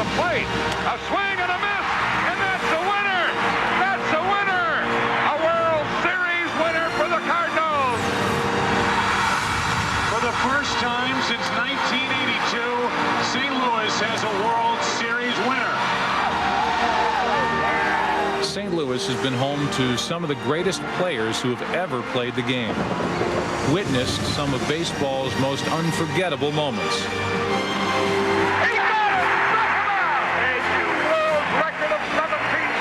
the plate. A swing and a miss, and that's the winner. That's the winner. A World Series winner for the Cardinals. For the first time since 1982, St. Louis has a World Series winner. St. Louis has been home to some of the greatest players who have ever played the game. Witnessed some of baseball's most unforgettable moments. He got it! Struck him out! A new world record of 17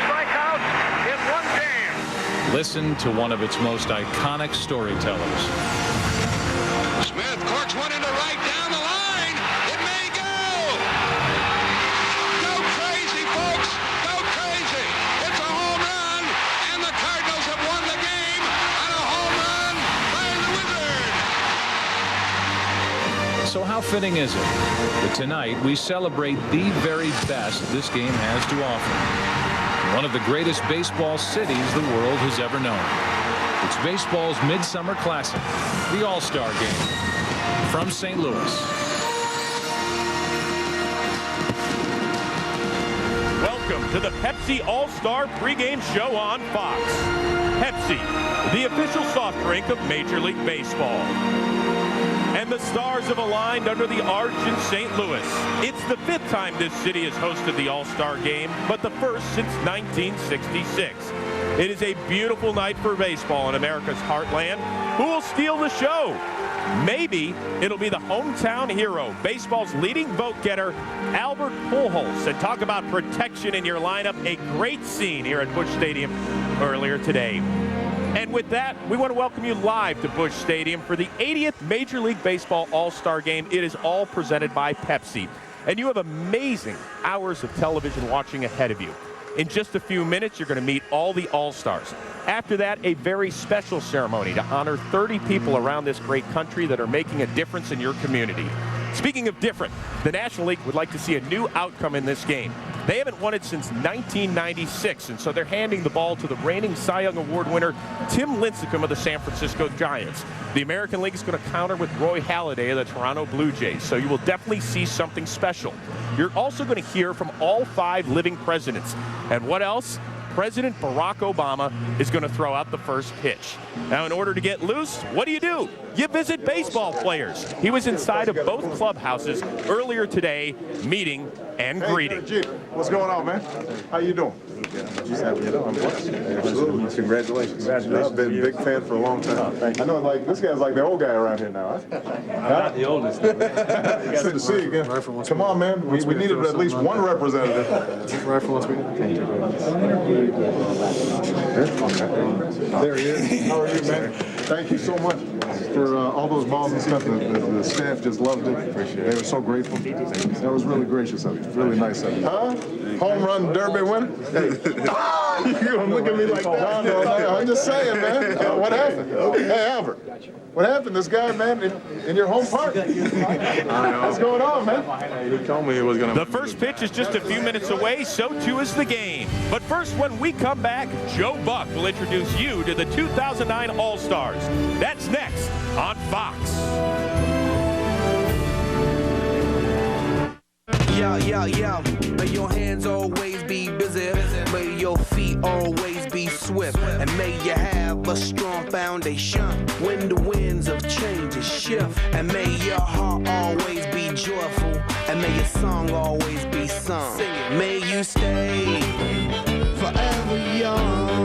strikeouts in one game. Listen to one of its most iconic storytellers. Smith corks one into right down the line. It may go. Go crazy, folks. Go crazy. It's a home run, and the Cardinals have won the game on a home run by the Wizard. So how fitting is it that tonight we celebrate the very best this game has to offer? One of the greatest baseball cities the world has ever known. It's baseball's midsummer classic, the All Star Game, from St. Louis. Welcome to the Pepsi All Star pregame show on Fox. Pepsi, the official soft drink of Major League Baseball. And the stars have aligned under the arch in St. Louis. It's the 5th time this city has hosted the All Star Game, but the first since 1966. It is a beautiful night for baseball in America's heartland. Who will steal the show? Maybe it'll be the hometown hero, baseball's leading vote-getter, Albert Pujols. And talk about protection in your lineup, a great scene here at Busch Stadium earlier today. And with that, we want to welcome you live to Busch Stadium for the 80th Major League Baseball All-Star Game. It is all presented by Pepsi. And you have amazing hours of television watching ahead of you. In just a few minutes, you're going to meet all the All-Stars. After that, a very special ceremony to honor 30 people around this great country that are making a difference in your community. Speaking of different, the National League would like to see a new outcome in this game. They haven't won it since 1996, and so they're handing the ball to the reigning Cy Young Award winner, Tim Lincecum of the San Francisco Giants. The American League is going to counter with Roy Halladay of the Toronto Blue Jays, so you will definitely see something special. You're also going to hear from all 5 living presidents. And what else? President Barack Obama is going to throw out the first pitch. Now, in order to get loose, what do? You visit baseball players. He was inside of both clubhouses earlier today, meeting and greeting. G, what's going on, man? How you doing? Congratulations. I've been a big fan for a long time. I know, like, this guy's like the old guy around here now. Huh? I'm not the oldest. Good to see you again. Come on, man. We needed at least one representative. Right for once we There he is. How are you, man? Thank you so much for all those balls and stuff. The staff just loved it. They were so grateful. That was really gracious of you. Really nice of you. Huh? Home run derby winner? Hey. You don't look at me like that. I'm just saying, man. What happened? Hey, Albert. What happened? This guy, man, in your home park? What's going on, man? He told me he was going to. The first pitch is just a few minutes away, so too is the game. But first, when we come back, Joe Buck will introduce you to the 2009 All-Stars. That's next on Fox. Yo, may your hands always be busy, may your feet always be swift, and may you have a strong foundation when the winds of change shift, and may your heart always be joyful, and may your song always be sung. May you stay forever young.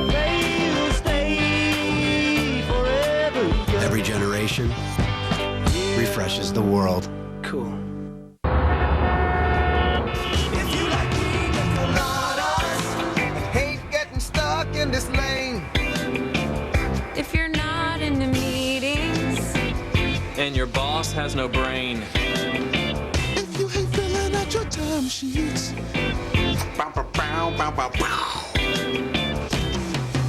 May you stay forever young. Every generation refreshes the world. Cool. In this lane. If you're not in the meetings and your boss has no brain. If you hate filling out your time sheets.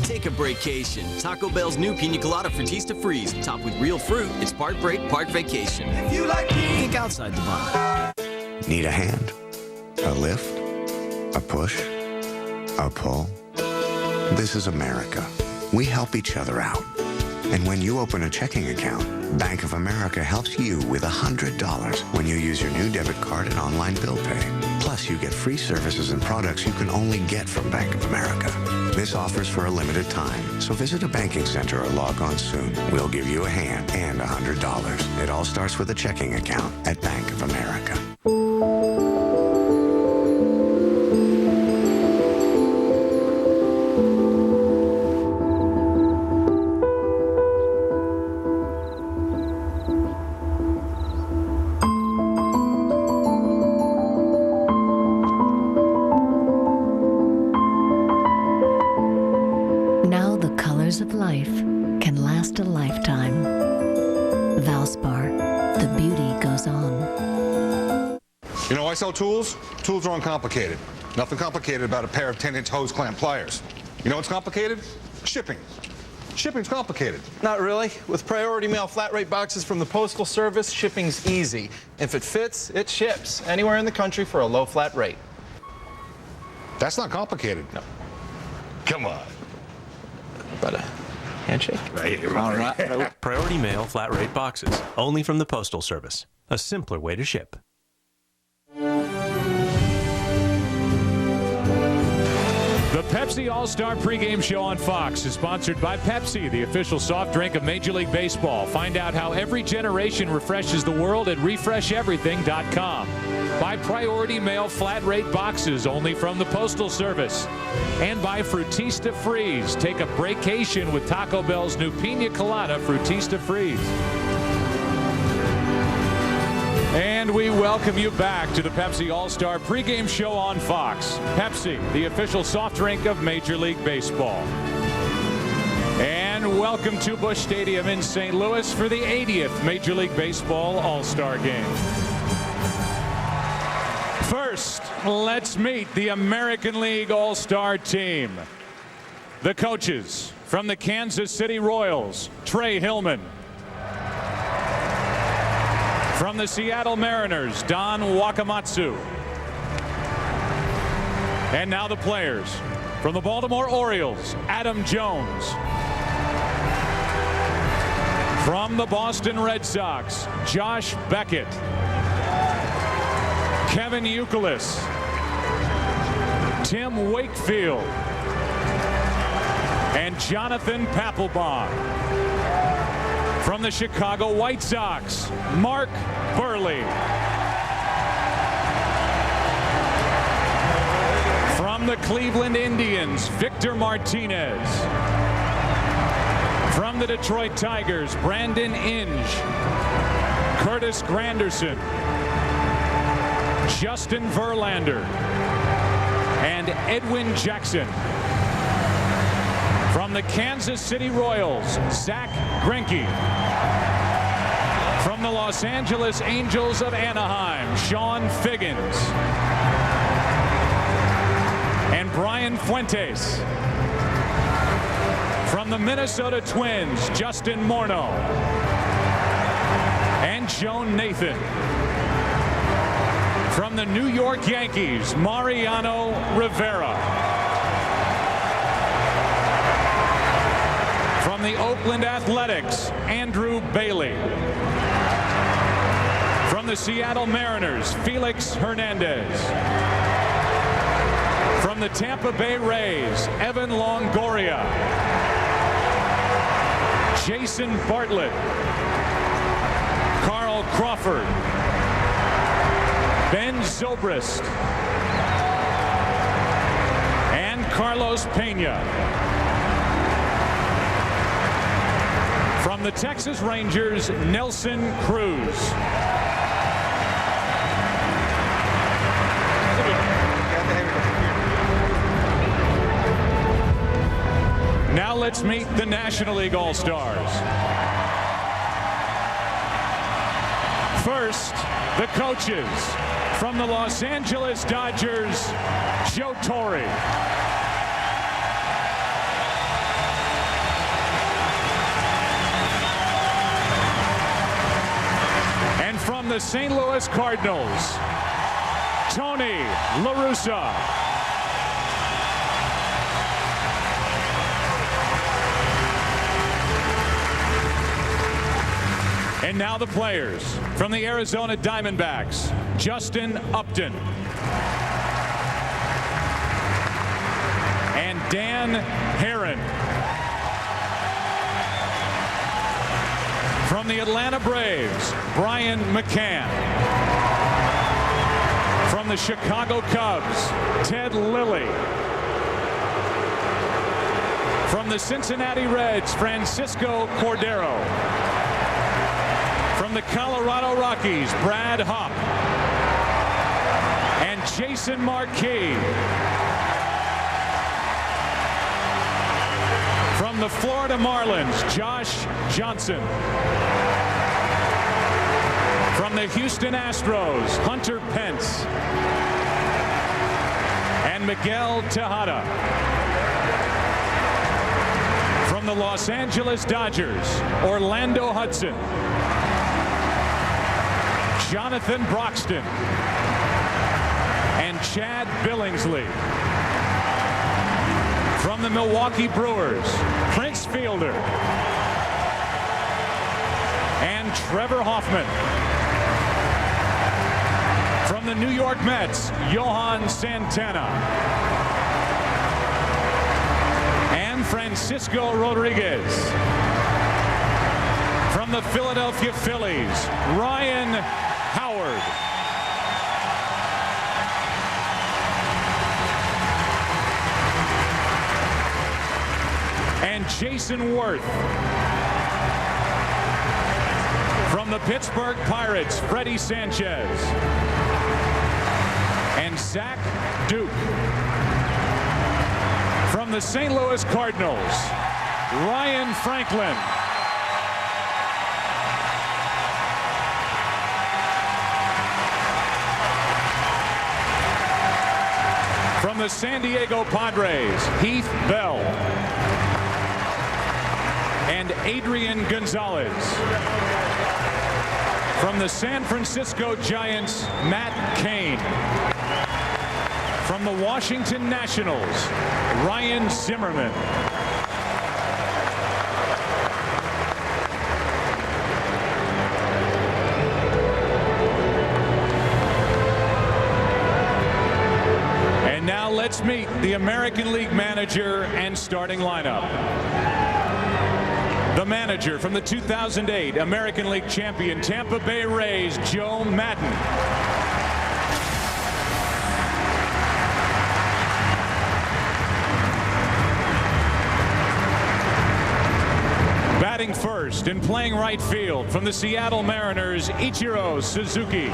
Take a breakation. Taco Bell's new Pina Colada Frutista Freeze. Topped with real fruit. It's part break, part vacation. If you like me. Think outside the box. Need a hand? A lift? A push? A pull? This is America. We help each other out. And when you open a checking account, Bank of America helps you with $100 when you use your new debit card and online bill pay. Plus, you get free services and products you can only get from Bank of America. This offer's for a limited time, so visit a banking center or log on soon. We'll give you a hand and $100. It all starts with a checking account at Bank of America. Now the colors of life can last a lifetime. Valspar, the beauty goes on. You know, I sell tools. Tools are uncomplicated. Nothing complicated about a pair of 10-inch hose clamp pliers. You know what's complicated? Shipping. Shipping's complicated. Not really. With priority mail flat rate boxes from the Postal Service, shipping's easy. If it fits, it ships anywhere in the country for a low flat rate. That's not complicated. No. Come on. But a handshake? All right. Priority mail flat rate boxes, only from the Postal Service. A simpler way to ship. The Pepsi All Star Pregame Show on Fox is sponsored by Pepsi, the official soft drink of Major League Baseball. Find out how every generation refreshes the world at refresheverything.com. By Priority Mail flat rate boxes, only from the Postal Service. And by Frutista Freeze. Take a breakation with Taco Bell's new Pina Colada Frutista Freeze. And we welcome you back to the Pepsi All-Star Pregame Show on Fox. Pepsi, the official soft drink of Major League Baseball. And welcome to Busch Stadium in St. Louis for the 80th Major League Baseball All-Star Game. First, let's meet the American League All-Star team. The coaches from the Kansas City Royals, Trey Hillman. From the Seattle Mariners, Don Wakamatsu. And now the players. From the Baltimore Orioles, Adam Jones. From the Boston Red Sox, Josh Beckett. Kevin Youkilis. Tim Wakefield. And Jonathan Papelbon. From the Chicago White Sox, Mark Burley. From the Cleveland Indians, Victor Martinez. From the Detroit Tigers, Brandon Inge. Curtis Granderson. Justin Verlander. And Edwin Jackson. From the Kansas City Royals, Zach Greinke. From the Los Angeles Angels of Anaheim, Sean Figgins. And Brian Fuentes. From the Minnesota Twins, Justin Morneau. And Joan Nathan. From the New York Yankees, Mariano Rivera. From the Oakland Athletics, Andrew Bailey. From the Seattle Mariners, Felix Hernandez. From the Tampa Bay Rays, Evan Longoria. Jason Bartlett. Carl Crawford. Ben Zobrist. And Carlos Pena. From the Texas Rangers, Nelson Cruz. Now let's meet the National League All-Stars. First, the coaches. From the Los Angeles Dodgers, Joe Torre. From the St. Louis Cardinals, Tony La Russa. And now the players. From the Arizona Diamondbacks, Justin Upton and Dan Herron. From the Atlanta Braves, Brian McCann. From the Chicago Cubs, Ted Lilly. From the Cincinnati Reds, Francisco Cordero. From the Colorado Rockies, Brad Hopp. And Jason Marquis. From the Florida Marlins, Josh Johnson. From the Houston Astros, Hunter Pence. And Miguel Tejada. From the Los Angeles Dodgers, Orlando Hudson. Jonathan Broxton. And Chad Billingsley. From the Milwaukee Brewers, Prince Fielder and Trevor Hoffman. From the New York Mets, Johan Santana and Francisco Rodriguez. From the Philadelphia Phillies, Ryan Howard. And Jason Worth. From the Pittsburgh Pirates, Freddie Sanchez. And Zach Duke. From the St. Louis Cardinals, Ryan Franklin. From the San Diego Padres, Heath Bell. And Adrian Gonzalez. From the San Francisco Giants, Matt Cain. From the Washington Nationals, Ryan Zimmerman. And now let's meet the American League manager and starting lineup. The manager from the 2008 American League champion Tampa Bay Rays, Joe Maddon. Batting first and playing right field from the Seattle Mariners, Ichiro Suzuki.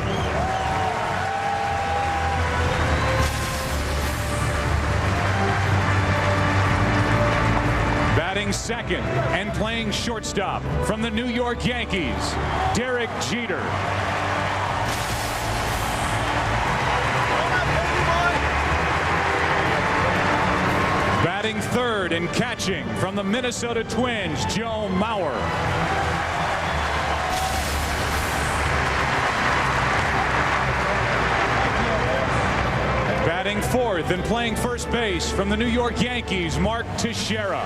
Batting second and playing shortstop from the New York Yankees, Derek Jeter. Batting third and catching from the Minnesota Twins, Joe Mauer. Batting fourth and playing first base from the New York Yankees, Mark Teixeira.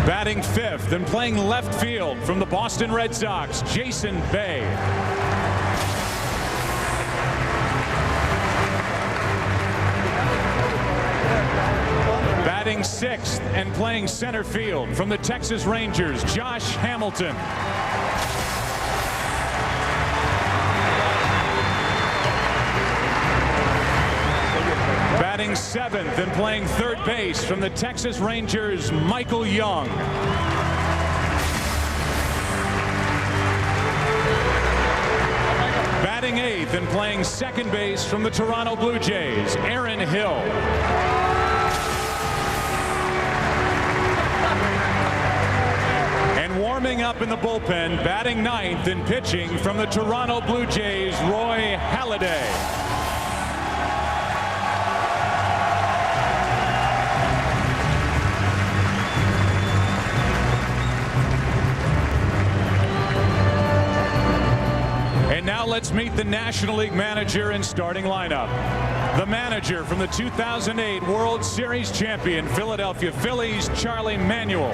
Batting fifth and playing left field from the Boston Red Sox, Jason Bay. Batting sixth and playing center field from the Texas Rangers, Josh Hamilton. Batting seventh and playing third base from the Texas Rangers, Michael Young. Batting eighth and playing second base from the Toronto Blue Jays, Aaron Hill. And warming up in the bullpen, batting ninth and pitching from the Toronto Blue Jays, Roy Halladay. And now let's meet the National League manager and starting lineup. The manager from the 2008 World Series champion Philadelphia Phillies, Charlie Manuel.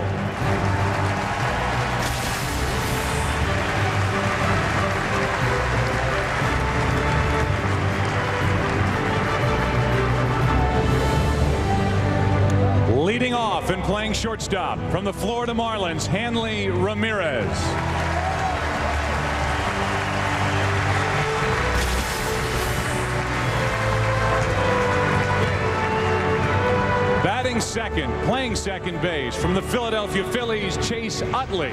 Leading off and playing shortstop from the Florida Marlins, Hanley Ramirez. Batting second, playing second base from the Philadelphia Phillies, Chase Utley.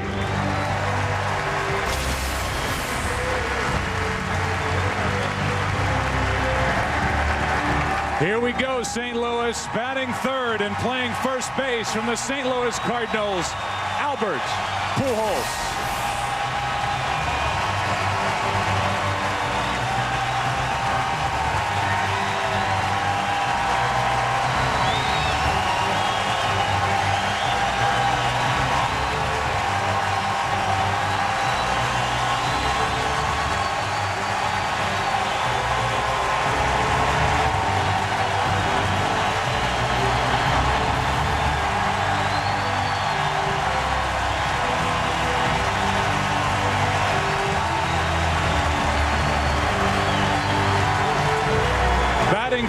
Here we go, St. Louis, batting third and playing first base from the St. Louis Cardinals, Albert Pujols.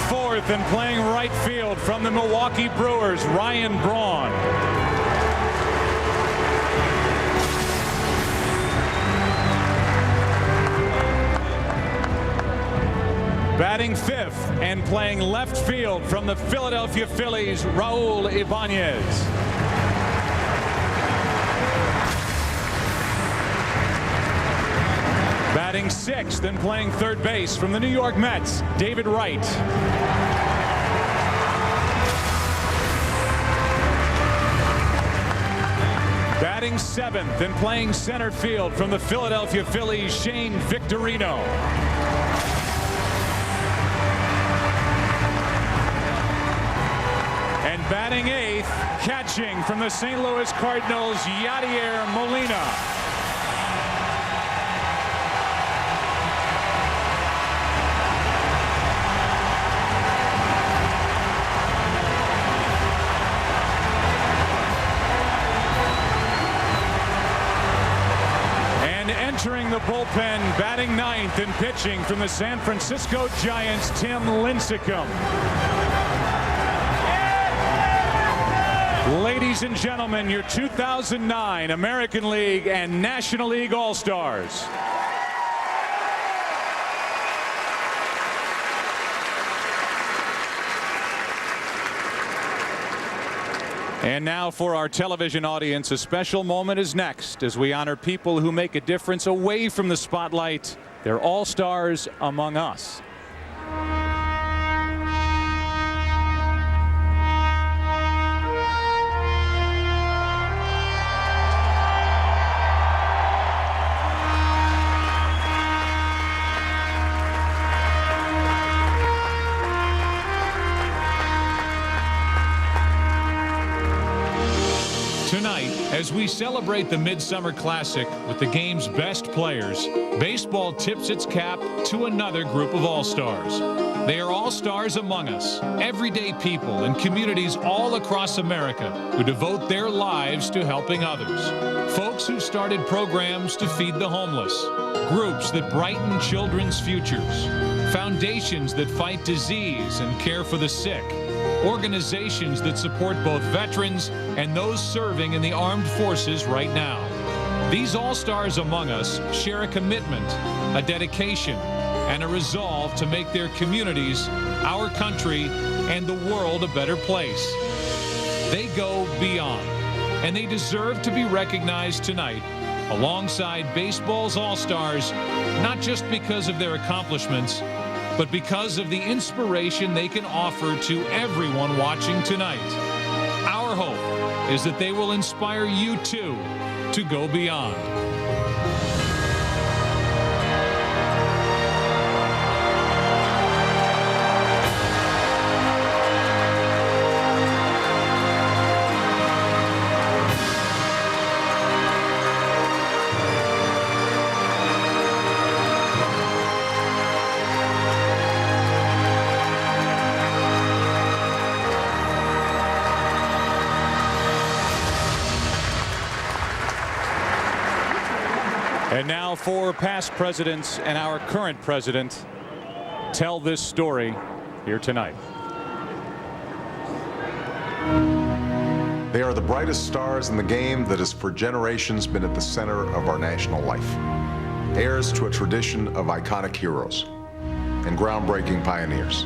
Fourth and playing right field from the Milwaukee Brewers, Ryan Braun. Batting fifth and playing left field from the Philadelphia Phillies, Raul Ibanez. Batting sixth and playing third base from the New York Mets, David Wright. Batting seventh and playing center field from the Philadelphia Phillies, Shane Victorino. And batting eighth, catching from the St. Louis Cardinals, Yadier Molina. Entering the bullpen, batting ninth and pitching from the San Francisco Giants, Tim Lincecum. Ladies and gentlemen, your 2009 American League and National League All-Stars. And now for our television audience, a special moment is next as we honor people who make a difference away from the spotlight. They're all-stars among us. Tonight, as we celebrate the Midsummer Classic with the game's best players, baseball tips its cap to another group of all-stars. They are all-stars among us, everyday people in communities all across America who devote their lives to helping others. Folks who started programs to feed the homeless, groups that brighten children's futures, foundations that fight disease and care for the sick, organizations that support both veterans and those serving in the armed forces right now. These all-stars among us share a commitment, a dedication, and a resolve to make their communities, our country, and the world a better place. They go beyond, and they deserve to be recognized tonight alongside baseball's all-stars, not just because of their accomplishments, but because of the inspiration they can offer to everyone watching tonight. Our hope is that they will inspire you too to go beyond. And now for past presidents and our current president tell this story here tonight. They are the brightest stars in the game that has for generations been at the center of our national life. Heirs to a tradition of iconic heroes and groundbreaking pioneers.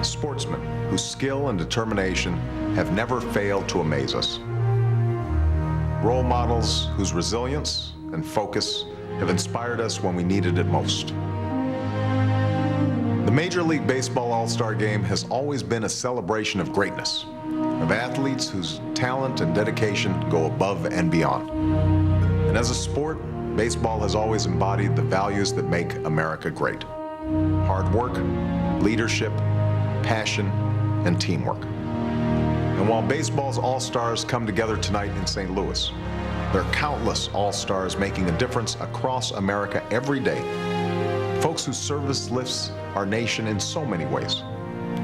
Sportsmen whose skill and determination have never failed to amaze us. Role models whose resilience and focus have inspired us when we needed it most. The Major League Baseball All Star Game has always been a celebration of greatness, of athletes whose talent and dedication go above and beyond. And as a sport, baseball has always embodied the values that make America great. Hard work, leadership, passion, and teamwork. And while baseball's all-stars come together tonight in St. Louis, there are countless all-stars making a difference across America every day. Folks whose service lifts our nation in so many ways,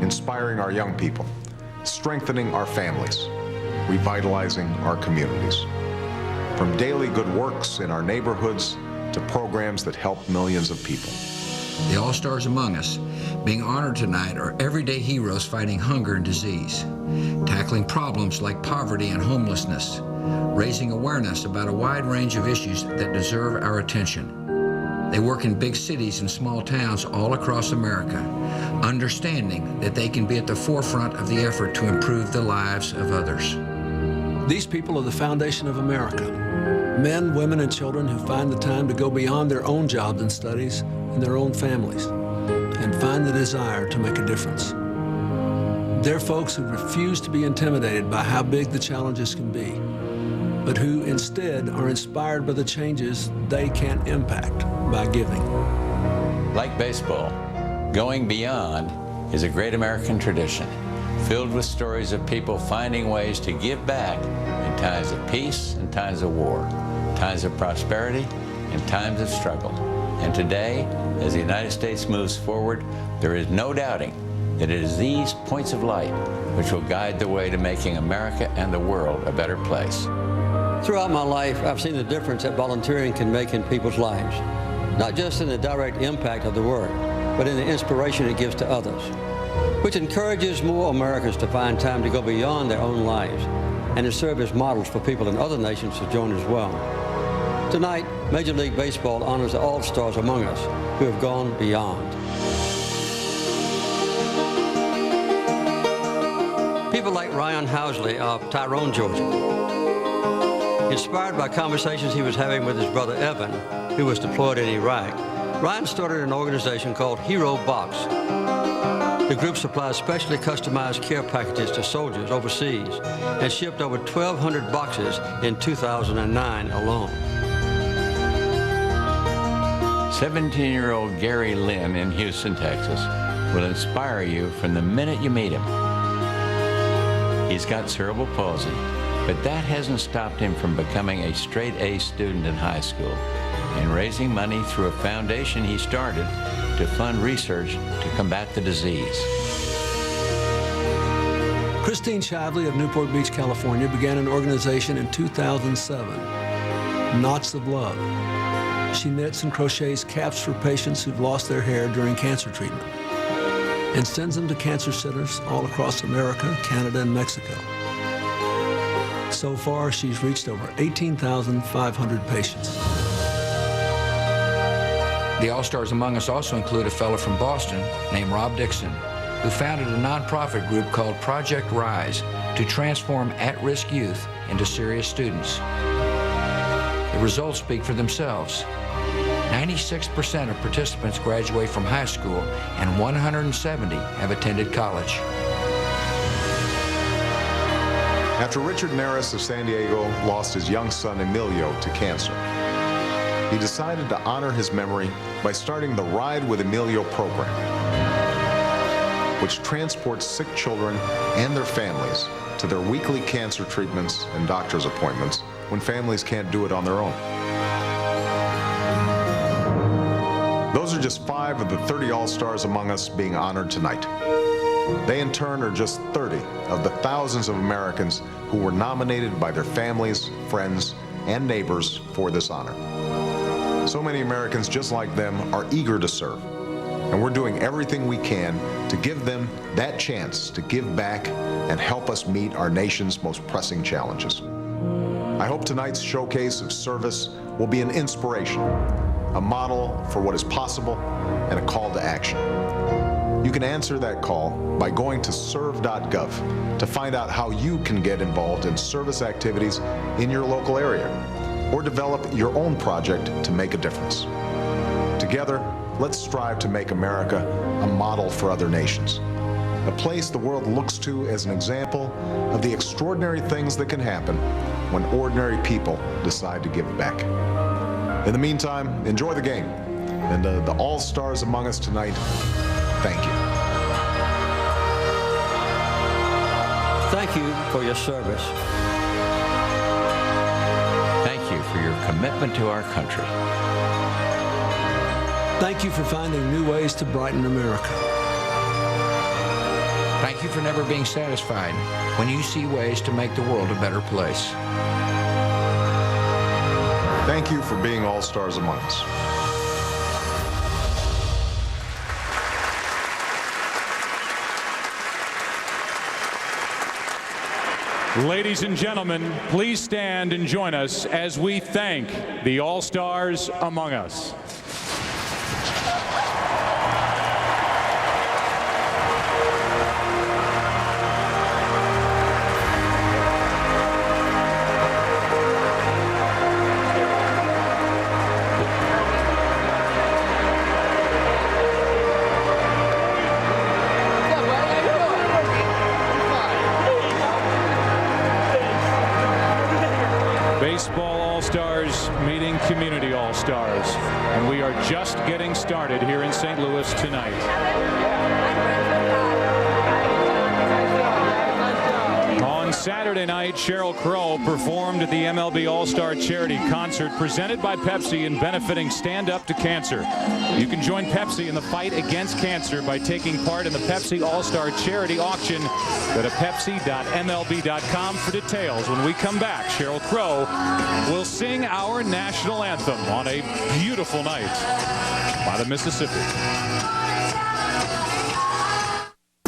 inspiring our young people, strengthening our families, revitalizing our communities. From daily good works in our neighborhoods to programs that help millions of people. The all-stars among us being honored tonight are everyday heroes fighting hunger and disease, tackling problems like poverty and homelessness, raising awareness about a wide range of issues that deserve our attention. They work in big cities and small towns all across America, understanding that they can be at the forefront of the effort to improve the lives of others. These people are the foundation of America. Men, women, and children who find the time to go beyond their own jobs and studies and their own families and find the desire to make a difference. They're folks who refuse to be intimidated by how big the challenges can be, but who instead are inspired by the changes they can impact by giving. Like baseball, going beyond is a great American tradition, filled with stories of people finding ways to give back in times of peace and times of war, times of prosperity and times of struggle. And today, as the United States moves forward, there is no doubting that it is these points of light which will guide the way to making America and the world a better place. Throughout my life, I've seen the difference that volunteering can make in people's lives, not just in the direct impact of the work, but in the inspiration it gives to others, which encourages more Americans to find time to go beyond their own lives and to serve as models for people in other nations to join as well. Tonight, Major League Baseball honors the all-stars among us who have gone beyond. People like Ryan Housley of Tyrone, Georgia. Inspired by conversations he was having with his brother Evan, who was deployed in Iraq, Ryan started an organization called Hero Box. The group supplies specially customized care packages to soldiers overseas and shipped over 1,200 boxes in 2009 alone. 17-year-old Gary Lynn in Houston, Texas, will inspire you from the minute you meet him. He's got cerebral palsy, but that hasn't stopped him from becoming a straight-A student in high school and raising money through a foundation he started to fund research to combat the disease. Christine Shively of Newport Beach, California, began an organization in 2007, Knots of Love. She knits and crochets caps for patients who've lost their hair during cancer treatment and sends them to cancer centers all across America, Canada, and Mexico. So far, she's reached over 18,500 patients. The All-Stars among us also include a fellow from Boston named Rob Dixon, who founded a nonprofit group called Project Rise to transform at-risk youth into serious students. The results speak for themselves. 96% of participants graduate from high school, and 170 have attended college. After Richard Neris of San Diego lost his young son Emilio to cancer, he decided to honor his memory by starting the Ride with Emilio program, which transports sick children and their families to their weekly cancer treatments and doctor's appointments when families can't do it on their own. Those are just 5 of the 30 All-Stars among us being honored tonight. They in turn are just 30 of the thousands of Americans who were nominated by their families, friends, and neighbors for this honor. So many Americans just like them are eager to serve. And we're doing everything we can to give them that chance to give back and help us meet our nation's most pressing challenges. I hope tonight's showcase of service will be an inspiration, a model for what is possible, and a call to action. You can answer that call by going to serve.gov to find out how you can get involved in service activities in your local area, or develop your own project to make a difference. Together, let's strive to make America a model for other nations, a place the world looks to as an example of the extraordinary things that can happen when ordinary people decide to give back. In the meantime, enjoy the game. And the All-Stars among us tonight, thank you. Thank you for your service. Thank you for your commitment to our country. Thank you for finding new ways to brighten America. Thank you for never being satisfied when you see ways to make the world a better place. Thank you for being all-stars among us. Ladies and gentlemen, please stand and join us as we thank the All-Stars among us. Baseball All-Stars meeting Community All-Stars, and we are just getting started here in St. Louis tonight. On Saturday night, Sheryl Crow performed at the MLB All Star Charity Concert presented by Pepsi and benefiting Stand Up to Cancer. You can join Pepsi in the fight against cancer by taking part in the Pepsi All Star Charity Auction. Go to pepsi.mlb.com for details. When we come back, Sheryl Crow will sing our national anthem on a beautiful night by the Mississippi.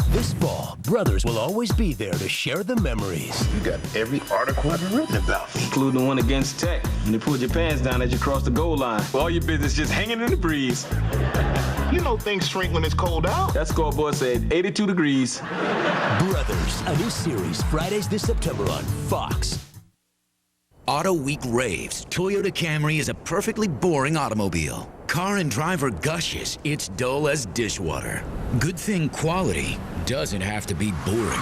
This fall, brothers will always be there to share the memories. You got every article ever written about me, including the one against Tech when they pulled your pants down as you crossed the goal line. All your business just hanging in the breeze. You know things shrink when it's cold out. That scoreboard said 82 degrees. Brothers, a new series, Fridays this September on Fox. Auto Week raves. Toyota Camry is a perfectly boring automobile. Car and driver gushes. It's dull as dishwater. Good thing quality doesn't have to be boring.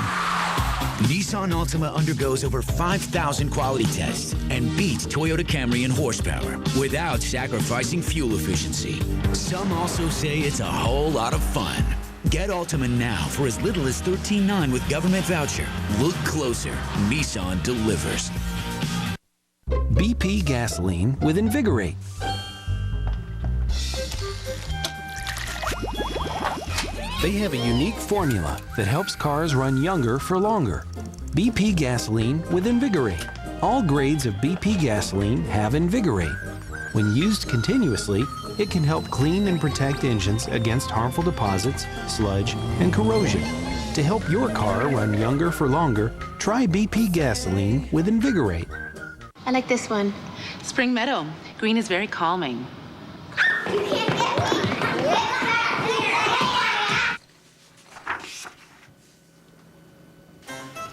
Nissan Altima undergoes over 5,000 quality tests and beats Toyota Camry in horsepower without sacrificing fuel efficiency. Some also say it's a whole lot of fun. Get Altima now for as little as $13,900 with government voucher. Look closer. Nissan delivers. BP gasoline with Invigorate. They have a unique formula that helps cars run younger for longer. BP gasoline with Invigorate. All grades of BP gasoline have Invigorate. When used continuously, it can help clean and protect engines against harmful deposits, sludge, and corrosion. To help your car run younger for longer, try BP gasoline with Invigorate. I like this one. Spring Meadow. Green is very calming.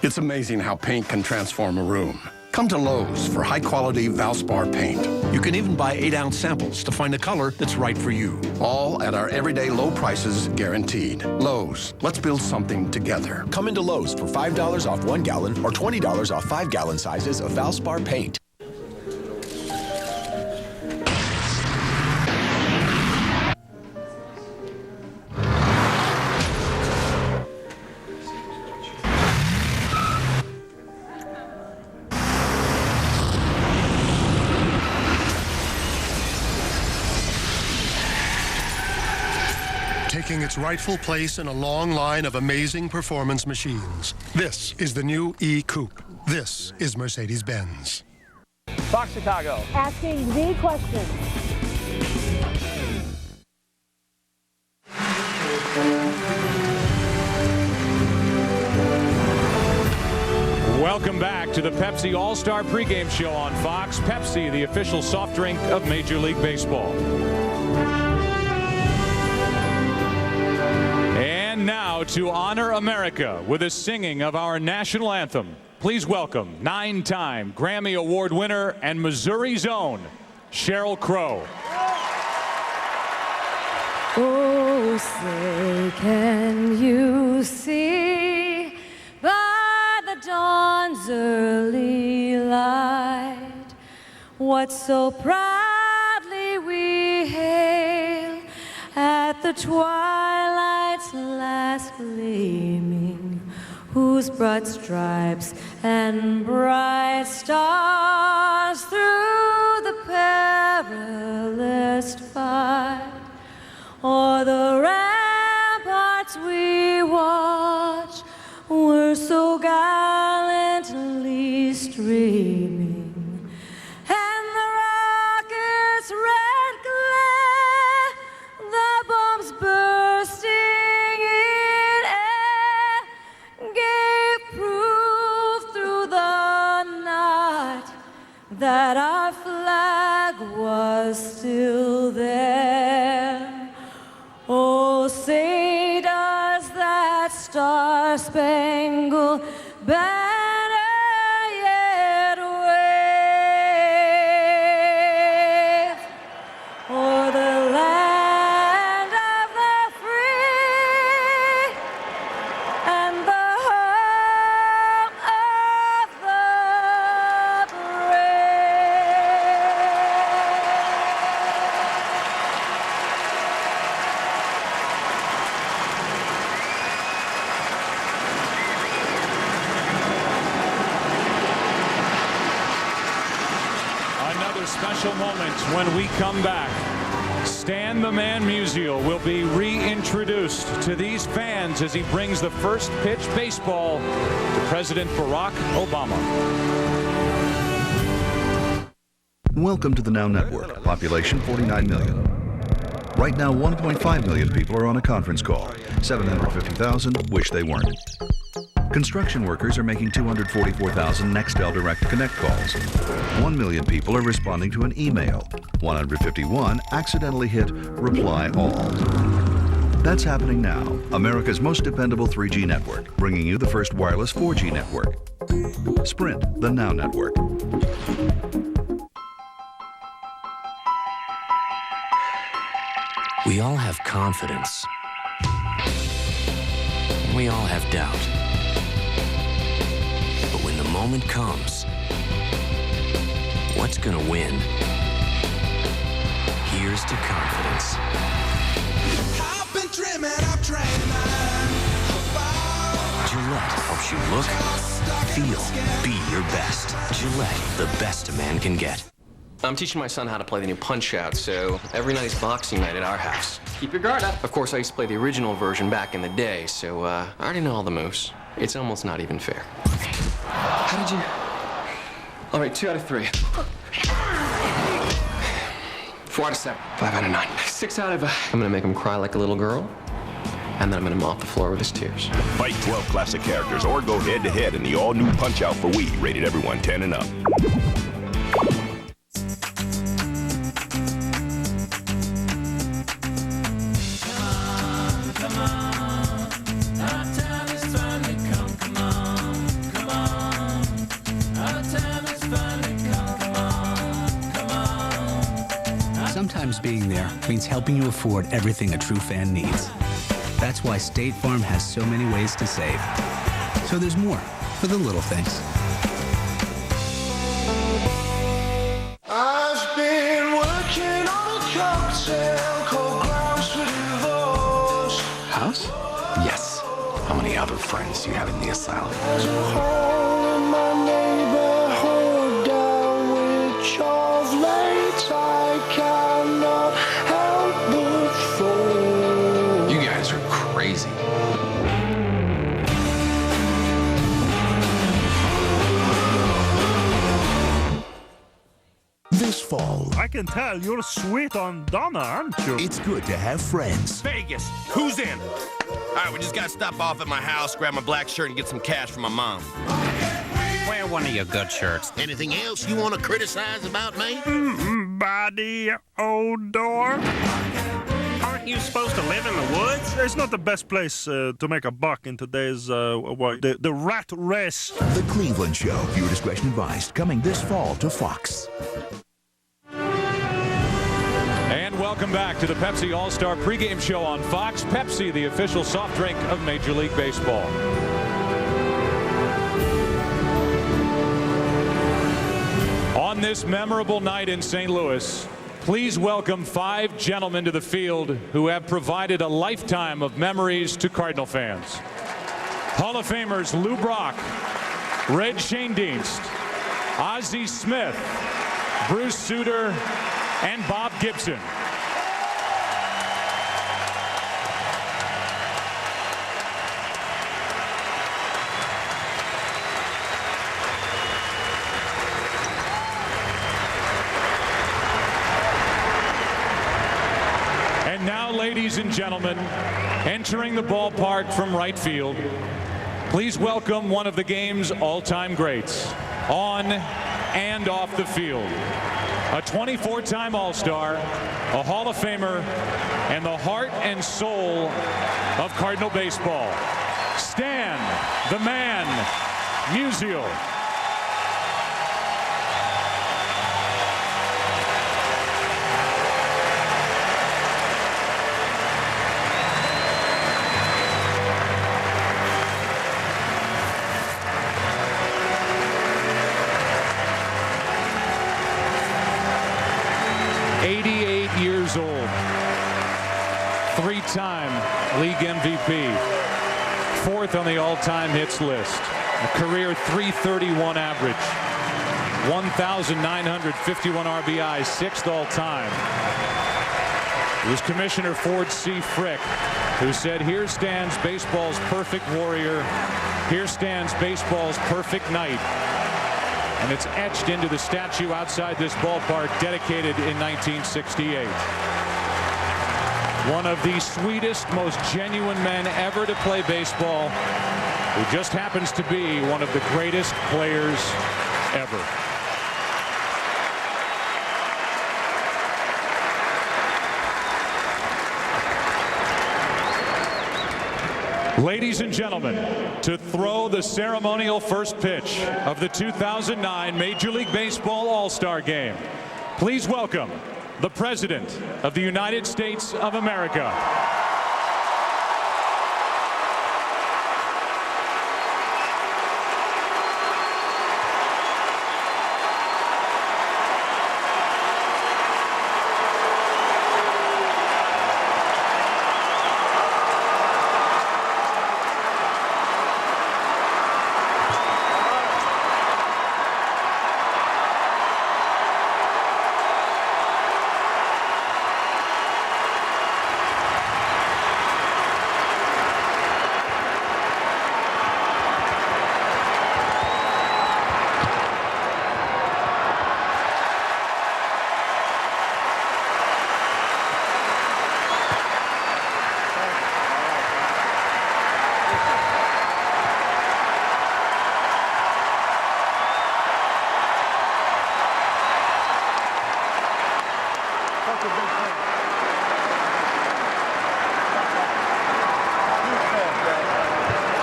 It's amazing how paint can transform a room. Come to Lowe's for high-quality Valspar paint. You can even buy 8-ounce samples to find a color that's right for you. All at our everyday low prices guaranteed. Lowe's, let's build something together. Come into Lowe's for $5 off 1 gallon or $20 off 5-gallon sizes of Valspar paint. Taking its rightful place in a long line of amazing performance machines. This is the new E-Coupe. This is Mercedes-Benz. Fox Chicago. Asking the question. to the Pepsi All Star pregame show on Fox. Pepsi, the official soft drink of Major League Baseball. And now to honor America with a singing of our national anthem. Please welcome 9-time Grammy Award winner and Missouri's own Sheryl Crow. Oh, say, can you see by the dawn's early light what so proudly we hail at the twilight's last gleaming, whose broad stripes and bright stars through the perilous fight o'er the ramparts we watch were so gallantly streaming, and the rocket's red glare, the bombs bursting in air, gave proof through the night that our flag was still there. Oh, say does that star-spangled banner yet wave o'er the land of the free and the home of the Another special moment when we come back. Stan the Man Musial will be reintroduced to these fans as he brings the first pitch baseball to President Barack Obama. Welcome to the Now Network, population 49 million. Right now, 1.5 million people are on a conference call. 750,000 wish they weren't. Construction workers are making 244,000 Nextel Direct Connect calls. 1 million people are responding to an email. 151 accidentally hit Reply All. That's happening now. America's most dependable 3G network, bringing you the first wireless 4G network. Sprint, the Now Network. We all have confidence. We all have doubt. But when the moment comes, what's gonna win? Here's to confidence. I've been dreaming of dreaming. Gillette helps you look, feel, be your best. Gillette, the best a man can get. I'm teaching my son how to play the new Punch-Out, so every night is boxing night at our house. Keep your guard up. Of course, I used to play the original version back in the day, so I already know all the moves. It's almost not even fair. How did you... All right, 2 out of 3. 4 out of 7. 5 out of 9. 6 out of... I'm gonna make him cry like a little girl, and then I'm gonna mop the floor with his tears. Fight 12 classic characters or go head-to-head in the all-new Punch-Out for Wii, rated everyone 10 and up. Sometimes being there means helping you afford everything a true fan needs. That's why State Farm has so many ways to save. So there's more for the little things. I've been working on a cocktail called Grounds for Divorce. House? Yes. How many other friends do you have in the asylum? There's a hole in my neighborhood down which of late I cannot help but fall. You guys are crazy. This fall, I can tell you're sweet on Donna, aren't you? it's good to have friends. Vegas, who's in? All right, we just gotta stop off at my house, grab my black shirt, and get some cash from my mom. wear one of your good shirts. Anything else you want to criticize about me? Body odor. Aren't you supposed to live in the woods? It's not the best place to make a buck in today's the rat race. The Cleveland Show. Viewer discretion advised. Coming this fall to Fox. And welcome back to the Pepsi All Star pregame show on Fox. Pepsi, the official soft drink of Major League Baseball. On this memorable night in St. Louis, please welcome 5 gentlemen to the field who have provided a lifetime of memories to Cardinal fans. Hall of Famers Lou Brock, Red Schoendienst, Ozzie Smith, Bruce Sutter, and Bob Gibson. And now, ladies and gentlemen, entering the ballpark from right field, please welcome one of the game's all-time greats, on and off the field. A 24-time All-Star, a Hall of Famer, and the heart and soul of Cardinal baseball, Stan the Man Musial. Years old, 3-time league MVP, 4th on the all-time hits list, a career .331 average, 1,951 RBIs, 6th all-time. It was Commissioner Ford C. Frick who said, "Here stands baseball's perfect warrior. Here stands baseball's perfect knight." And it's etched into the statue outside this ballpark, dedicated in 1968. One of the sweetest, most genuine men ever to play baseball, who just happens to be one of the greatest players ever. Ladies and gentlemen, to throw the ceremonial first pitch of the 2009 Major League Baseball All-Star Game, please welcome the President of the United States of America.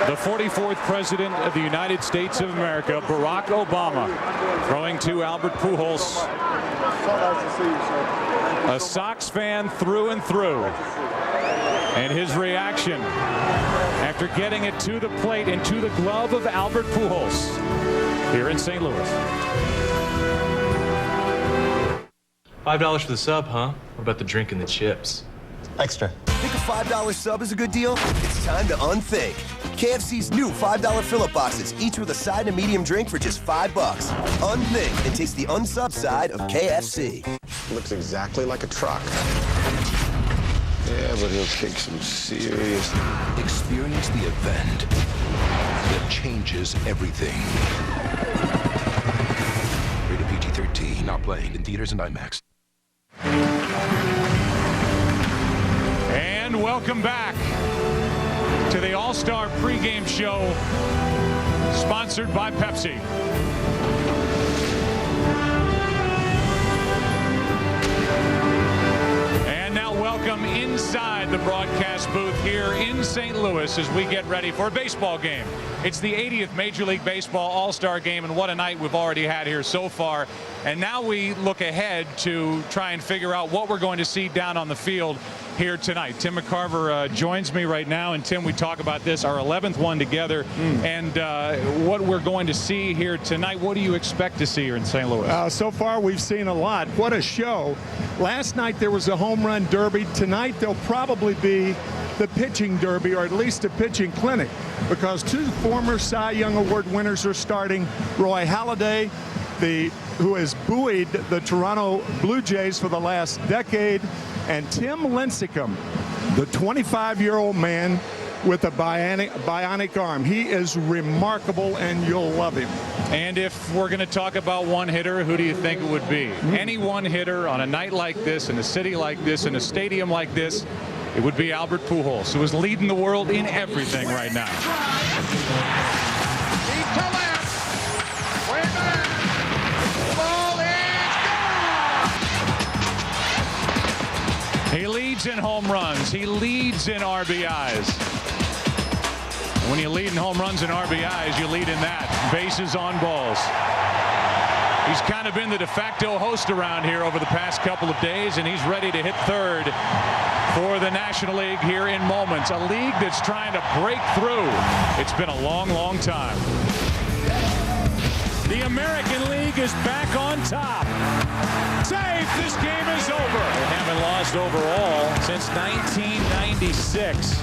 The 44th President of the United States of America, Barack Obama, throwing to Albert Pujols, a Sox fan through and through. And his reaction after getting it to the plate and to the glove of Albert Pujols here in St. Louis. $5 for the sub, huh? What about the drink and the chips? Extra. Think a $5 sub is a good deal? It's time to unthink. KFC's new $5 fill-up boxes, each with a side and medium drink for just $5. Unthink and taste the unsub side of KFC. Looks exactly like a truck. Yeah, but he'll kick some serious. Experience the event that changes everything. Rated PG-13, not playing in theaters and IMAX. And welcome back to the All-Star pregame show sponsored by Pepsi. And now welcome inside the broadcast booth here in St. Louis as we get ready for a baseball game. It's the 80th Major League Baseball All Star Game, and what a night we've already had here so far. And now we look ahead to try and figure out what we're going to see down on the field here tonight. Tim McCarver joins me right now, and Tim, we talk about this, our 11th one together, and what we're going to see here tonight. What do you expect to see here in St. Louis? So far, we've seen a lot. What a show. Last night there was a home run derby. Tonight there'll probably be the pitching derby, or at least a pitching clinic, because two former Cy Young Award winners are starting. Roy Halladay, who has buoyed the Toronto Blue Jays for the last decade, and Tim Lincecum, the 25-year-old man with a bionic arm. He is remarkable, and you'll love him. And if we're going to talk about one hitter, who do you think it would be? Any one hitter on a night like this, in a city like this, in a stadium like this, it would be Albert Pujols, who is leading the world in everything right now. Deep to left. Way back. Ball is gone. He leads in home runs. He leads in RBIs. When you lead in home runs and RBIs, you lead in that. Bases on balls. He's kind of been the de facto host around here over the past couple of days, and he's ready to hit third for the National League here in moments. A league that's trying to break through. It's been a long, long time. The American League is back on top. Safe, this game is over. They haven't lost overall since 1996.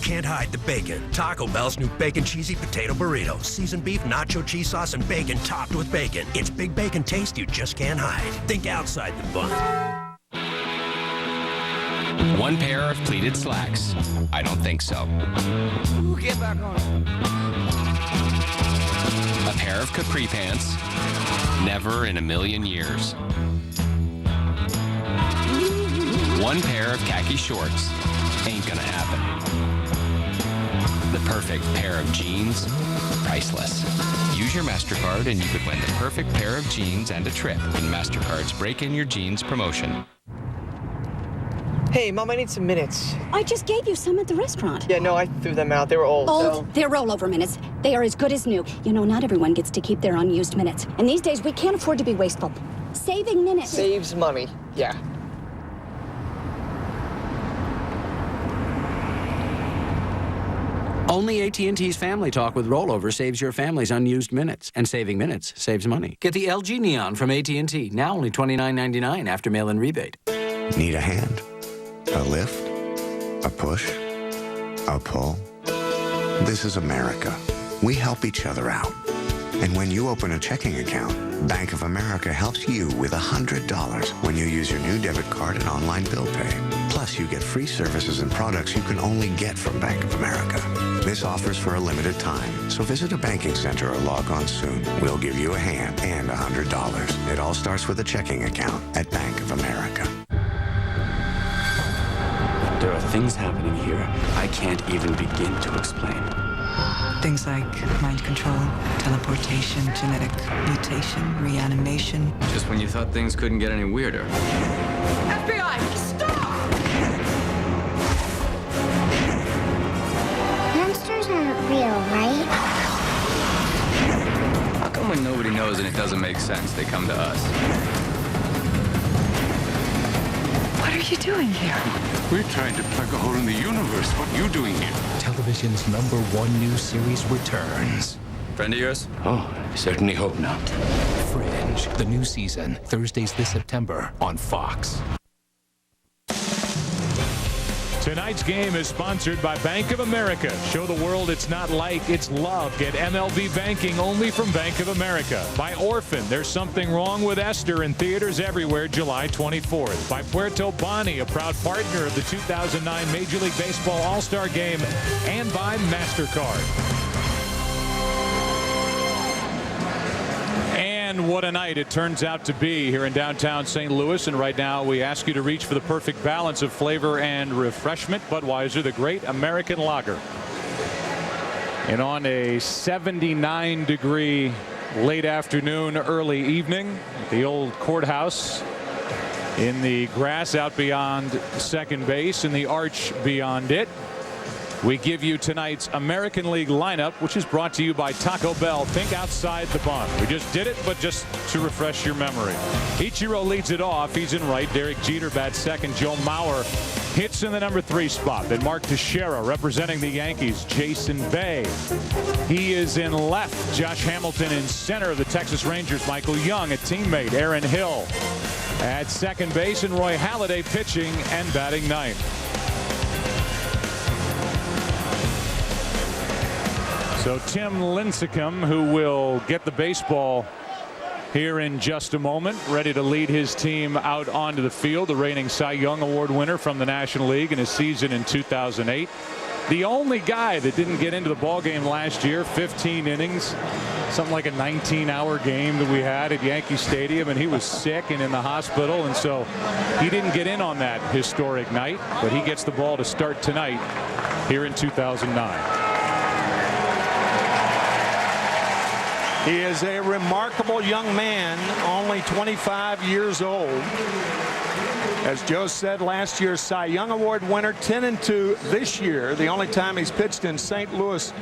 Can't hide the bacon. Taco Bell's new Bacon Cheesy Potato Burrito. Seasoned beef, nacho cheese sauce, and bacon topped with bacon. It's big bacon taste you just can't hide. Think outside the bun. One pair of pleated slacks. I don't think so. Ooh, get back on. A pair of capri pants. Never in a million years. One pair of khaki shorts. Ain't gonna happen. The perfect pair of jeans, priceless. Use your MasterCard and you could win the perfect pair of jeans and a trip in MasterCard's Break In Your Jeans promotion. Hey, Mom, I need some minutes. I just gave you some at the restaurant. Yeah, no, I threw them out. They were old. Old? They're rollover minutes. They are as good as new. You know, not everyone gets to keep their unused minutes. And these days, we can't afford to be wasteful. Saving minutes. Saves money, yeah. Only AT&T's Family Talk with Rollover saves your family's unused minutes, and saving minutes saves money. Get the LG Neon from AT&T, now only $29.99 after mail-in rebate. Need a hand? A lift? A push? A pull? This is America. We help each other out. And when you open a checking account, Bank of America helps you with $100 when you use your new debit card and online bill pay. Plus, you get free services and products you can only get from Bank of America. This offer's for a limited time, so visit a banking center or log on soon. We'll give you a hand and $100. It all starts with a checking account at Bank of America. There are things happening here I can't even begin to explain. Things like mind control, teleportation, genetic mutation, reanimation. Just when you thought things couldn't get any weirder. FBI, stop! Monsters aren't real, right? How come when nobody knows and it doesn't make sense, they come to us? What are you doing here? We're trying to plug a hole in the universe. What are you doing here? Television's #1 news series returns. Friend of yours? Oh, I certainly hope not. Fringe, the new season, Thursdays this September on Fox. Tonight's game is sponsored by Bank of America. Show the world it's not like, it's love. Get MLB banking only from Bank of America. By Orphan, There's Something Wrong with Esther, in theaters everywhere July 24th. By Puerto Bani, a proud partner of the 2009 Major League Baseball All Star Game. And by MasterCard. And what a night it turns out to be here in downtown St. Louis. And right now we ask you to reach for the perfect balance of flavor and refreshment. Budweiser, the great American lager. And on a 79-degree late afternoon, early evening, at the old courthouse, in the grass out beyond second base, in the arch beyond it, we give you tonight's American League lineup, which is brought to you by Taco Bell. Think outside the bun. We just did it, but just to refresh your memory. Ichiro leads it off. He's in right. Derek Jeter bats second. Joe Mauer hits in the number 3 spot. Then Mark Teixeira representing the Yankees. Jason Bay. He is in left. Josh Hamilton in center of the Texas Rangers. Michael Young, a teammate. Aaron Hill at second base. And Roy Halladay pitching and batting ninth. So Tim Lincecum, who will get the baseball here in just a moment, ready to lead his team out onto the field. The reigning Cy Young Award winner from the National League in his season in 2008. The only guy that didn't get into the ball game last year, 15 innings, something like a 19-hour game that we had at Yankee Stadium, and he was sick and in the hospital, and so he didn't get in on that historic night, but he gets the ball to start tonight here in 2009. He is a remarkable young man, only 25 years old. As Joe said, last year's Cy Young Award winner, 10-2 this year. The only time he's pitched in St. Louis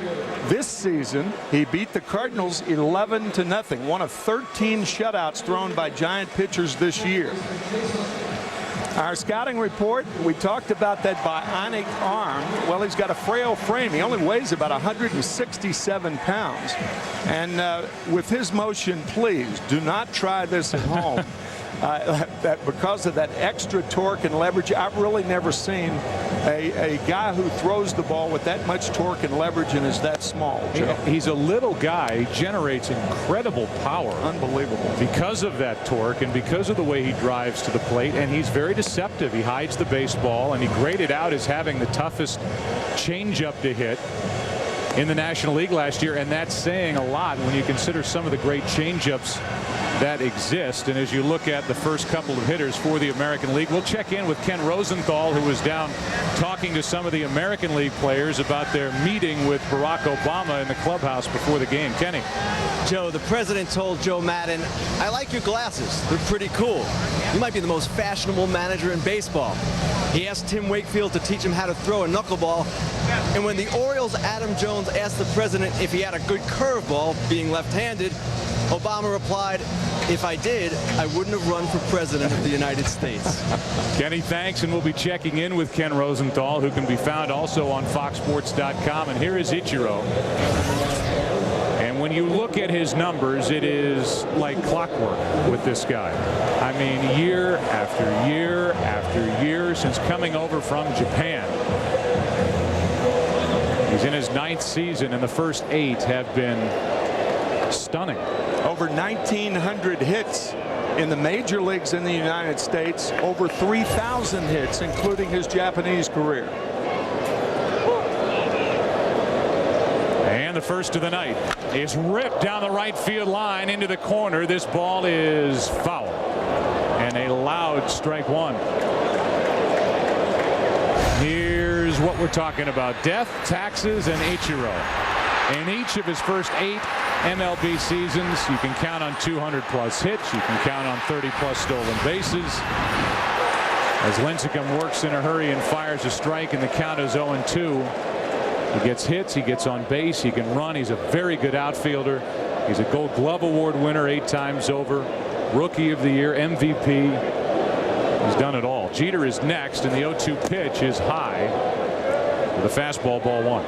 this season. He beat the Cardinals 11-0. One of 13 shutouts thrown by Giant pitchers this year. Our scouting report, we talked about that bionic arm. Well, he's got a frail frame. He only weighs about 167 pounds. And with his motion, please do not try this at home. That because of that extra torque and leverage, I've really never seen a guy who throws the ball with that much torque and leverage and is that small. Joe. He's a little guy. He generates incredible power. Unbelievable. Because of that torque and because of the way he drives to the plate, and he's very deceptive. He hides the baseball, and he graded out as having the toughest changeup to hit in the National League last year, and that's saying a lot when you consider some of the great changeups that exist. And as you look at the first couple of hitters for the American League, we'll check in with Ken Rosenthal, who was down talking to some of the American League players about their meeting with Barack Obama in the clubhouse before the game. Kenny. Joe, the president told Joe Madden, "I like your glasses. They're pretty cool. You might be the most fashionable manager in baseball." He asked Tim Wakefield to teach him how to throw a knuckleball. And when the Orioles' Adam Jones asked the president if he had a good curveball, being left-handed, Obama replied, "If I did, I wouldn't have run for president of the United States." Kenny, thanks, and we'll be checking in with Ken Rosenthal, who can be found also on FoxSports.com. And here is Ichiro. And when you look at his numbers, it is like clockwork with this guy. I mean, year after year after year since coming over from Japan. He's in his 9th season, and the first 8 have been stunning. Over 1,900 hits in the major leagues in the United States, over 3,000 hits, including his Japanese career. And the first of the night is ripped down the right field line into the corner. This ball is foul. And a loud strike one. Here's what we're talking about. Death, taxes, and Ichiro. In each of his first 8 MLB seasons, you can count on 200-plus hits. You can count on 30-plus stolen bases. As Lincecum works in a hurry and fires a strike, and the count is 0-2. He gets hits. He gets on base. He can run. He's a very good outfielder. He's a Gold Glove Award winner 8 times over. Rookie of the Year, MVP. He's done it all. Jeter is next, and the 0-2 pitch is high with a fastball, ball 1.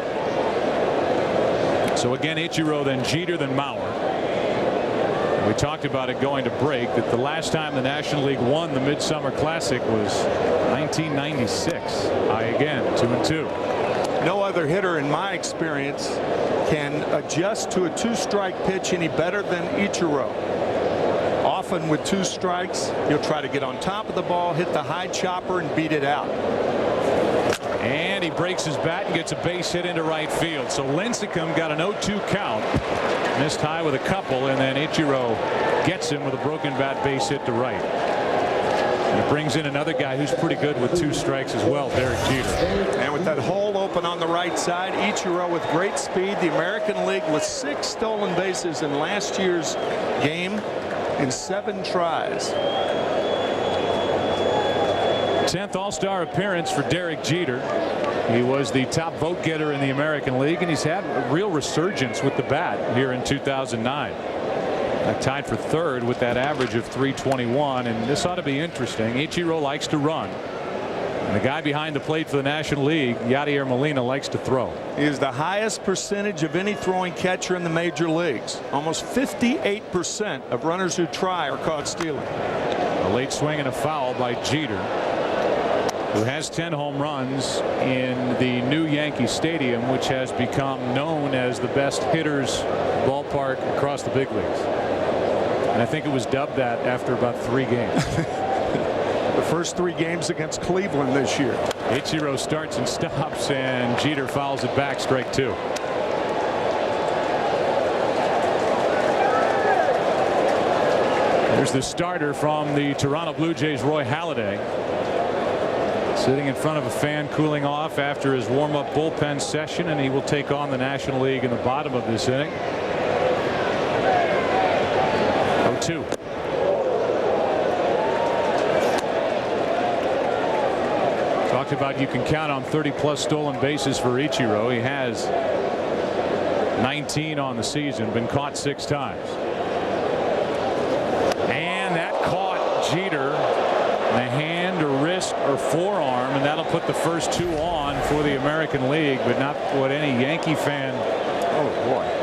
So again, Ichiro, then Jeter, then Mauer. We talked about it going to break, that the last time the National League won the Midsummer Classic was 1996. High again, 2-2. No other hitter in my experience can adjust to a 2-strike pitch any better than Ichiro. Often with 2 strikes, he'll try to get on top of the ball, hit the high chopper, and beat it out. And he breaks his bat and gets a base hit into right field. So Lincecum got an 0-2 count. Missed high with a couple, and then Ichiro gets him with a broken bat base hit to right. And it brings in another guy who's pretty good with 2 strikes as well, Derek Jeter. And with that hole open on the right side, Ichiro with great speed. The American League with 6 stolen bases in last year's game in 7 tries. 10th All-Star appearance for Derek Jeter. He was the top vote getter in the American League, and he's had a real resurgence with the bat here in 2009. Tied for 3rd with that average of .321, and this ought to be interesting. Ichiro likes to run. And the guy behind the plate for the National League, Yadier Molina, likes to throw. He is the highest percentage of any throwing catcher in the major leagues. Almost 58% of runners who try are caught stealing. A late swing and a foul by Jeter, who has 10 home runs in the new Yankee Stadium, which has become known as the best hitters ballpark across the big leagues. And I think it was dubbed that after about 3 games. The first 3 games against Cleveland this year. Ichiro starts and stops, and Jeter fouls it back, strike 2. There's the starter from the Toronto Blue Jays, Roy Halladay, sitting in front of a fan, cooling off after his warm-up bullpen session, and he will take on the National League in the bottom of this inning. 0-2. Talked about you can count on 30+ stolen bases for Ichiro. He has 19 on the season, been caught 6 times. And that caught Jeter in the hand or wrist or forearm, and that'll put the first 2 on for the American League, but not what any Yankee fan,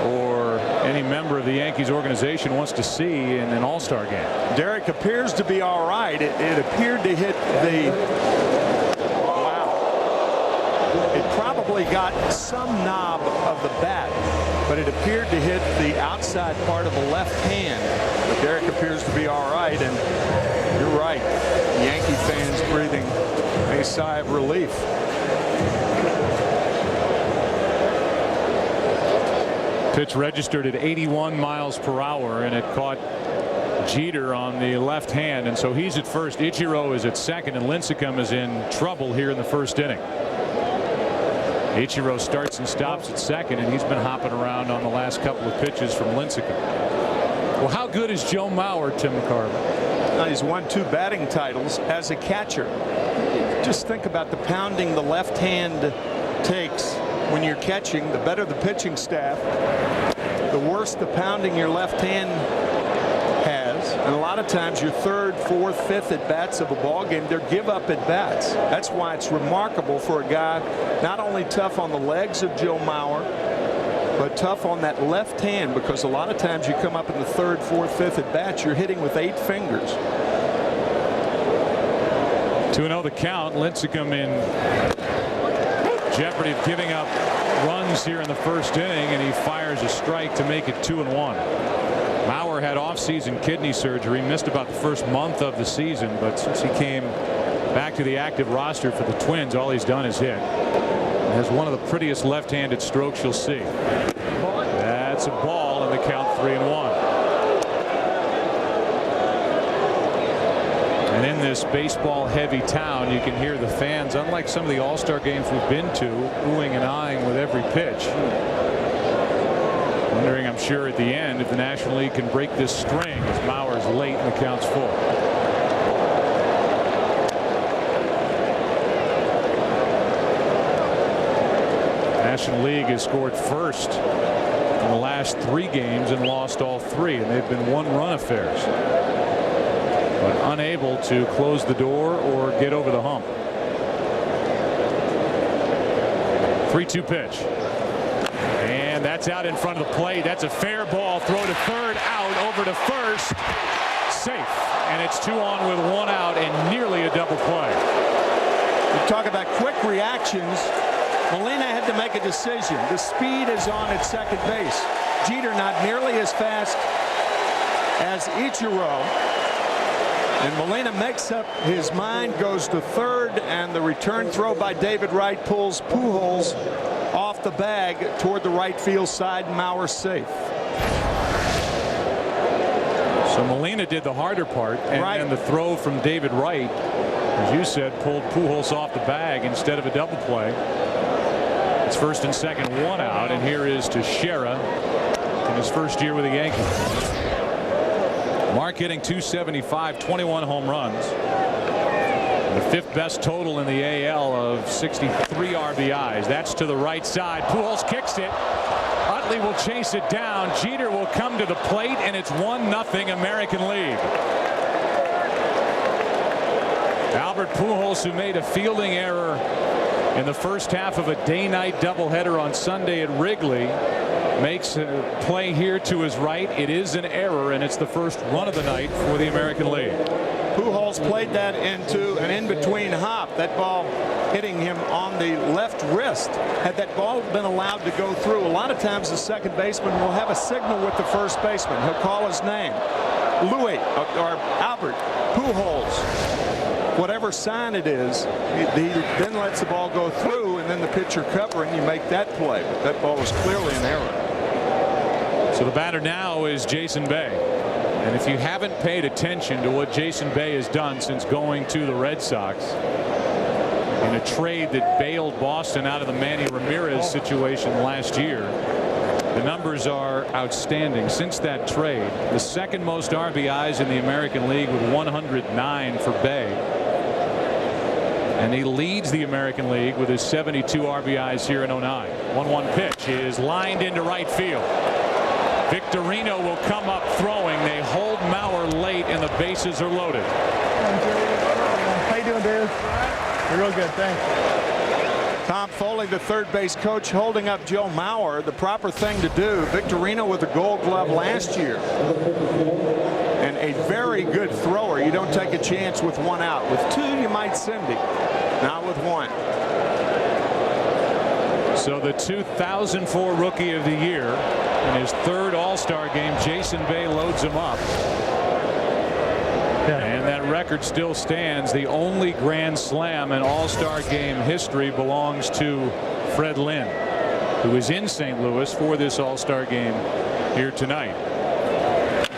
or any member of the Yankees organization wants to see in an All-Star game. Derek appears to be all right. It appeared to hit the, it probably got some knob of the bat, but it appeared to hit the outside part of the left hand. But Derek appears to be all right, and you're right. Yankee fans breathing a sigh of relief. Pitch registered at 81 miles per hour, and it caught Jeter on the left hand, and so he's at first. Ichiro is at second, and Lincecum is in trouble here in the first inning. Ichiro starts and stops at second, and he's been hopping around on the last couple of pitches from Lincecum. Well, how good is Joe Mauer, Tim McCarver? He's won 2 batting titles as a catcher. Just think about the pounding the left hand takes when you're catching. The better the pitching staff, the worse the pounding your left hand has. And a lot of times your 3rd, 4th, 5th at bats of a ball game, they're give up at bats. That's why it's remarkable for a guy not only tough on the legs of Joe Mauer, but tough on that left hand, because a lot of times you come up in the 3rd, 4th, 5th at bats, you're hitting with 8 fingers. 2-0 the count. Lincecum in jeopardy of giving up runs here in the first inning, and he fires a strike to make it 2-1. Mauer had off-season kidney surgery, missed about the first month of the season, but since he came back to the active roster for the Twins, all he's done is hit. Has one of the prettiest left-handed strokes you'll see. That's a ball, and the count 3-1. And in this baseball-heavy town, you can hear the fans, unlike some of the All-Star games we've been to, oohing and eyeing with every pitch. Wondering, I'm sure, at the end if the National League can break this string as Mauer's late and the count's full. National League has scored first in the last 3 games and lost all 3, and they've been 1-run affairs, but unable to close the door or get over the hump. 3-2 pitch, and that's out in front of the plate. That's a fair ball. Throw to third, out, over to first, safe, and it's 2 on with 1 out and nearly a double play. You talk about quick reactions. Molina had to make a decision. The speed is on at second base. Jeter not nearly as fast as Ichiro. And Molina makes up his mind, goes to third, and the return throw by David Wright pulls Pujols off the bag toward the right field side. Mauer's safe. So Molina did the harder part, and the throw from David Wright, as you said, pulled Pujols off the bag instead of a double play. It's first and second, one out, and here is Teixeira in his first year with the Yankees. Mark hitting .275, 21 home runs. The fifth best total in the AL of 63 RBIs. That's to the right side. Pujols kicks it. Utley will chase it down. Jeter will come to the plate, and it's 1-0 American League. Albert Pujols, who made a fielding error in the first half of a day-night doubleheader on Sunday at Wrigley, makes a play here to his right. It is an error, and it's the first run of the night for the American League. Pujols played that into an in-between hop. That ball hitting him on the left wrist. Had that ball been allowed to go through, a lot of times the second baseman will have a signal with the first baseman. He'll call his name. Louis or Albert Pujols. Whatever sign it is, he then lets the ball go through, and then the pitcher covering, you make that play. But that ball was clearly an error. So the batter now is Jason Bay. And if you haven't paid attention to what Jason Bay has done since going to the Red Sox in a trade that bailed Boston out of the Manny Ramirez situation last year, the numbers are outstanding. Since that trade, the second most RBIs in the American League with 109 for Bay. And he leads the American League with his 72 RBIs here in 09. 1-1 pitch is lined into right field. Victorino will come up throwing. They hold Mauer late, and the bases are loaded. How you doing, Dave? You're real good, thanks. Tom Foley, the third base coach, holding up Joe Mauer. The proper thing to do. Victorino with the Gold Glove last year. And a very good thrower. You don't take a chance with one out. With two, you might send him. Not with one. So the 2004 Rookie of the Year in his third All-Star game, Jason Bay loads him up. And that record still stands. The only Grand Slam in All-Star Game history belongs to Fred Lynn, who is in St. Louis for this All-Star Game here tonight.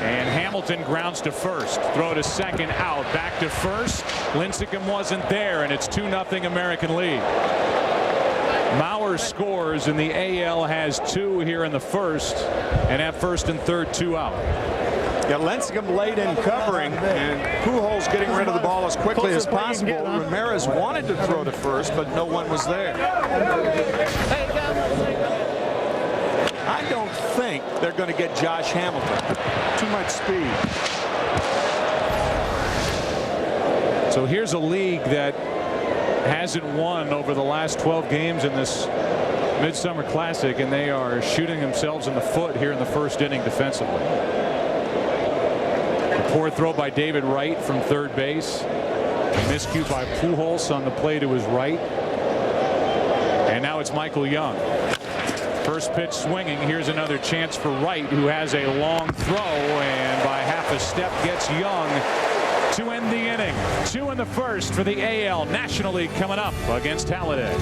And Hamilton grounds to first. Throw to second, out. Back to first. Lincecum wasn't there, and it's 2-0 American League. Mauer scores, and the AL has two here in the first, and at first and third, two out. Yeah, Lincecum late in covering, and Pujols getting rid of the ball as quickly as possible. Ramirez wanted to throw to first, but no one was there. I don't think they're going to get Josh Hamilton. Too much speed. So here's a league that hasn't won over the last 12 games in this Midsummer Classic, and they are shooting themselves in the foot here in the first inning defensively. A poor throw by David Wright from third base. A miscue by Pujols on the play to his right. And now it's Michael Young. First pitch swinging. Here's another chance for Wright, who has a long throw, and by half a step gets Young to end the inning. Two in the first for the AL National League coming up against Halliday.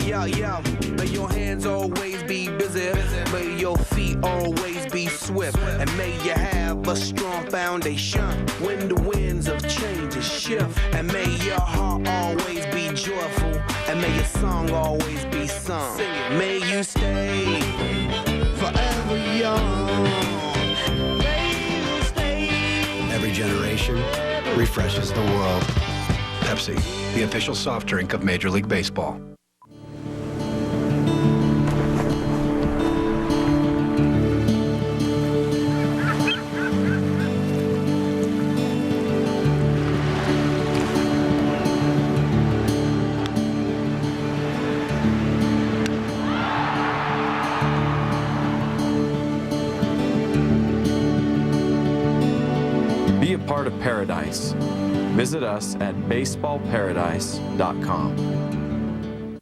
Yeah. May your hands always be busy. May your feet always be swift. And may you have a strong foundation when the winds of change shift. And may your heart always be joyful. And may your song always be sung. May you stay forever young. Every generation refreshes the world. Pepsi, the official soft drink of Major League Baseball. Be a part of paradise. Visit us at baseballparadise.com.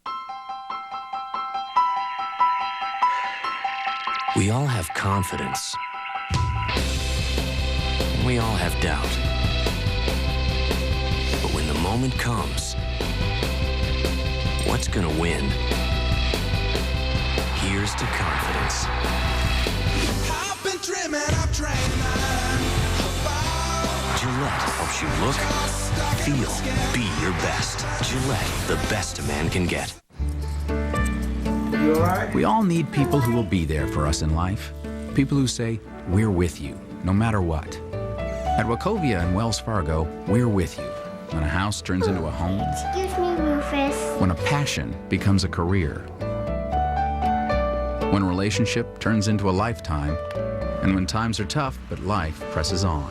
We all have confidence. We all have doubt. But when the moment comes, what's gonna win? Here's to confidence. I've been dreaming, I've trained Gillette helps you look, feel, be your best. Gillette, the best a man can get. We all need people who will be there for us in life. People who say, we're with you, no matter what. At Wachovia and Wells Fargo, we're with you. When a house turns into a home. Excuse me, Rufus. When a passion becomes a career. When a relationship turns into a lifetime. And when times are tough, but life presses on.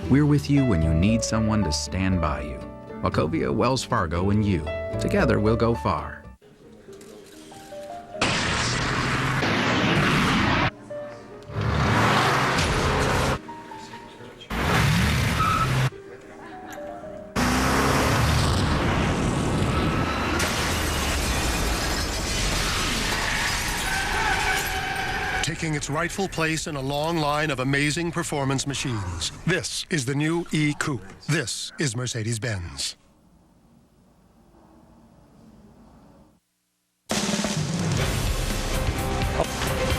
We're with you when you need someone to stand by you. Wachovia, Wells Fargo, and you. Together, we'll go far. Taking its rightful place in a long line of amazing performance machines. This is the new E-Coupe. This is Mercedes-Benz.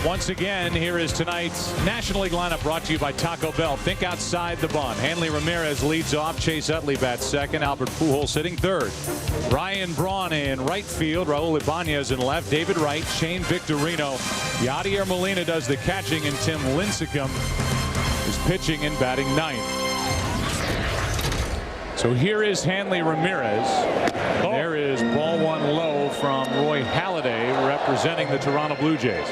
Once again, here is tonight's National League lineup brought to you by Taco Bell. Think outside the bun. Hanley Ramirez leads off. Chase Utley bats second. Albert Pujols hitting third. Ryan Braun in right field. Raul Ibanez in left. David Wright, Shane Victorino. Yadier Molina does the catching, and Tim Lincecum is pitching and batting ninth. So here is Hanley Ramirez. And there is ball one low from Roy Halladay representing the Toronto Blue Jays.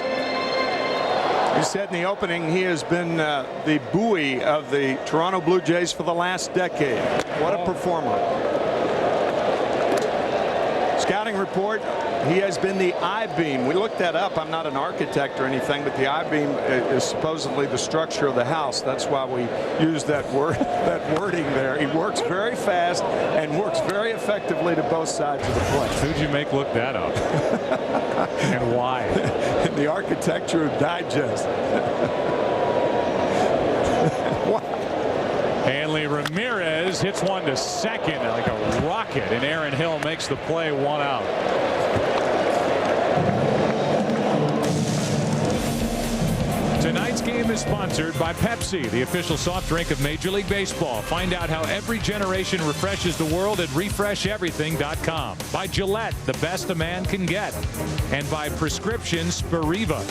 He said in the opening he has been the buoy of the Toronto Blue Jays for the last decade. What a performer. Scouting report, he has been the I-beam. We looked that up. I'm not an architect or anything, but the I-beam is supposedly the structure of the house. That's why we use that wording there. He works very fast and works very effectively to both sides of the plate. Who'd you make look that up? And why? The Architecture Digest. Hanley Ramirez hits one to second like a rocket, and Aaron Hill makes the play, one out. Tonight's game is sponsored by Pepsi, the official soft drink of Major League Baseball. Find out how every generation refreshes the world at refresheverything.com. By Gillette, the best a man can get. And by Prescription Spiriva.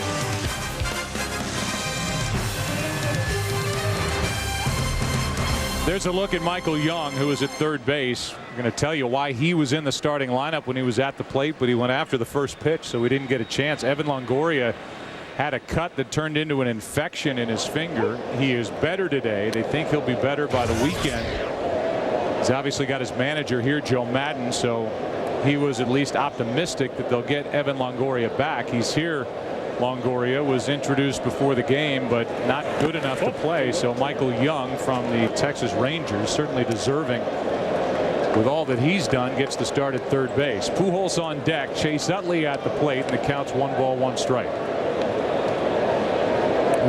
There's a look at Michael Young, who is at third base. We're going to tell you why he was in the starting lineup when he was at the plate, but he went after the first pitch, so he didn't get a chance. Evan Longoria had a cut that turned into an infection in his finger. He is better today. They think he'll be better by the weekend. He's obviously got his manager here, Joe Madden, so he was at least optimistic that they'll get Evan Longoria back. He's here. Longoria was introduced before the game, but not good enough to play. So Michael Young from the Texas Rangers, certainly deserving with all that he's done, gets the start at third base. Pujols on deck. Chase Utley at the plate, and the count's 1 ball, 1 strike.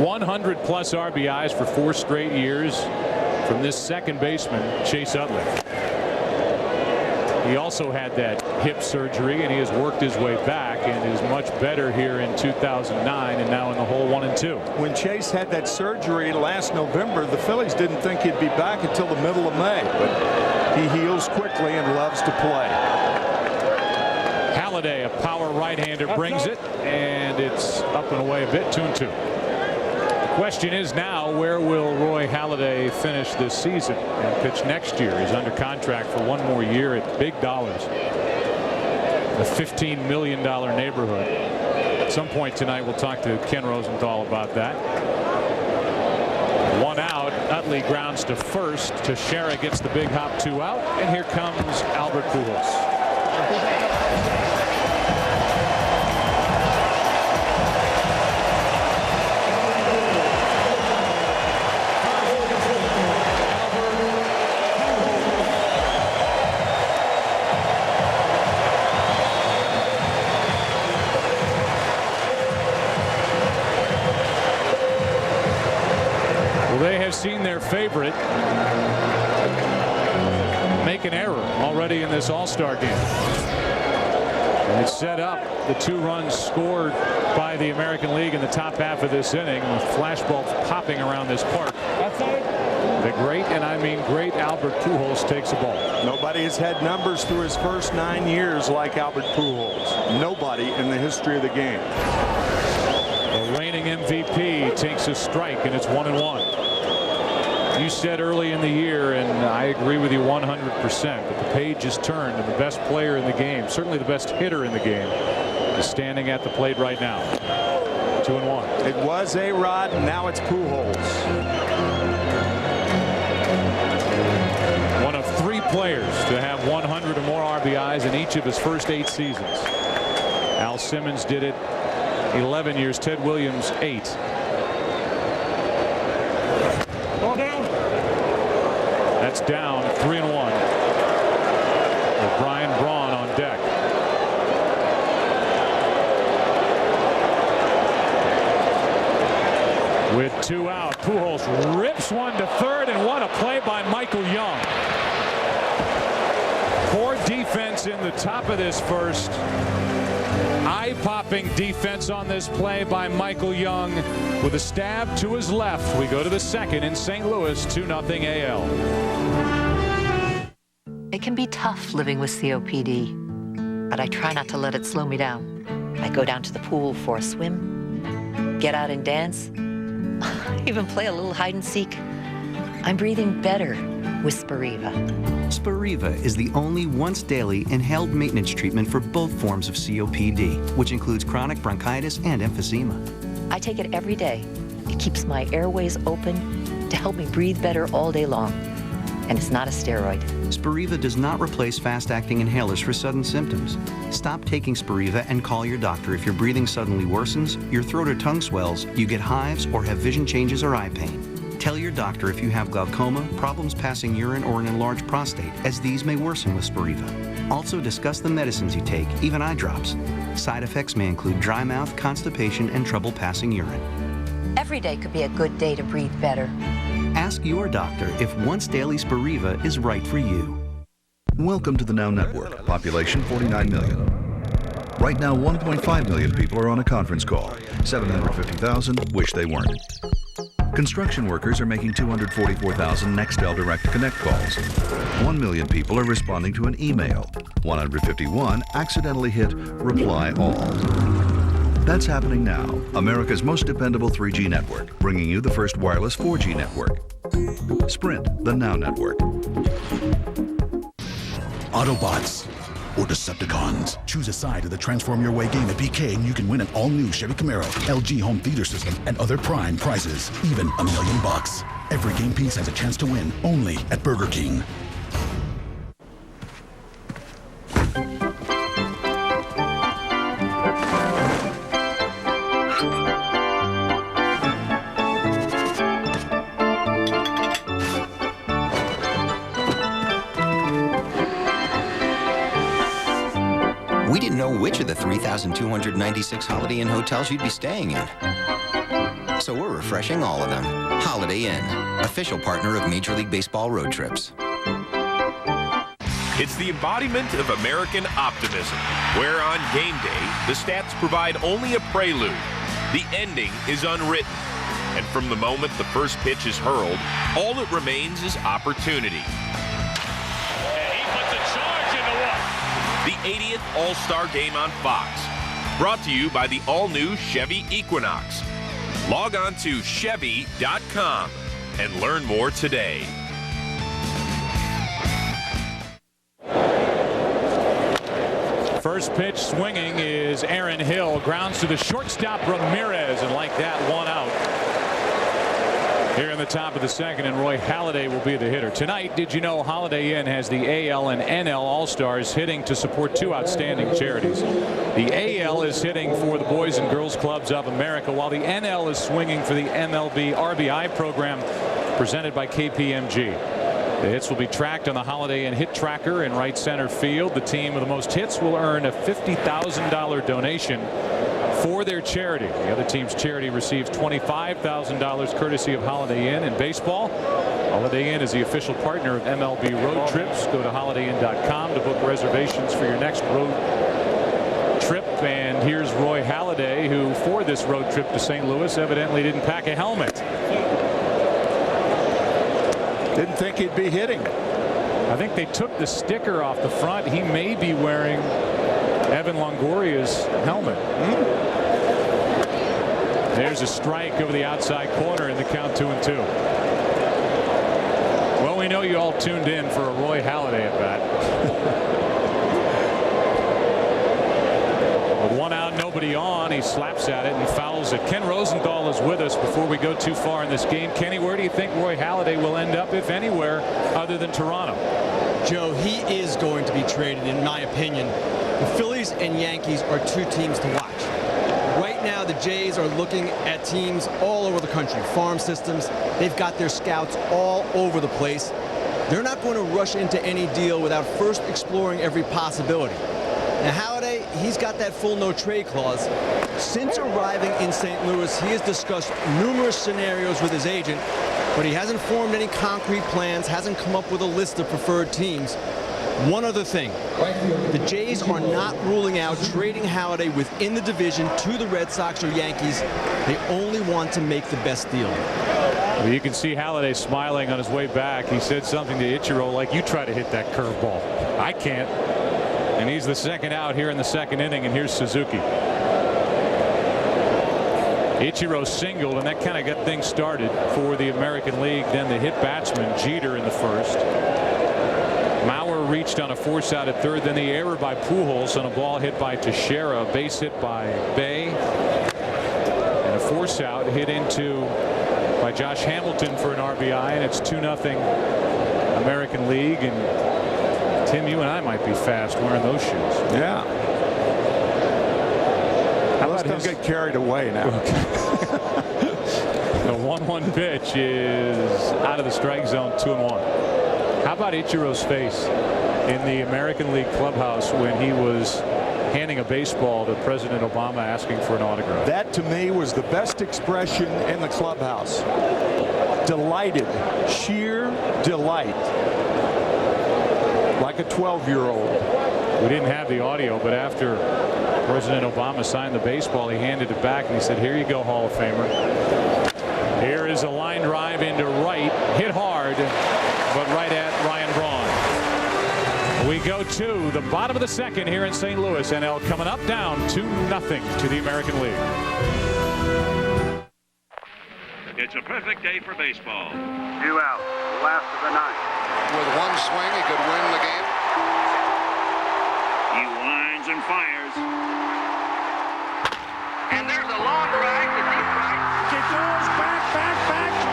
100 plus RBIs for 4 straight years from this second baseman, Chase Utley. He also had that hip surgery, and he has worked his way back and is much better here in 2009 and now in the hole 1 and 2. When Chase had that surgery last November, the Phillies didn't think he'd be back until the middle of May, but he heals quickly and loves to play. Halladay, a power right-hander, brings it, and it's up and away a bit, 2-2. The question is now, where will Roy Halladay finish this season and pitch next year? He's under contract for 1 more year at big dollars, the $15 million neighborhood. At some point tonight, we'll talk to Ken Rosenthal about that. 1 out. Utley grounds to first. Teixeira gets the big hop, 2 out, and here comes Albert Pujols. I've seen their favorite make an error already in this All-Star game. And it set up the 2 runs scored by the American League in the top half of this inning, with flashbulbs popping around this park. The great, and I mean great, Albert Pujols takes the ball. Nobody has had numbers through his first 9 years like Albert Pujols. Nobody in the history of the game. The reigning MVP takes a strike, and it's 1-1. You said early in the year, and I agree with you 100%, that the page has turned, and the best player in the game, certainly the best hitter in the game, is standing at the plate right now. 2-1. It was A-Rod, and now it's Pujols. One of 3 players to have 100 or more RBIs in each of his first 8 seasons. Al Simmons did it 11 years. Ted Williams 8. That's down 3-1. With Brian Braun on deck. With 2 out, Pujols rips one to third, and what a play by Michael Young. Poor defense in the top of this first. Eye-popping defense on this play by Michael Young. With a stab to his left, we go to the second in St. Louis, 2-0 AL. It can be tough living with COPD, but I try not to let it slow me down. I go down to the pool for a swim, get out and dance, even play a little hide and seek. I'm breathing better with Spiriva. Spiriva is the only once-daily inhaled maintenance treatment for both forms of COPD, which includes chronic bronchitis and emphysema. I take it every day. It keeps my airways open to help me breathe better all day long. And it's not a steroid. Spiriva does not replace fast-acting inhalers for sudden symptoms. Stop taking Spiriva and call your doctor if your breathing suddenly worsens, your throat or tongue swells, you get hives, or have vision changes or eye pain. Tell your doctor if you have glaucoma, problems passing urine, or an enlarged prostate, as these may worsen with Spiriva. Also discuss the medicines you take, even eye drops. Side effects may include dry mouth, constipation, and trouble passing urine. Every day could be a good day to breathe better. Ask your doctor if once daily Spiriva is right for you. Welcome to the Now Network, population 49 million. Right now, 1.5 million people are on a conference call. 750,000 wish they weren't. Construction workers are making 244,000 Nextel Direct Connect calls. 1 million people are responding to an email. 151 accidentally hit Reply All. That's happening now. America's most dependable 3G network, bringing you the first wireless 4G network. Sprint, the Now Network. Autobots or Decepticons. Choose a side of the Transform Your Way game at BK, and you can win an all-new Chevy Camaro, LG home theater system, and other prime prizes. Even $1 million. Every game piece has a chance to win, only at Burger King. We didn't know which of the 3,296 Holiday Inn hotels you'd be staying in. So we're refreshing all of them. Holiday Inn, official partner of Major League Baseball road trips. It's the embodiment of American optimism, where on game day, the stats provide only a prelude. The ending is unwritten. And from the moment the first pitch is hurled, all that remains is opportunity. The 80th All Star Game on Fox. Brought to you by the all-new Chevy Equinox. Log on to Chevy.com and learn more today. First pitch swinging is Aaron Hill. Grounds to the shortstop Ramirez, and like that, one out. Here in the top of the second, and Roy Halladay will be the hitter. Tonight, did you know Holiday Inn has the AL and NL All-Stars hitting to support 2 outstanding charities? The AL is hitting for the Boys and Girls Clubs of America, while the NL is swinging for the MLB RBI program presented by KPMG. The hits will be tracked on the Holiday Inn hit tracker in right center field. The team with the most hits will earn a $50,000 donation for their charity. The other team's charity receives $25,000 courtesy of Holiday Inn. In baseball, Holiday Inn is the official partner of MLB Road Trips. Go to holidayinn.com to book reservations for your next road trip. And here's Roy Halladay, who for this road trip to St. Louis evidently didn't pack a helmet. Didn't think he'd be hitting. I think they took the sticker off the front. He may be wearing Evan Longoria's helmet. There's a strike over the outside corner in the count 2-2. Well, we know you all tuned in for a Roy Halladay at bat. With one out, nobody on, he slaps at it and fouls it. Ken Rosenthal is with us before we go too far in this game. Kenny, where do you think Roy Halladay will end up, if anywhere, other than Toronto? Joe, he is going to be traded, in my opinion. The Phillies and Yankees are two teams to watch. Right now, the Jays are looking at teams all over the country, farm systems. They've got their scouts all over the place. They're not going to rush into any deal without first exploring every possibility. Now, Halladay, he's got that full no-trade clause. Since arriving in St. Louis, he has discussed numerous scenarios with his agent, but he hasn't formed any concrete plans, hasn't come up with a list of preferred teams. One other thing, the Jays are not ruling out trading Halladay within the division to the Red Sox or Yankees. They only want to make the best deal. Well, you can see Halladay smiling on his way back. He said something to Ichiro like, you try to hit that curveball. I can't. And he's the second out here in the second inning, and here's Suzuki. Ichiro singled, and that kind of got things started for the American League. Then the hit batsman, Jeter, in the first. Mauer reached on a force out at third. Then the error by Pujols on a ball hit by Teixeira. A base hit by Bay. And a force out hit into by Josh Hamilton for an RBI. And it's 2-0 American League. And Tim, you and I might be fast wearing those shoes. Yeah. How about him get carried away now? The 1-1 pitch is out of the strike zone, 2-1. How about Ichiro's face in the American League clubhouse when he was handing a baseball to President Obama asking for an autograph? That to me was the best expression in the clubhouse. Delighted, sheer delight. Like a 12-year-old. We didn't have the audio, but after President Obama signed the baseball, he handed it back and he said, here you go, Hall of Famer. Here is a line drive into right, hit hard, but right at Ryan Braun. We go to the bottom of the second here in St. Louis. NL coming up, down 2-0 to the American League. It's a perfect day for baseball. 2 out, last of the ninth. With one swing, he could win the game. He winds and fires. And there's a long drive to deep right. It goes back.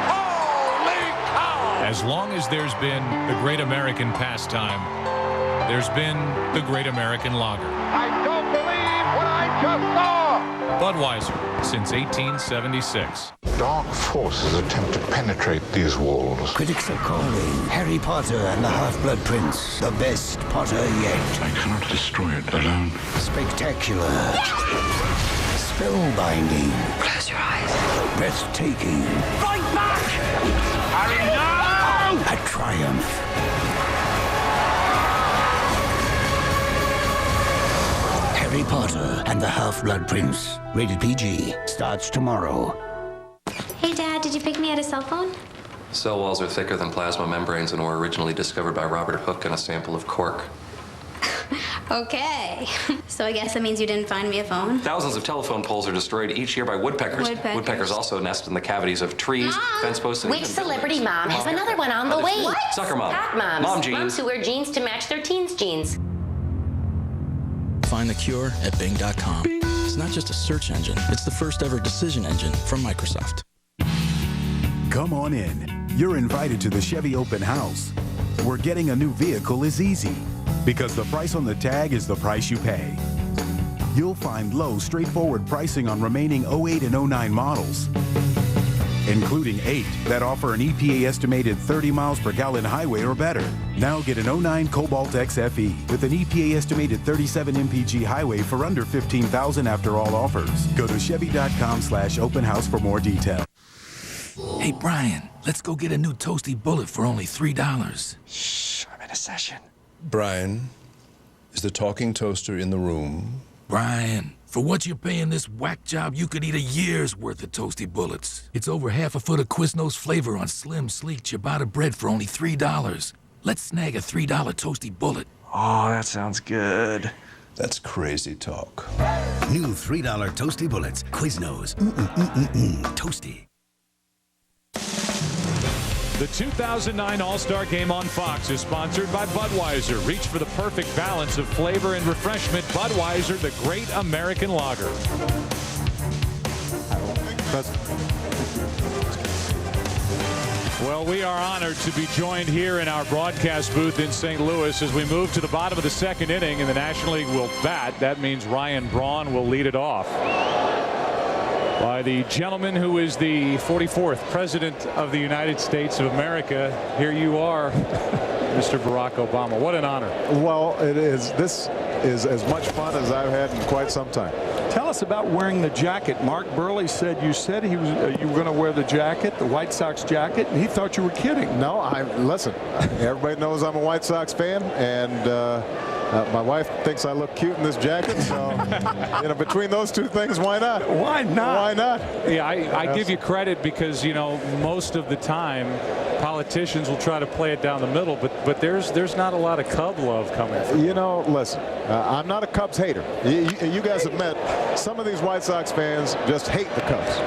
Holy cow! As long as there's been the great American pastime, there's been the great American lager. I don't believe what I just saw! Budweiser since 1876. Dark forces attempt to penetrate these walls. Critics are calling Harry Potter and the Half-Blood Prince the best Potter yet. I cannot destroy it alone. Spectacular. Spellbinding. Close your eyes. Breathtaking. Fight back! Harry, no! A triumph. Harry Potter and the Half-Blood Prince. Rated PG. Starts tomorrow. Hey, Dad, did you pick me at a cell phone? Cell walls are thicker than plasma membranes and were originally discovered by Robert Hooke in a sample of cork. Okay. So I guess that means you didn't find me a phone? Thousands of telephone poles are destroyed each year by woodpeckers. Woodpeckers also nest in the cavities of trees, fence posts, and Which celebrity mom has another one on the way? What? Soccer mom. Hat moms. Mom jeans. Moms who wear jeans to match their teens' jeans. Find the cure at Bing.com. Bing. It's not just a search engine. It's the first ever decision engine from Microsoft. Come on in. You're invited to the Chevy Open House, where getting a new vehicle is easy, because the price on the tag is the price you pay. You'll find low, straightforward pricing on remaining 08 and 09 models. including 8 that offer an EPA estimated 30 miles per gallon highway or better. Now get an 09 Cobalt XFE with an EPA estimated 37 mpg highway for under $15,000 after all offers. Go to Chevy.com/open house for more detail. Hey, Brian, let's go get a new toasty bullet for only $3. Shh, I'm in a session. Brian, is the talking toaster in the room? Brian, for what you're paying this whack job, you could eat a year's worth of toasty bullets. It's over half a foot of Quiznos flavor on slim, sleek ciabatta bread for only $3. Let's snag a $3 toasty bullet. Oh, that sounds good. That's crazy talk. New $3 toasty bullets. Quiznos. Toasty. The 2009 All Star Game on Fox is sponsored by Budweiser. Reach for the perfect balance of flavor and refreshment. Budweiser, the great American lager. Well, we are honored to be joined here in our broadcast booth in St. Louis as we move to the bottom of the second inning and the National League will bat. That means Ryan Braun will lead it off. By the gentleman who is the 44th President of the United States of America. Here you are, Mr. Barack Obama. What an honor. Well, it is. This is as much fun as I've had in quite some time. Tell us about wearing the jacket. Mark Burley said you were going to wear the jacket, the White Sox jacket, and he thought you were kidding. No, listen. Everybody knows I'm a White Sox fan, and my wife thinks I look cute in this jacket, so between those two things, why not? Why not? Why not? Yeah, I give you credit because most of the time politicians will try to play it down the middle, but there's not a lot of Cub love coming from. Listen, I'm not a Cubs hater. You guys have met some of these White Sox fans just hate the Cubs.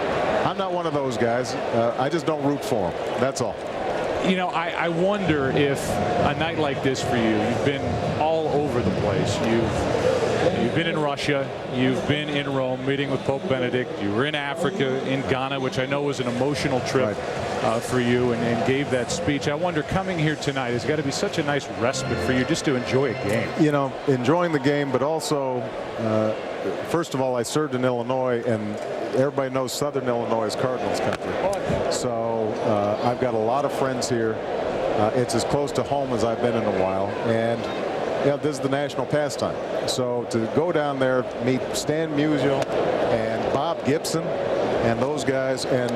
I'm not one of those guys. I just don't root for them. That's all. I wonder if a night like this for you, you've been all over the place. You've been in Russia, you've been in Rome meeting with Pope Benedict, you were in Africa, in Ghana, which I know was an emotional trip for you, and gave that speech. I wonder, coming here tonight has got to be such a nice respite for you just to enjoy a game. Enjoying the game, but also, first of all, I served in Illinois, and everybody knows Southern Illinois is Cardinals country. So I've got a lot of friends here. It's as close to home as I've been in a while. And this is the national pastime. So to go down there, meet Stan Musial and Bob Gibson and those guys, and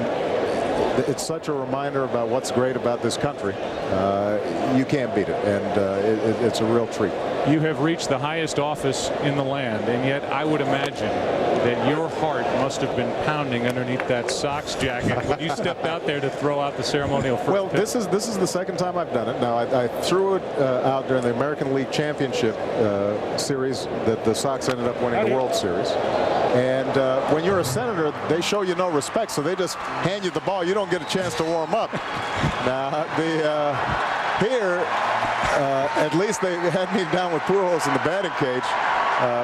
it's such a reminder about what's great about this country. You can't beat it, and it's a real treat. You have reached the highest office in the land, and yet I would imagine that your heart must have been pounding underneath that Sox jacket when you stepped out there to throw out the ceremonial first pitch. This is the second time I've done it. Now I threw it out during the American League Championship series that the Sox ended up winning the World Series. And when you're a senator, they show you no respect, so they just hand you the ball. You don't get a chance to warm up. Now here, at least they had me down with Pujols in the batting cage,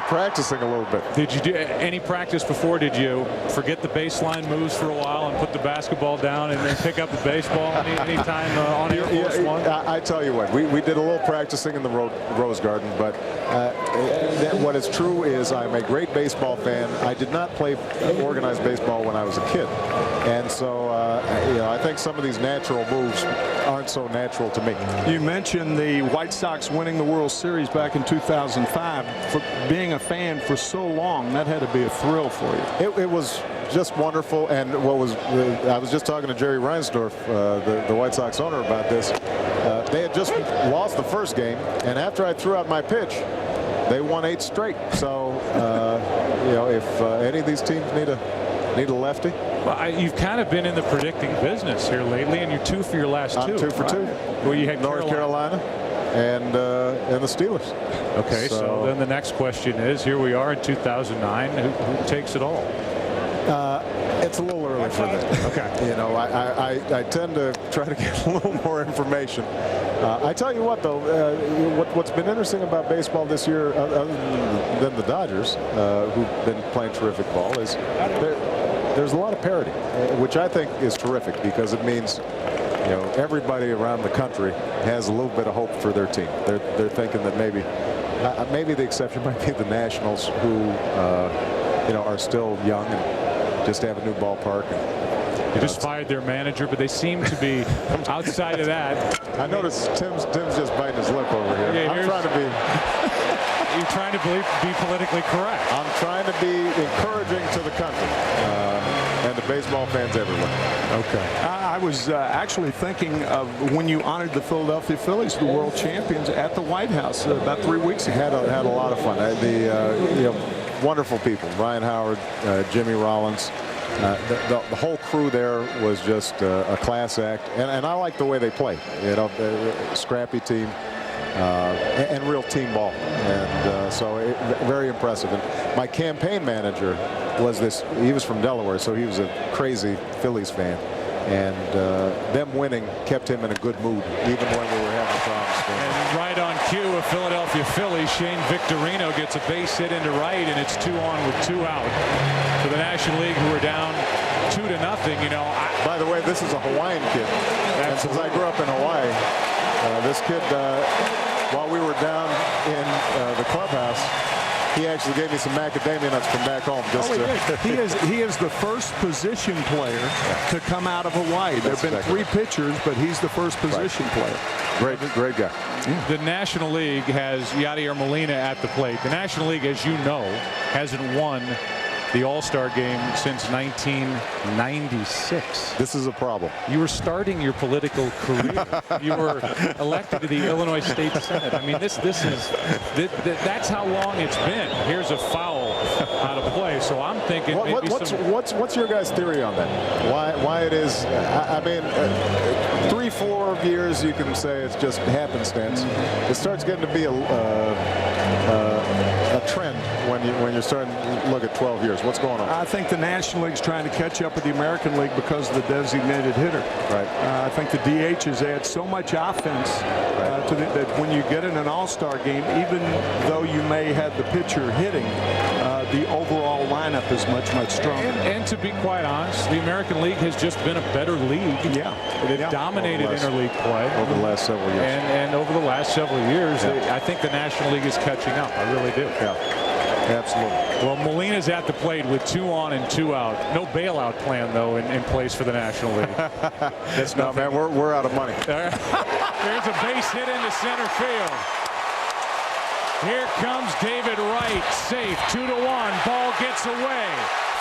practicing a little bit. Did you do any practice before? Did you forget the baseline moves for a while and put the basketball down and then pick up the baseball any time on Air Force One? I tell you what, we did a little practicing in the Rose Garden, but what is true is I'm a great baseball fan. I did not play organized baseball when I was a kid, and so I think some of these natural moves aren't so natural to me. You mentioned the White Sox winning the World Series back in 2005. For being a fan for so long, that had to be a thrill for you. It was just wonderful, and I was just talking to Jerry Reinsdorf, the White Sox owner, about this. They had just lost the first game, and after I threw out my pitch, they won 8 straight. So if any of these teams need a lefty. Well, you've kind of been in the predicting business here lately, and you're 2 for your last 2. I'm 2 for 2. Well, you had North Carolina and the Steelers. Okay, so then the next question is, here we are in 2009, who takes it all? It's a little early for that. Okay. I tend to try to get a little more information. I tell you what, though, what's been interesting about baseball this year, other than the Dodgers, who've been playing terrific ball, is there's a lot of parity, which I think is terrific because it means everybody around the country has a little bit of hope for their team. They're thinking that maybe the exception might be the Nationals, who are still young and just have a new ballpark. They just fired their manager, but they seem to be outside of that. I noticed Tim's just biting his lip over here. Yeah, I'm trying to be. You're trying to be politically correct. I'm trying to be encouraging to the country and the baseball fans everywhere. Okay. I was actually thinking of when you honored the Philadelphia Phillies, the world champions, at the White House about 3 weeks ago. Had a lot of fun. Wonderful people. Ryan Howard, Jimmy Rollins. The whole crew there was just a class act, and I like the way they play. Scrappy team. And real team ball, and so very impressive. And my campaign manager was he was from Delaware, so he was a crazy Phillies fan, and them winning kept him in a good mood even when we were having problems. And right on cue, a Philadelphia Philly, Shane Victorino gets a base hit into right, and it's 2 on with 2 out for the National League, who are down 2-0. By the way, this is a Hawaiian kid, and since I grew up in Hawaii, this kid, while we were down in the clubhouse, he actually gave me some macadamia nuts from back home. He is the first position player to come out of Hawaii. There have been 3 pitchers, but he's the first position player. Great guy. Yeah. The National League has Yadier Molina at the plate. The National League, as you know, hasn't won the All Star Game since 1996. This is a problem. You were starting your political career. You were elected to the Illinois State Senate. I mean, that's how long it's been. Here's a foul out of play. So I'm thinking what's your guys' theory on that? Why it is? I mean, 3-4 years you can say it's just happenstance. It starts getting to be a trend when you're starting to look at 12 years. What's going on? I think the National League's trying to catch up with the American League because of the designated hitter. Right. I think the DHs add so much offense that when you get in an All-Star game, even though you may have the pitcher hitting, the overall lineup is much stronger. And to be quite honest, the American League has just been a better league. Yeah. They've dominated interleague play over the last several years. And over the last several years, I think the National League is catching up. I really do. Yeah. Absolutely. Well, Molina's at the plate with 2 on and 2 out. No bailout plan, though, in place for the National League. No, man, we're out of money. There's a base hit into center field. Here comes David Wright, safe, 2-1. Ball gets away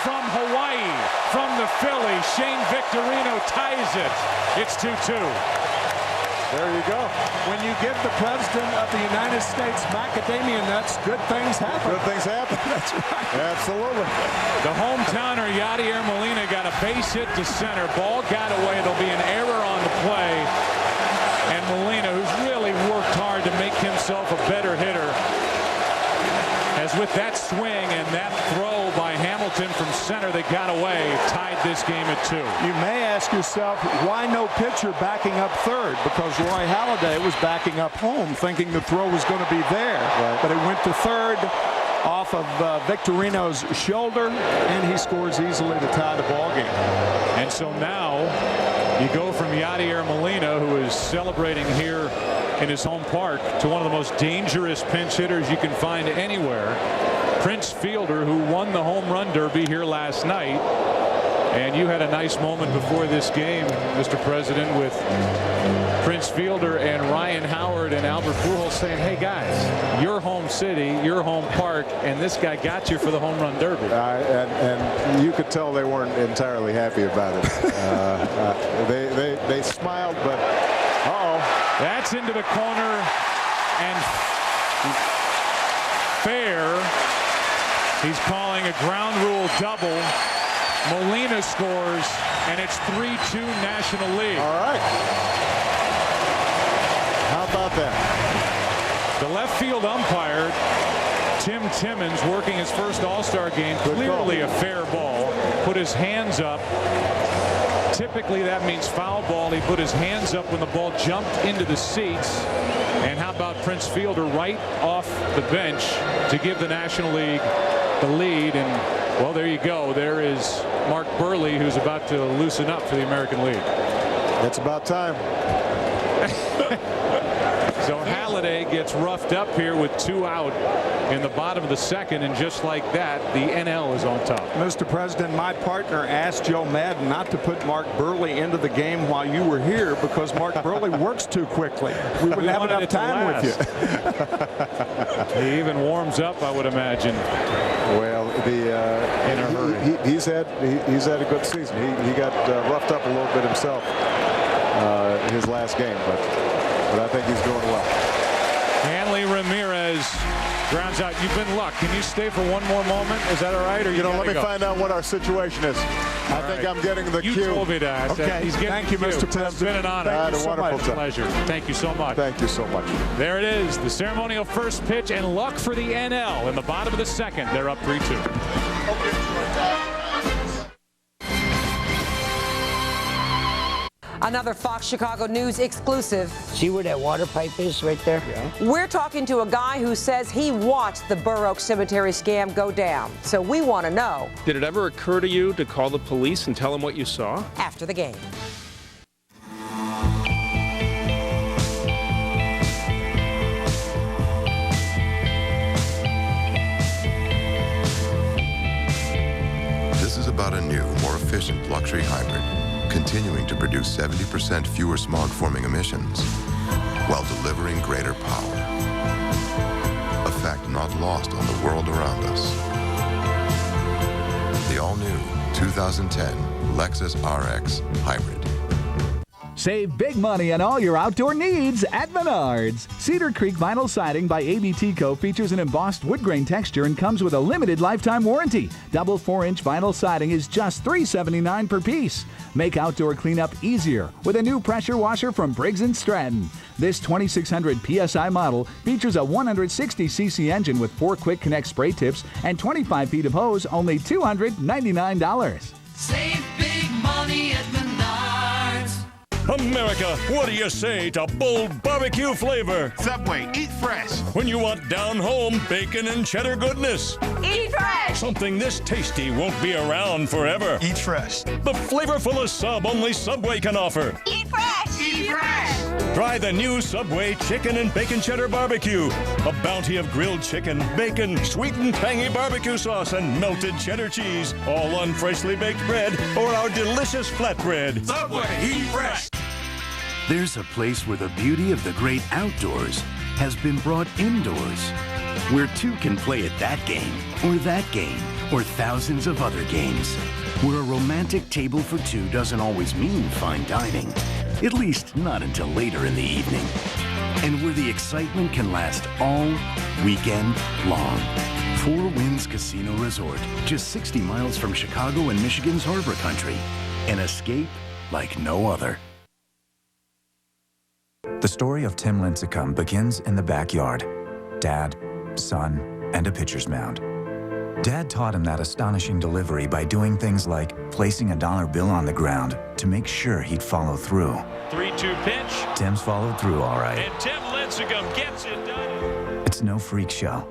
from Hawaii, from the Phillies. Shane Victorino ties it. It's 2-2. There you go. When you give the President of the United States macadamia nuts, good things happen. Good things happen. That's right. Absolutely. The hometowner, Yadier Molina, got a base hit to center. Ball got away. There'll be an error on the play. And Molina, who's really worked hard to make himself a better hitter, as with that swing and that throw by Hamilton from center that got away, tied this game at 2. You may ask yourself, why no pitcher backing up third? Because Roy Halladay was backing up home, thinking the throw was going to be there. Right. But it went to third off of Victorino's shoulder, and he scores easily to tie the ball game. And so now you go from Yadier Molina, who is celebrating here in his home park, to one of the most dangerous pinch hitters you can find anywhere, Prince Fielder, who won the home run derby here last night. And you had a nice moment before this game, Mr. President, with Prince Fielder and Ryan Howard and Albert Pujols saying, hey guys, your home city, your home park, and this guy got you for the home run derby. And you could tell they weren't entirely happy about it. They smiled, but that's into the corner and fair. He's calling a ground rule double. Molina scores, and it's 3-2 National League. All right. How about that? The left field umpire, Tim Timmons, working his first All-Star game, clearly a fair ball, put his hands up. Typically that means foul ball. He put his hands up when the ball jumped into the seats. And how about Prince Fielder right off the bench to give the National League the lead? And well, there you go. There is Mark Burley, who's about to loosen up for the American League. It's about time. So Halliday gets roughed up here with 2 out in the bottom of the second, and just like that, the NL is on top. Mr. President, my partner asked Joe Madden not to put Mark Burley into the game while you were here because Mark Burley works too quickly. We wouldn't have enough time with you. He even warms up, I would imagine. Well, in a hurry. He's had a good season. He got roughed up a little bit himself his last game, but I think he's doing well. Hanley Ramirez grounds out. You've been luck. Can you stay for one more moment? Is that all right? Or let me find out what our situation is. I think I'm getting the cue. You told me that. Okay. Thank you, Mr. President. It's been an honor. It's a wonderful pleasure. Thank you so much. Thank you so much. There it is, the ceremonial first pitch, and luck for the NL in the bottom of the second. They're up 3-2. Another Fox Chicago News exclusive. See where that water pipe is right there? Yeah. We're talking to a guy who says he watched the Burr Oak Cemetery scam go down. So we want to know. Did it ever occur to you to call the police and tell them what you saw? After the game. This is about a new, more efficient luxury hybrid, continuing to produce 70% fewer smog-forming emissions while delivering greater power. A fact not lost on the world around us. The all-new 2010 Lexus RX Hybrid. Save big money on all your outdoor needs at Menards. Cedar Creek vinyl siding by ABT Co. features an embossed wood grain texture and comes with a limited lifetime warranty. Double 4-inch vinyl siding is just $3.79 per piece. Make outdoor cleanup easier with a new pressure washer from Briggs & Stratton. This 2600 PSI model features a 160cc engine with 4 quick connect spray tips and 25 feet of hose, only $299. Save big money at Menards. America, what do you say to bold barbecue flavor? Subway, eat fresh. When you want down-home bacon and cheddar goodness. Eat fresh. Something this tasty won't be around forever. Eat fresh. The flavorful sub only Subway can offer. Eat fresh. Eat fresh. Try the new Subway Chicken and Bacon Cheddar Barbecue. A bounty of grilled chicken, bacon, sweet and tangy barbecue sauce, and melted cheddar cheese, all on freshly baked bread or our delicious flatbread. Subway, eat fresh. There's a place where the beauty of the great outdoors has been brought indoors, where two can play at that game, or thousands of other games, where a romantic table for two doesn't always mean fine dining, at least not until later in the evening, and where the excitement can last all weekend long. Four Winds Casino Resort, just 60 miles from Chicago and Michigan's Harbor Country. An escape like no other. The story of Tim Lincecum begins in the backyard. Dad, son, and a pitcher's mound. Dad taught him that astonishing delivery by doing things like placing a dollar bill on the ground to make sure he'd follow through. 3-2 pitch. Tim's followed through all right. And Tim Lincecum gets it done. It's no freak show.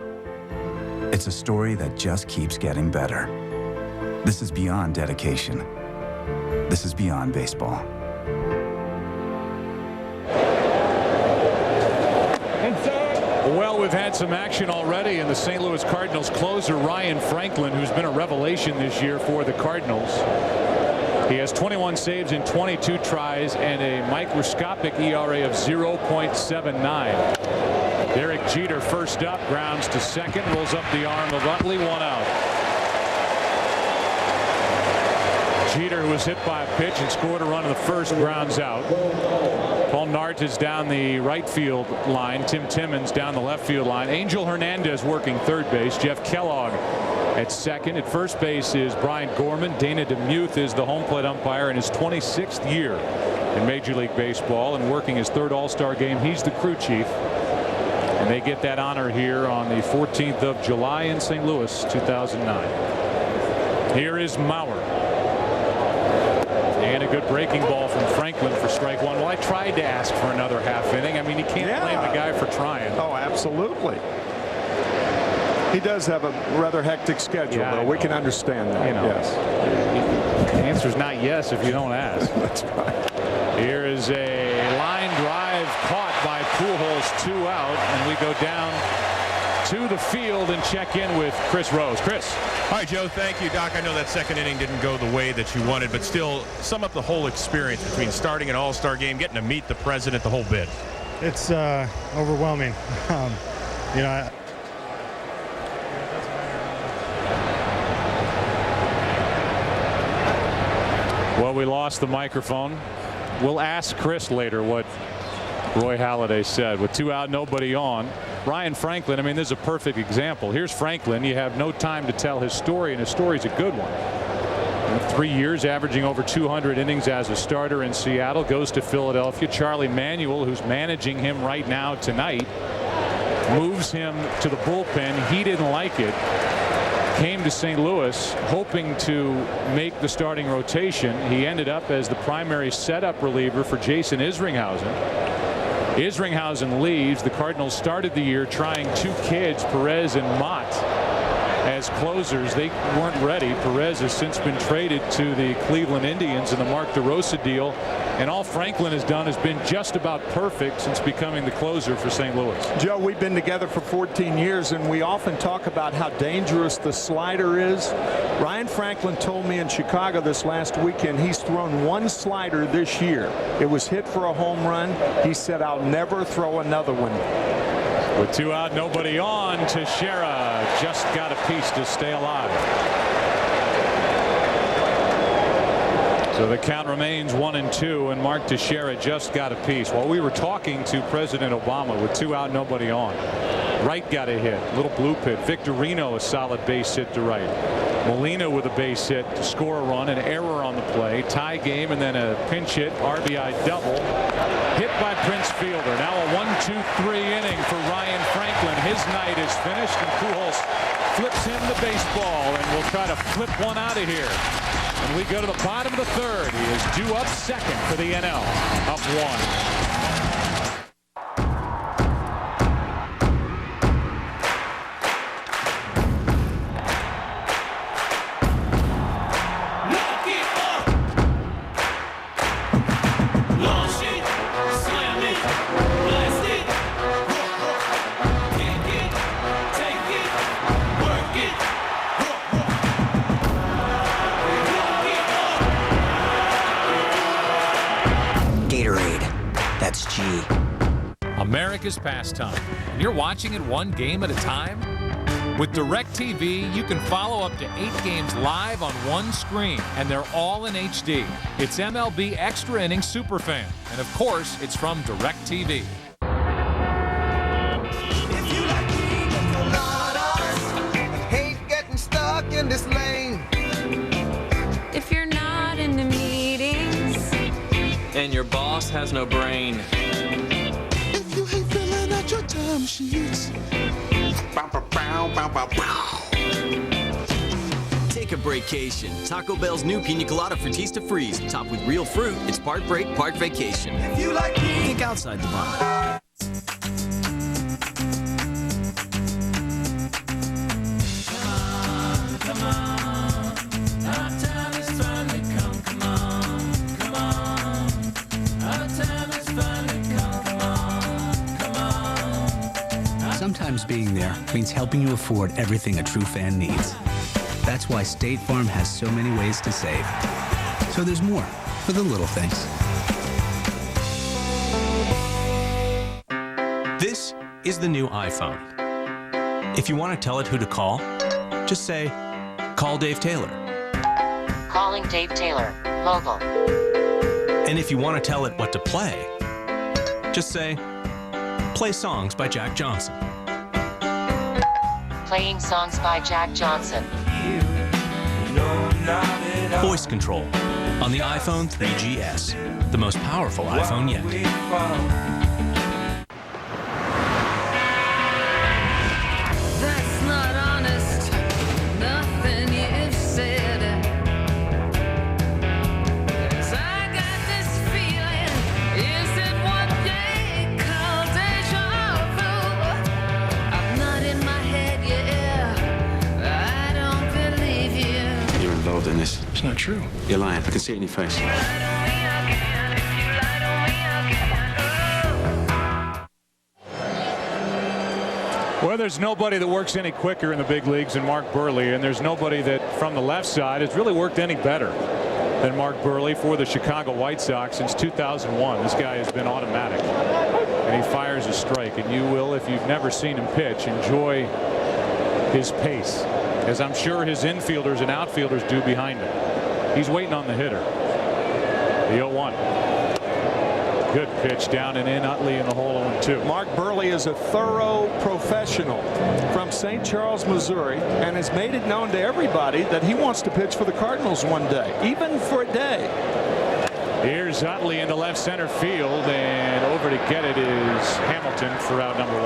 It's a story that just keeps getting better. This is beyond dedication. This is beyond baseball. Well, we've had some action already in the St. Louis Cardinals closer, Ryan Franklin, who's been a revelation this year for the Cardinals. He has 21 saves in 22 tries and a microscopic ERA of 0.79. Derek Jeter first up, grounds to second, rolls up the arm of Utley, 1 out. Jeter, who was hit by a pitch and scored a run in the first, grounds out. Paul Nart is down the right field line. Tim Timmons down the left field line. Angel Hernandez working third base. Jeff Kellogg at second. At first base is Brian Gorman. Dana DeMuth is the home plate umpire in his 26th year in Major League Baseball and working his third All-Star game. He's the crew chief. And they get that honor here on the 14th of July in St. Louis, 2009. Here is Mauer. And a good breaking ball from Franklin for strike one. Well, I tried to ask for another half inning. I mean, you can't blame the guy for trying. Oh, absolutely. He does have a rather hectic schedule, though. We can understand that. You know, yes. The answer's not yes if you don't ask. That's right. Here is a line drive caught by Pujols out, and we go down to the field and check in with Chris Rose. Chris. All right, Joe, thank you. Doc, I know that second inning didn't go the way that you wanted, but still sum up the whole experience between starting an All-Star game, getting to meet the president, the whole bit. It's overwhelming. You know, well, we lost the microphone. We'll ask Chris later what Roy Halladay said. With 2 out, nobody on. Ryan Franklin, I mean, this is a perfect example. Here's Franklin. You have no time to tell his story, and his story's a good one. In 3 years, averaging over 200 innings as a starter in Seattle, goes to Philadelphia. Charlie Manuel, who's managing him right now tonight, moves him to the bullpen. He didn't like it. Came to St. Louis hoping to make the starting rotation. He ended up as the primary setup reliever for Jason Isringhausen. Isringhausen leaves. The Cardinals started the year trying 2 kids, Perez and Mott, as closers. They weren't ready. Perez has since been traded to the Cleveland Indians in the Mark DeRosa deal. And all Franklin has done has been just about perfect since becoming the closer for St. Louis. Joe, we've been together for 14 years, and we often talk about how dangerous the slider is. Ryan Franklin told me in Chicago this last weekend he's thrown 1 slider this year. It was hit for a home run. He said, "I'll never throw another one." With 2 out, nobody on, Teixeira just got a piece to stay alive. So the count remains 1-2, and Mark Teixeira just got a piece. While we were talking to President Obama with 2 out, nobody on. Wright got a hit, little blue pit. Victorino a solid base hit to right. Molina with a base hit to score a run, an error on the play, tie game, and then a pinch hit, RBI double, hit by Prince Fielder. Now a 1-2-3 inning for Ryan Franklin. His night is finished, and Pujols flips him the baseball, and we'll try to flip one out of here. And we go to the bottom of the 3rd. He is due up second for the NL, up 1. America's pastime. And you're watching it 1 game at a time? With DirecTV, you can follow up to 8 games live on 1 screen, and they're all in HD. It's MLB Extra Innings Superfan, and of course, it's from DirecTV. If you like pina coladas, hate getting stuck in this lane. If you're not in the meetings, and your boss has no brain. If you hate filling out your time sheets. Take a breakation. Taco Bell's new Pina Colada Frutista Freeze. Topped with real fruit. It's part break, part vacation. If you like Think outside the box. Come on. Our time is finally come. Come on. Our time is finally come. Come on. Sometimes being there means helping you afford everything a true fan needs. That's why State Farm has so many ways to save. So there's more for the little things. This is the new iPhone. If you want to tell it who to call, just say, "Call Dave Taylor." Calling Dave Taylor, mobile. And if you want to tell it what to play, just say, "Play songs by Jack Johnson." Playing songs by Jack Johnson. Voice control on the iPhone 3GS, the most powerful iPhone yet. That's not honest. Nothing you've said. 'Cause I got this feeling. Is it what they call deja vu? I'm not in my head, yeah. I don't believe you. You're involved in this. It's not true. You're lying. I can see it in your face. Well, there's nobody that works any quicker in the big leagues than Mark Buehrle, and there's nobody that from the left side has really worked any better than Mark Buehrle for the Chicago White Sox since 2001. This guy has been automatic, and he fires a strike, and you will, if you've never seen him pitch, enjoy his pace, as I'm sure his infielders and outfielders do behind him. He's waiting on the hitter. The 0-1. Good pitch down and in. Utley in the hole 0-2. Mark Buehrle is a thorough professional from St. Charles, Missouri, and has made it known to everybody that he wants to pitch for the Cardinals one day, even for a day. Here's Utley into left center field, and over to get it is Hamilton for out number 1.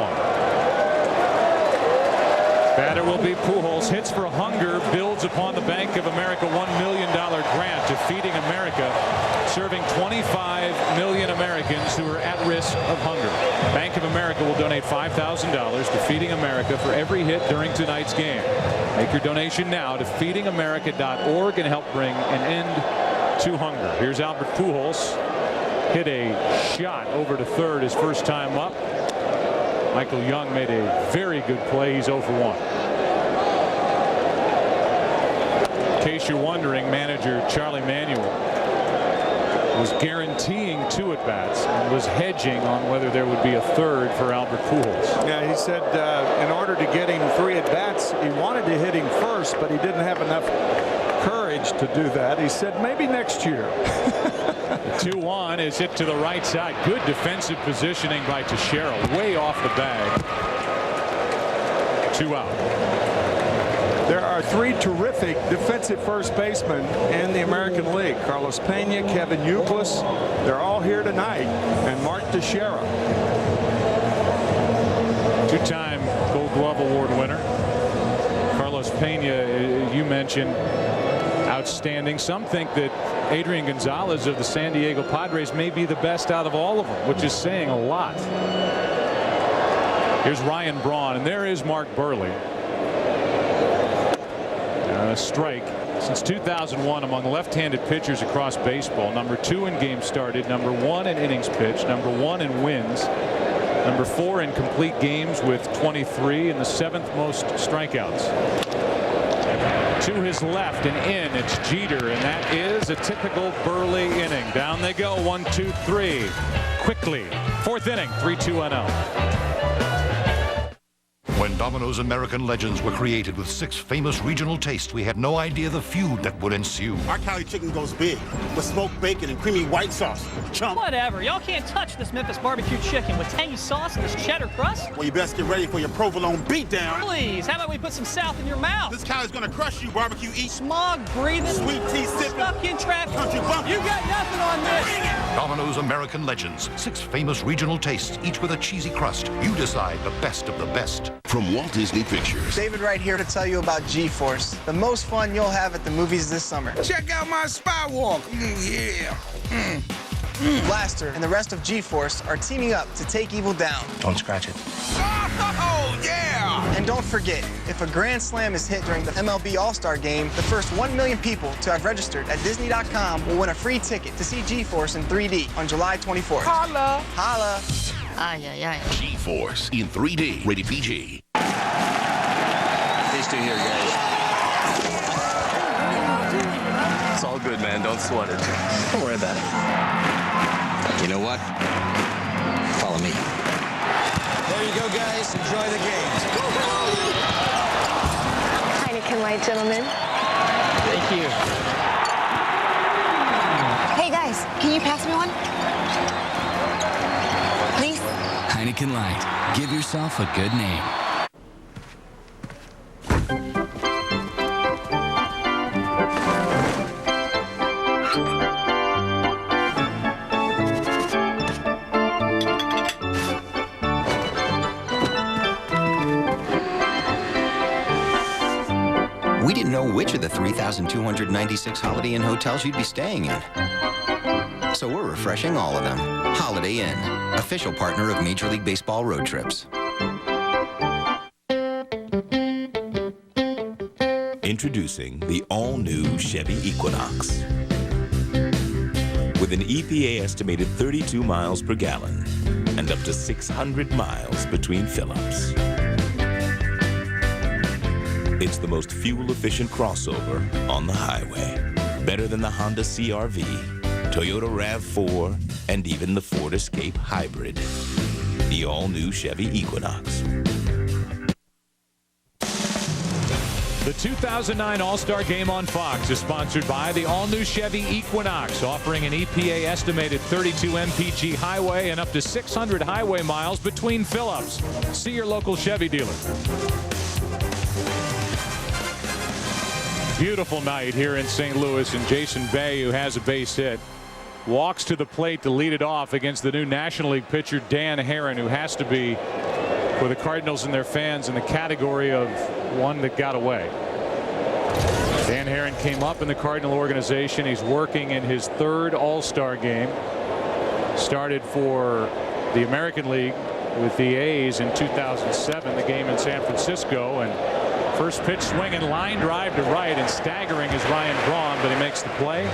Batter will be Pujols. Hits for Hunger builds upon the Bank of America $1 million grant to Feeding America, serving 25 million Americans who are at risk of hunger. Bank of America will donate $5,000 to Feeding America for every hit during tonight's game. Make your donation now to feedingamerica.org and help bring an end to hunger. Here's Albert Pujols. Hit a shot over to third his first time up. Michael Young made a very good play. He's 0 for 1. In case you're wondering, manager Charlie Manuel was guaranteeing 2 at-bats and was hedging on whether there would be a third for Albert Pujols. Yeah, he said in order to get him 3 at-bats, he wanted to hit him first, but he didn't have enough courage to do that. He said maybe next year. The 2-1 is hit to the right side. Good defensive positioning by Teixeira, way off the bag. 2 out. There are 3 terrific defensive first basemen in the American League. Carlos Pena, Kevin Youkilis, they're all here tonight, and Mark Teixeira. 2-time Gold Glove Award winner. Carlos Pena, you mentioned, outstanding. Some think that Adrian Gonzalez of the San Diego Padres may be the best out of all of them, which is saying a lot. Here's Ryan Braun, and there is Mark Buehrle. Strike since 2001 among left-handed pitchers across baseball. Number 2 in games started, number 1 in innings pitched, number 1 in wins, number 4 in complete games with 23, and the 7th most strikeouts. To his left and in, it's Jeter, and that is a typical Buehrle inning. Down they go, 1, 2, 3. Quickly, 4th inning, 3-2-0. When Domino's American Legends were created with 6 famous regional tastes, we had no idea the feud that would ensue. Our Cali chicken goes big with smoked bacon and creamy white sauce. Chump. Whatever. Y'all can't touch this Memphis barbecue chicken with tangy sauce and this cheddar crust. Well, you best get ready for your provolone beatdown. Please, how about we put some South in your mouth? This Cali's gonna crush you, barbecue eat. Smog breathing. Sweet tea sipping. Stuck in traffic. Country bumpkin. You got nothing on this. Domino's American Legends. 6 famous regional tastes, each with a cheesy crust. You decide the best of the best. From Walt Disney Pictures. David right here to tell you about G-Force, the most fun you'll have at the movies this summer. Check out my spy walk. Blaster and the rest of G-Force are teaming up to take evil down. Don't scratch it. Oh, yeah! And don't forget, if a grand slam is hit during the MLB All Star Game, the first 1 million people to have registered at Disney.com will win a free ticket to see G-Force in 3D on July 24th. Holla! Holla! Ay, ay, ay. G-Force in 3D. Rated PG. These 2 here, guys. It's all good, man. Don't sweat it. Don't worry about it. You know what? Follow me. There you go, guys. Enjoy the games. Heineken Light, gentlemen. Thank you. Hey, guys, can you pass me one? Please? Heineken Light. Give yourself a good name. We didn't know which of the 3,296 Holiday Inn hotels you'd be staying in. So we're refreshing all of them. Holiday Inn, official partner of Major League Baseball road trips. Introducing the all-new Chevy Equinox. With an EPA estimated 32 miles per gallon and up to 600 miles between fill-ups. It's the most fuel-efficient crossover on the highway. Better than the Honda CR-V, Toyota RAV4, and even the Ford Escape Hybrid. The all-new Chevy Equinox. The 2009 All-Star Game on Fox is sponsored by the all-new Chevy Equinox, offering an EPA-estimated 32 mpg highway and up to 600 highway miles between fill-ups. See your local Chevy dealer. Beautiful night here in St. Louis, and Jason Bay, who has a base hit, walks to the plate to lead it off against the new National League pitcher Dan Herron, who has to be, for the Cardinals and their fans, in the category of one that got away. Dan Herron came up in the Cardinal organization. He's working in his third All-Star game. Started for the American League with the A's in 2007, the game in San Francisco, and first pitch swinging, line drive to right, and staggering is Ryan Braun, but he makes the play.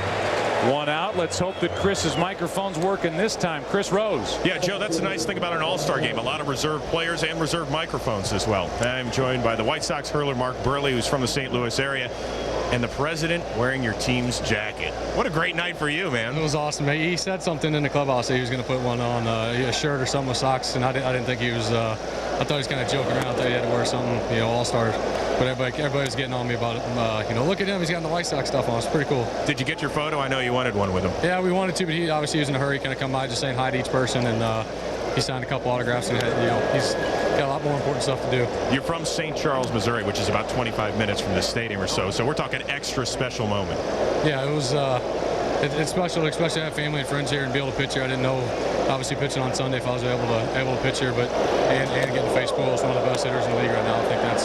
One out. Let's hope that Chris's microphone's working this time. Chris Rose. Yeah, Joe, that's the nice thing about an All-Star game. A lot of reserve players and reserve microphones as well. I'm joined by the White Sox hurler Mark Burley, who's from the St. Louis area, and the president wearing your team's jacket. What a great night for you, man. It was awesome. He said something in the clubhouse that he was going to put one on, a shirt or something with socks, and I didn't think he was. I thought he was kind of joking around. I thought he had to wear something, All-Star. But everybody was getting on me about it. Look at him. He's got the White Sox stuff on. It's pretty cool. Did you get your photo? I know you wanted one with him. Yeah, we wanted to, but he obviously was in a hurry. Kind of come by just saying hi to each person, and he signed a couple autographs, and he's got a lot more important stuff to do. You're from St. Charles, Missouri, which is about 25 minutes from the stadium or so. So we're talking extra special moment. Yeah, it was. It's special, especially to have family and friends here and be able to pitch here. I didn't know, obviously, pitching on Sunday if I was able to pitch here, but and getting the face full as one of the best hitters in the league right now. I think that's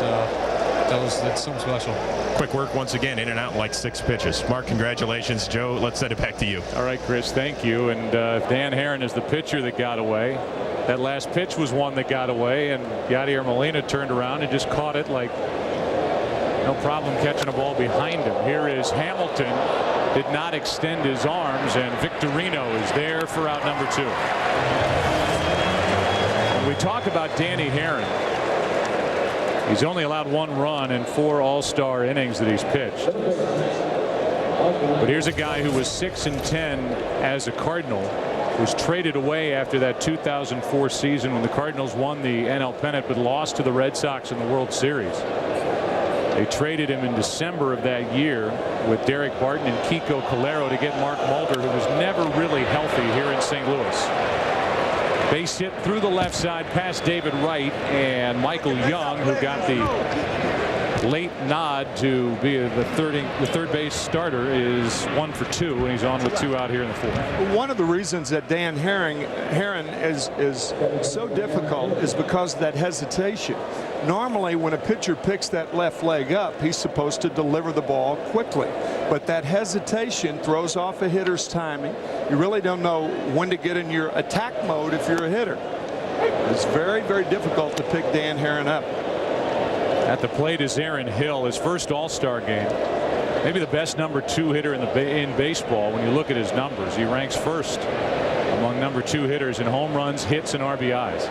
something special. Quick work once again, in and out in like 6 pitches. Mark, congratulations. Joe, let's send it back to you. All right, Chris, thank you. And Dan Herron is the pitcher that got away. That last pitch was one that got away, and Yadier Molina turned around and just caught it like no problem catching a ball behind him. Here is Hamilton. Did not extend his arms, and Victorino is there for out number 2. When we talk about Danny Herron, he's only allowed 1 run in 4 All-Star innings that he's pitched. But here's a guy who was 6-10 as a Cardinal, was traded away after that 2004 season when the Cardinals won the NL pennant but lost to the Red Sox in the World Series. They traded him in December of that year with Derek Barton and Kiko Calero to get Mark Mulder, who was never really healthy here in St. Louis. Base hit through the left side past David Wright, and Michael Young, who got the late nod to be the third base starter, is 1 for 2, and he's on with 2 out here in the 4th. One of the reasons that Dan Herron is so difficult is because of that hesitation. Normally, when a pitcher picks that left leg up, he's supposed to deliver the ball quickly. But that hesitation throws off a hitter's timing. You really don't know when to get in your attack mode if you're a hitter. It's very, very difficult to pick Dan Herron up. At the plate is Aaron Hill, his first All-Star game. Maybe the best number 2 hitter in baseball when you look at his numbers. He ranks first among number 2 hitters in home runs, hits, and RBIs.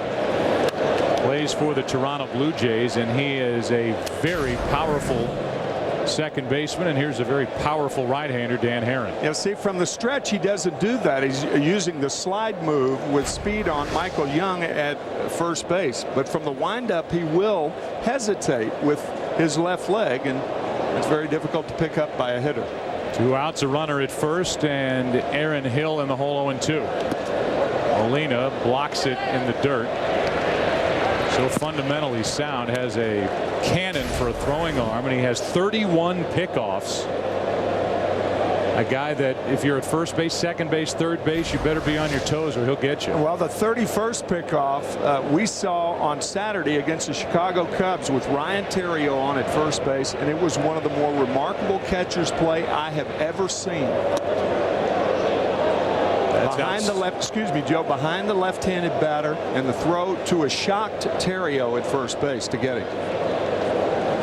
Plays for the Toronto Blue Jays, and he is a very powerful second baseman, and here's a very powerful right-hander, Dan Herron. Yeah, see, from the stretch, he doesn't do that. He's using the slide move with speed on Michael Young at first base. But from the windup, he will hesitate with his left leg, and it's very difficult to pick up by a hitter. 2 outs, a runner at first, and Aaron Hill in the hole 0-2. Molina blocks it in the dirt. So fundamentally sound, has a cannon for a throwing arm, and he has 31 pickoffs. A guy that if you're at first base, second base, third base, you better be on your toes or he'll get you. Well, the 31st pickoff we saw on Saturday against the Chicago Cubs with Ryan Theriot on at first base, and it was one of the more remarkable catcher's play I have ever seen. Behind the left-handed batter, and the throw to a shocked Theriot at first base to get him.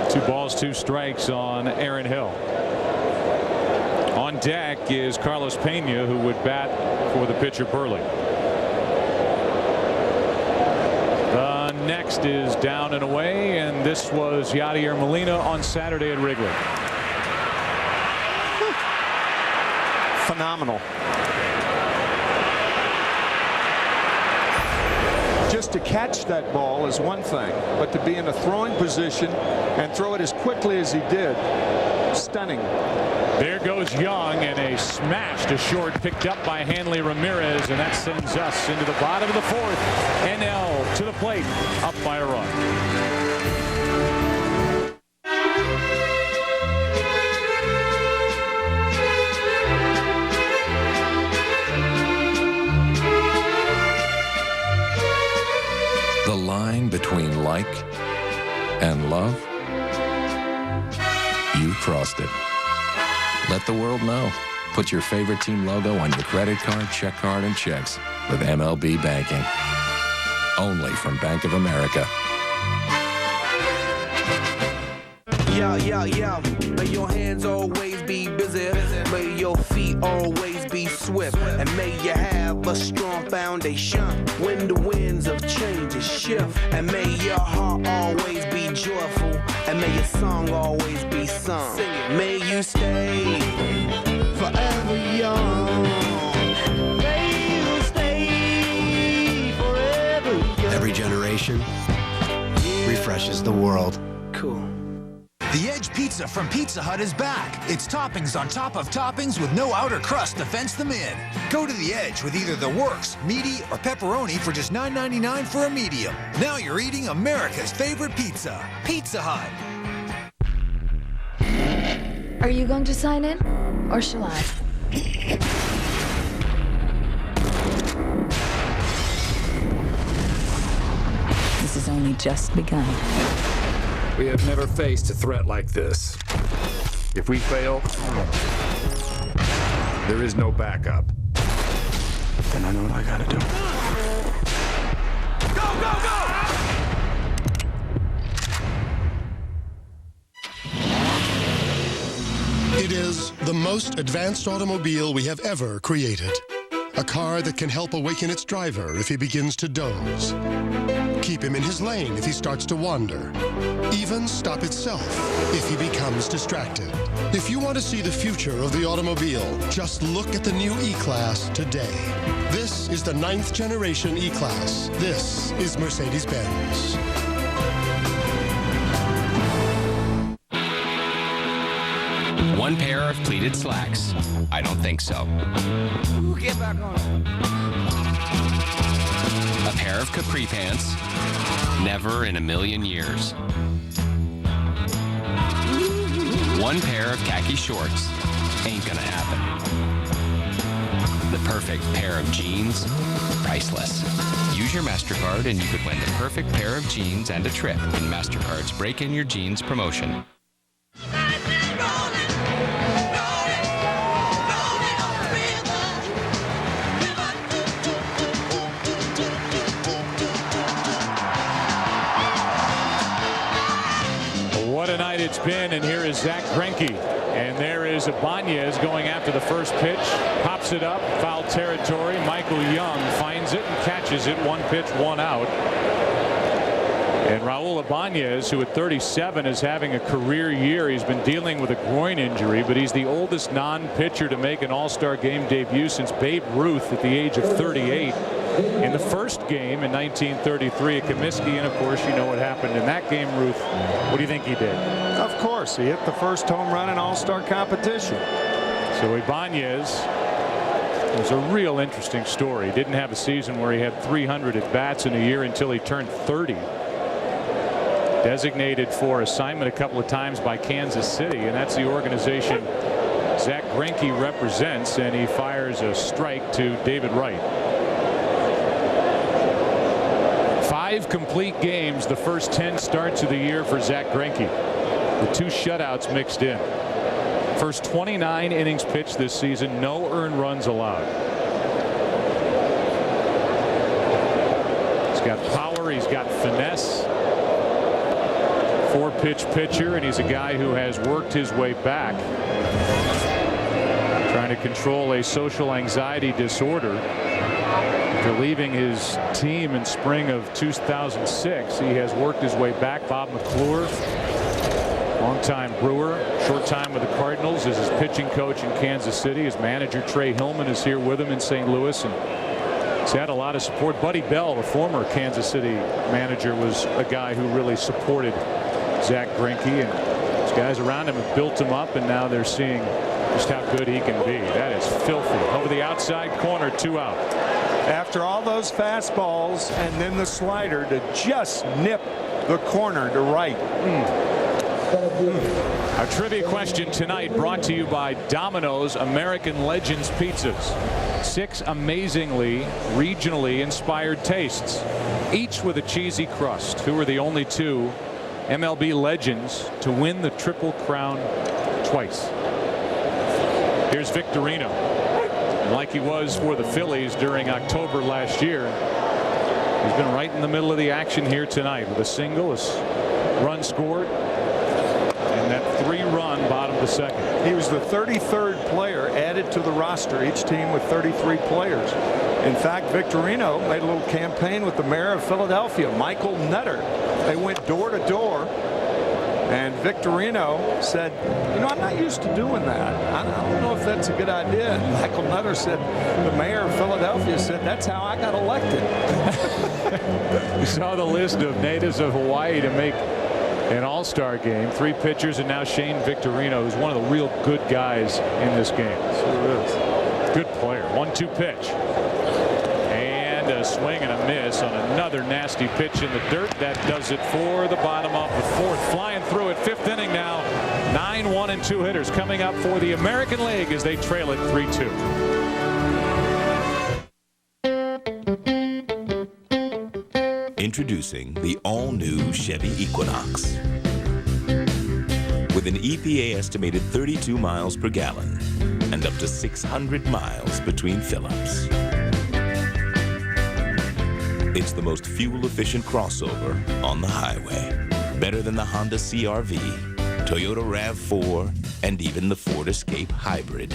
2 balls, 2 strikes on Aaron Hill. On deck is Carlos Pena, who would bat for the pitcher Burley. The next is down and away, and this was Yadier Molina on Saturday at Wrigley. Phenomenal. Just to catch that ball is one thing, but to be in a throwing position and throw it as quickly as he did, stunning. There goes Young, and a smash to short picked up by Hanley Ramirez, and that sends us into the bottom of the fourth. NL to the plate, up by a run. The line between like and love, you crossed it. Let the world know. Put your favorite team logo on your credit card, check card, and checks with MLB Banking. Only from Bank of America. Yeah. May your hands always be busy. May your feet always be swift. And may you have a strong foundation when the winds of change shift. And may your heart always be joyful. And may your song always be sung. May you stay forever young. May you stay forever young. Every generation refreshes the world. Cool. The Edge Pizza from Pizza Hut is back. It's toppings on top of toppings with no outer crust to fence them in. Go to the Edge with either the works, meaty, or pepperoni for just $9.99 for a medium. Now you're eating America's favorite pizza. Pizza Hut. Are you going to sign in, or shall I? This has only just begun. We have never faced a threat like this. If we fail, there is no backup. Then I know what I gotta do. It is the most advanced automobile we have ever created. A car that can help awaken its driver if he begins to doze. Keep him in his lane if he starts to wander. Even stop itself if he becomes distracted. If you want to see the future of the automobile, just look at the new E-Class today. This is the 9th generation E-Class. This is Mercedes-Benz. One pair of pleated slacks. I don't think so. Ooh, get back on. A pair of capri pants. Never in a million years. One pair of khaki shorts. Ain't gonna happen. The perfect pair of jeans. Priceless. Use your MasterCard and you could win the perfect pair of jeans and a trip in MasterCard's Break In Your Jeans promotion. What a night it's been, and here is Zach Greinke, and there is Ibanez going after the first pitch, pops it up, foul territory. Michael Young finds it and catches it. 1 pitch, 1 out. And Raul Ibanez, who at 37 is having a career year. He's been dealing with a groin injury, but he's the oldest non-pitcher to make an All-Star Game debut since Babe Ruth at the age of 38. In the first game in 1933 at Comiskey, and of course you know what happened in that game. Ruth, what do you think he did? Of course, he hit the first home run in All-Star competition. So Ibanez was a real interesting story. He didn't have a season where he had 300 at bats in a year until he turned 30. Designated for assignment a couple of times by Kansas City, and that's the organization Zach Greinke represents, and he fires a strike to David Wright. 5 complete games the first 10 starts of the year for Zach Greinke. The 2 shutouts mixed in. First 29 innings pitched this season, no earned runs allowed. He's got power, he's got finesse. 4-pitch pitcher, and he's a guy who has worked his way back, trying to control a social anxiety disorder. After leaving his team in spring of 2006, he has worked his way back. Bob McClure, longtime Brewer, short time with the Cardinals, is his pitching coach in Kansas City. His manager Trey Hillman is here with him in St. Louis, and he's had a lot of support. Buddy Bell, the former Kansas City manager, was a guy who really supported Zach Greinke, and these guys around him have built him up, and now they're seeing just how good he can be. That is filthy. Over the outside corner, 2 out. After all those fastballs and then the slider to just nip the corner to right. Our trivia question tonight brought to you by Domino's American Legends Pizzas. 6 amazingly regionally inspired tastes, each with a cheesy crust. Who are the only 2 MLB legends to win the Triple Crown twice? Here's Victorino. Like he was for the Phillies during October last year, he's been right in the middle of the action here tonight with a single, a run scored, and that 3-run bottom of the second. He was the 33rd player added to the roster, each team with 33 players. In fact, Victorino made a little campaign with the mayor of Philadelphia, Michael Nutter. They went door to door, and Victorino said, you know, I'm not used to doing that. I don't know if that's a good idea. And Michael Nutter said, the mayor of Philadelphia said, that's how I got elected. We saw the list of natives of Hawaii to make an All-Star game. 3 pitchers, and now Shane Victorino, who's one of the real good guys in this game. Sure is. Good player. 1-2 pitch. And a swing and a miss on another nasty pitch in the dirt. That does it for the bottom of the 4th. Flying through it, 5th inning now. 9 1 and 2 hitters coming up for the American League as they trail it 3-2. Introducing the all-new Chevy Equinox. With an EPA estimated 32 miles per gallon and up to 600 miles between fill-ups. It's the most fuel-efficient crossover on the highway. Better than the Honda CR-V, Toyota RAV4, and even the Ford Escape Hybrid.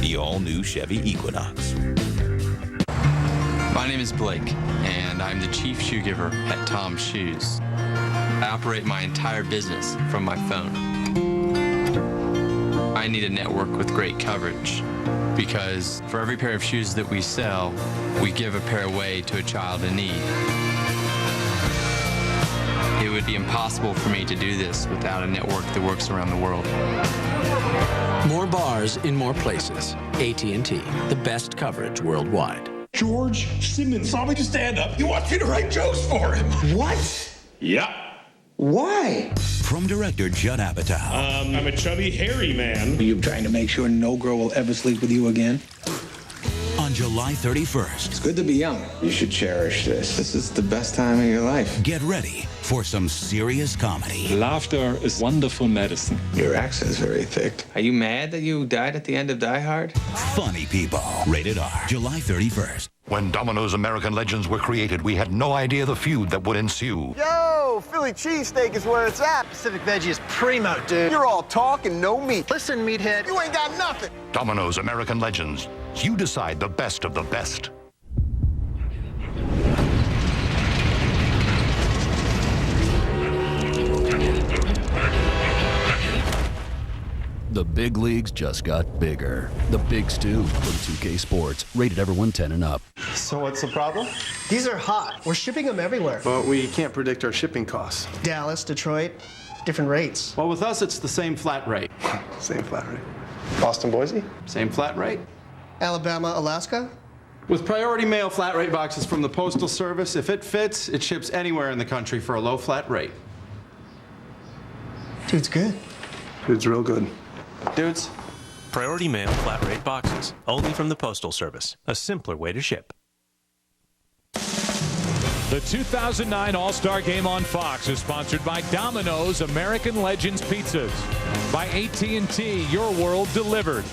The all-new Chevy Equinox. My name is Blake, and I'm the chief shoe giver at Tom's Shoes. I operate my entire business from my phone. I need a network with great coverage because for every pair of shoes that we sell, we give a pair away to a child in need. It would be impossible for me to do this without a network that works around the world. More bars in more places. AT&T, the best coverage worldwide. George Simmons saw me to stand up. He wants me to write jokes for him. What? Yeah. Why? From director Judd Apatow. I'm a chubby, hairy man. Are you trying to make sure no girl will ever sleep with you again? On July 31st. It's good to be young. You should cherish this. This is the best time of your life. Get ready for some serious comedy. Laughter is wonderful medicine. Your accent's very thick. Are you mad that you died at the end of Die Hard? Funny People. Rated R. July 31st. When Domino's American Legends were created, we had no idea the feud that would ensue. Yo, Philly cheesesteak is where it's at. Pacific Veggie is primo, dude. You're all talk and no meat. Listen, meathead, you ain't got nothing. Domino's American Legends. You decide the best of the best. The big leagues just got bigger. The Big Stew from 2K Sports, rated everyone 10 and up. So what's the problem? These are hot. We're shipping them everywhere. But we can't predict our shipping costs. Dallas, Detroit, different rates. Well, with us, it's the same flat rate. Same flat rate. Boston, Boise? Same flat rate. Alabama, Alaska? With priority mail flat rate boxes from the Postal Service, if it fits, it ships anywhere in the country for a low flat rate. Dude's good. Dude's real good. Dudes. Priority mail flat rate boxes, only from the Postal Service. A simpler way to ship. The 2009 All-Star Game on Fox is sponsored by Domino's American Legends Pizzas, by AT&T, your world delivered,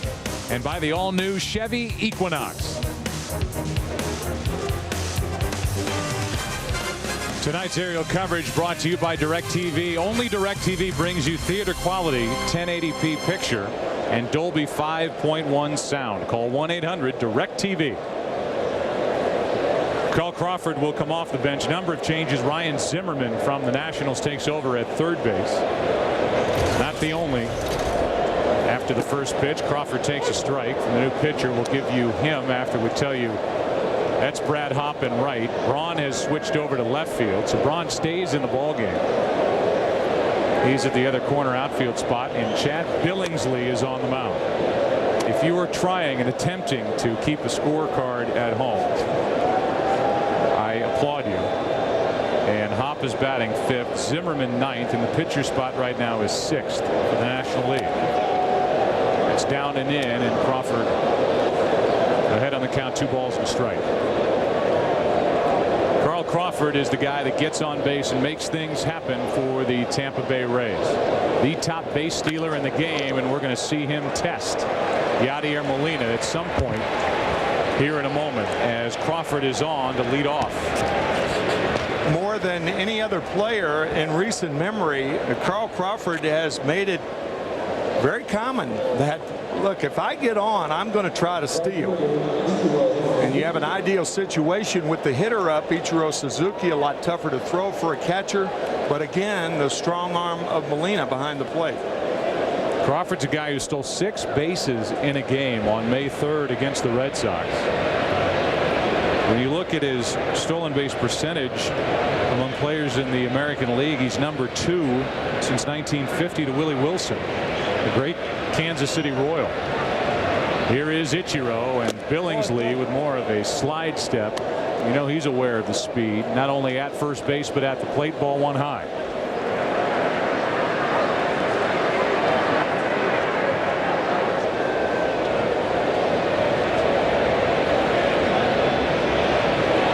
and by the all-new Chevy Equinox. Tonight's aerial coverage brought to you by DirecTV. Only DirecTV brings you theater quality 1080p picture and Dolby 5.1 sound. Call 1-800-DirecTV. Carl Crawford will come off the bench. Number of changes. Ryan Zimmerman from the Nationals takes over at third base. Not the only. After the first pitch, Crawford takes a strike from the new pitcher. We'll give you him after we tell you that's Brad Hoppen right. Braun has switched over to left field, so Braun stays in the ballgame. He's at the other corner outfield spot, and Chad Billingsley is on the mound. If you are trying and attempting to keep a scorecard at home, I applaud you. And Hopp is batting fifth, Zimmerman ninth, and the pitcher spot right now is sixth for the National League. It's down and in, and Crawford ahead on the count, 2 balls and a strike. Carl Crawford is the guy that gets on base and makes things happen for the Tampa Bay Rays. The top base stealer in the game, and we're going to see him test Yadier Molina at some point here in a moment as Crawford is on to lead off. More than any other player in recent memory, Carl Crawford has made it very common that, look, if I get on, I'm going to try to steal. And you have an ideal situation with the hitter up, Ichiro Suzuki, a lot tougher to throw for a catcher. But again, the strong arm of Molina behind the plate. Crawford's a guy who stole 6 bases in a game on May 3rd against the Red Sox. When you look at his stolen base percentage among players in the American League, he's number 2 since 1950 to Willie Wilson, the great Kansas City Royal. Here is Ichiro, and Billingsley with more of a slide step. You know he's aware of the speed, not only at first base but at the plate. Ball one high.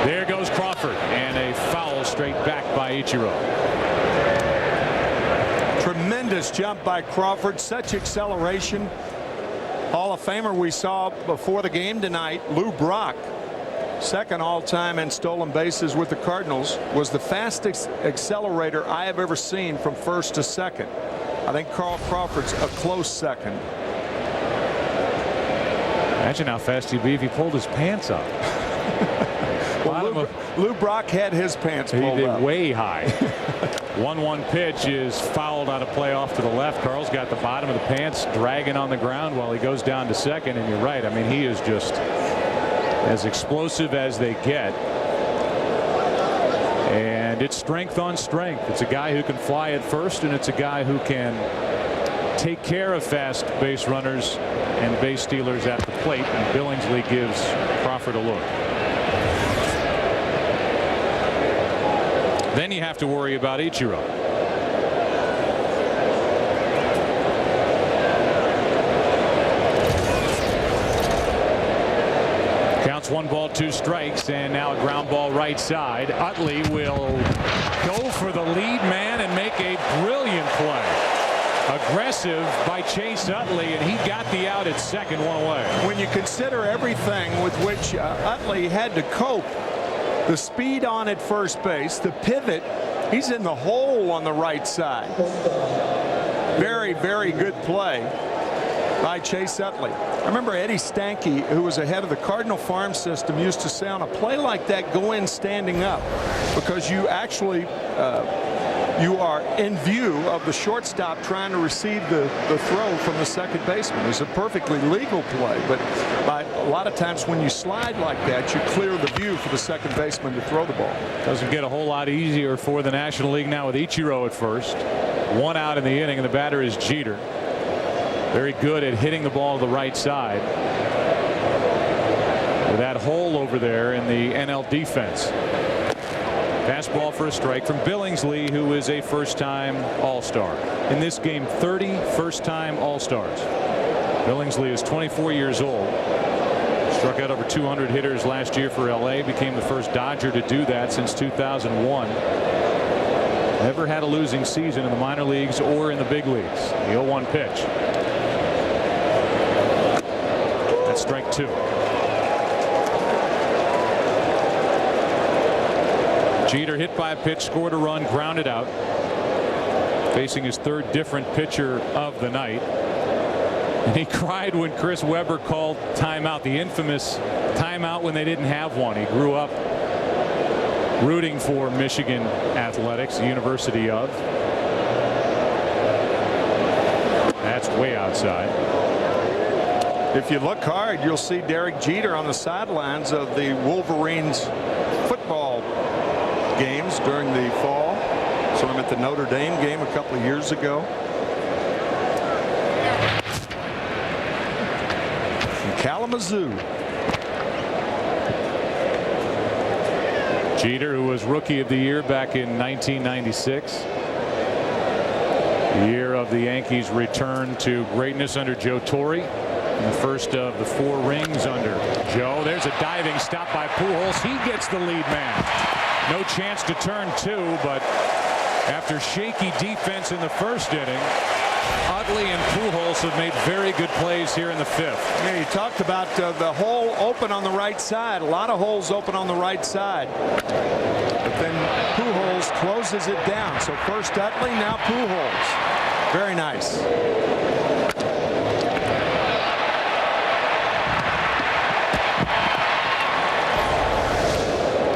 There goes Crawford, and a foul straight back by Ichiro. Tremendous jump by Crawford, such acceleration. Hall of Famer we saw before the game tonight, Lou Brock, second all-time in stolen bases with the Cardinals, was the fastest accelerator I have ever seen from first to second. I think Carl Crawford's a close second. Imagine how fast he'd be if he pulled his pants up. Well, Lou Brock had his pants pulled up. Way high. 1-1 pitch is fouled out of play off to the left. Carl's got the bottom of the pants dragging on the ground while he goes down to second, and you're right. I mean, he is just as explosive as they get. And it's strength on strength. It's a guy who can fly at first, and it's a guy who can take care of fast base runners and base stealers at the plate. And Billingsley gives Crawford a look. Then you have to worry about Ichiro. Counts 1 ball 2 strikes, and now a ground ball right side. Utley will go for the lead man and make a brilliant play. Aggressive by Chase Utley, and he got the out at second, 1 away. When you consider everything with which Utley had to cope, the speed on at first base, the pivot, he's in the hole on the right side. Very, very good play by Chase Utley. I remember Eddie Stanky, who was ahead of the Cardinal farm system, used to say on a play like that, go in standing up, because you actually you are in view of the shortstop trying to receive the throw from the second baseman. It's a perfectly legal play, but a lot of times when you slide like that, you clear the view for the second baseman to throw the ball. Doesn't get a whole lot easier for the National League now with Ichiro at first. 1 out in the inning, and the batter is Jeter. Very good at hitting the ball to the right side. With that hole over there in the NL defense. Fastball for a strike from Billingsley, who is a first-time All-Star. In this game, 30 first-time All-Stars. Billingsley is 24 years old. Struck out over 200 hitters last year for LA. Became the first Dodger to do that since 2001. Never had a losing season in the minor leagues or in the big leagues. The 0-1 pitch. That's strike 2. Jeter hit by a pitch, scored a run, grounded out. Facing his 3rd different pitcher of the night. And he cried when Chris Webber called timeout, the infamous timeout when they didn't have one. He grew up rooting for Michigan athletics, the University of. That's way outside. If you look hard, you'll see Derek Jeter on the sidelines of the Wolverines football games during the fall. Saw him at the Notre Dame game a couple of years ago. From Kalamazoo. Jeter, who was Rookie of the Year back in 1996. The year of the Yankees' return to greatness under Joe Torre. And the first of the 4 rings under Joe. There's a diving stop by Pujols. He gets the lead man. No chance to turn 2, but after shaky defense in the first inning, Utley and Pujols have made very good plays here in the 5th. Yeah, you talked about the hole open on the right side. A lot of holes open on the right side. But then Pujols closes it down. So first Utley, now Pujols. Very nice.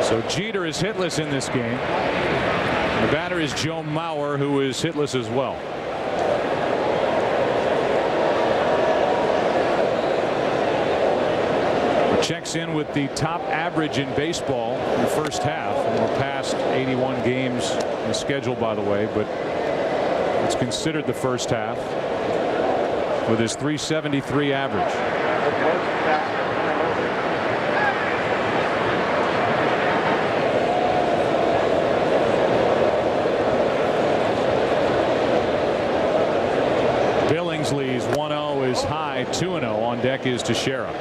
So Jeter is hitless in this game. The batter is Joe Mauer, who is hitless as well. Checks in with the top average in baseball in the first half. And we're past 81 games in the schedule, by the way, but it's considered the first half with his .373 average. Billingsley's 1-0 is high. 2-0 on deck is Teixeira.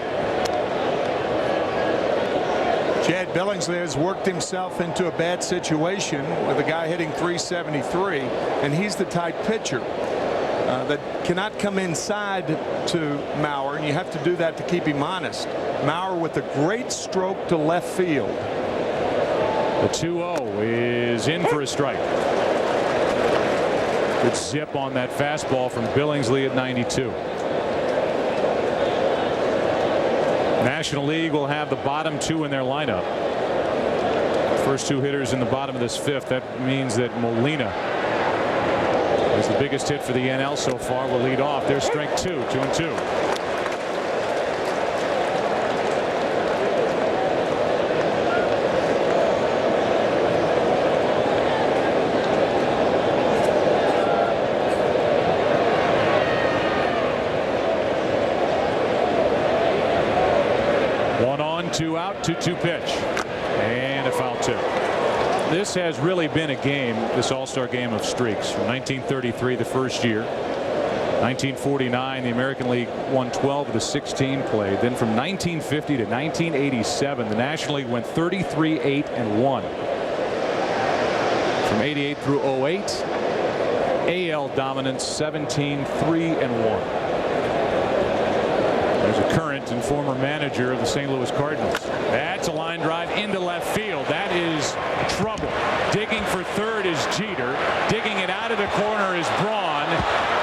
Chad Billingsley has worked himself into a bad situation with a guy hitting .373, and he's the type pitcher that cannot come inside to Mauer, and you have to do that to keep him honest. Mauer with a great stroke to left field. The 2-0 is in for a strike. Good zip on that fastball from Billingsley at 92. National League will have the bottom 2 in their lineup. First 2 hitters in the bottom of this 5th. That means that Molina is the biggest hit for the NL so far. Will lead off. There's strike 2, 2-2. Two out, 2-2 pitch, and a foul tip. This has really been a game, this All-Star game, of streaks. From 1933, the first year, 1949, the American League won 12 of the 16 played. Then from 1950 to 1987, the National League went 33-8-1. From 88 through 08, AL dominance 17-3-1. There's a current and former manager of the St. Louis Cardinals. That's a line drive into left field. That is trouble. Digging for third is Jeter. Digging it out of the corner is Braun.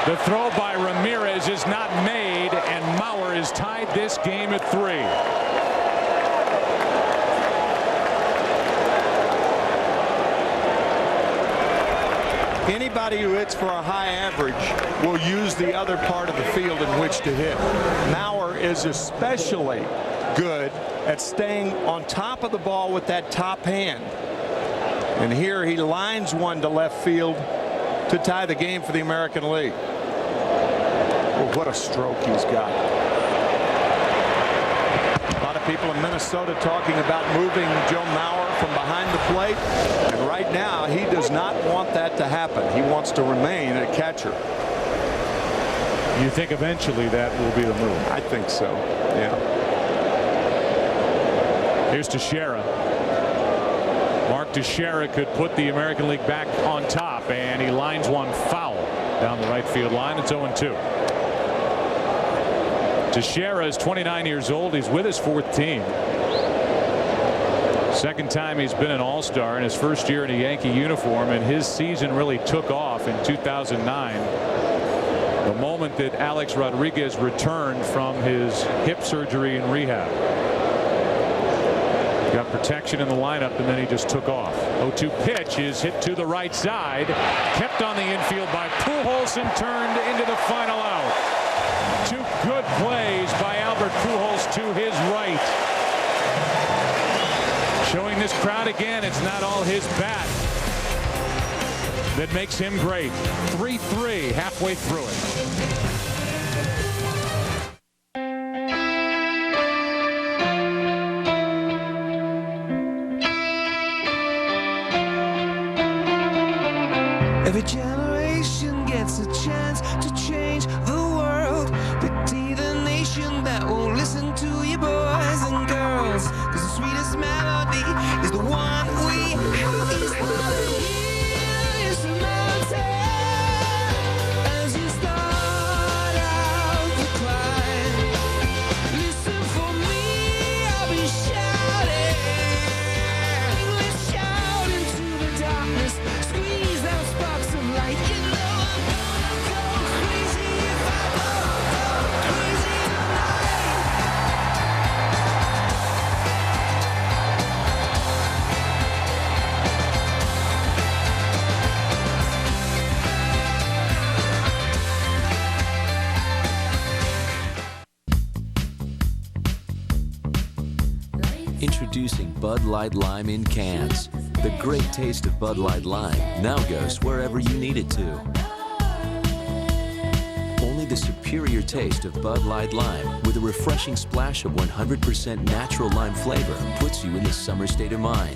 The throw by Ramirez is not made, and Mauer has tied this game at 3. Anybody who hits for a high average will use the other part of the field in which to hit. Mauer is especially good at staying on top of the ball with that top hand. And here he lines one to left field to tie the game for the American League. Well, what a stroke he's got. A lot of people in Minnesota talking about moving Joe Mauer from behind the plate. And right now, he does not want that to happen. He wants to remain a catcher. You think eventually that will be the move? I think so, yeah. Here's Teixeira. Mark Teixeira could put the American League back on top, and he lines one foul down the right field line. It's 0-2. Teixeira is 29 years old. He's with his 4th team. Second time he's been an All-Star in his first year in a Yankee uniform, and his season really took off in 2009. The moment that Alex Rodriguez returned from his hip surgery and rehab. Got protection in the lineup, and then he just took off. 0-2 pitch is hit to the right side. Kept on the infield by Pujols and turned into the final out. 2 good plays by Albert Pujols to his right. Showing this crowd again, it's not all his bat that makes him great. 3-3 halfway through it. Every generation gets a chance to change the world. Pity the nation that won't listen to you boys and girls. 'Cause the sweetest melody is the one we have. It's not a hill, it's a mountain. As you start out the climb, listen for me, I'll be shouting. Let's shout into the darkness, squeeze those sparks of light. You know I'm gonna go crazy if I don't go crazy tonight. Introducing Bud Light Lime in cans. The great taste of Bud Light Lime now goes wherever you need it to. Only the superior taste of Bud Light Lime with a refreshing splash of 100% natural lime flavor puts you in the summer state of mind.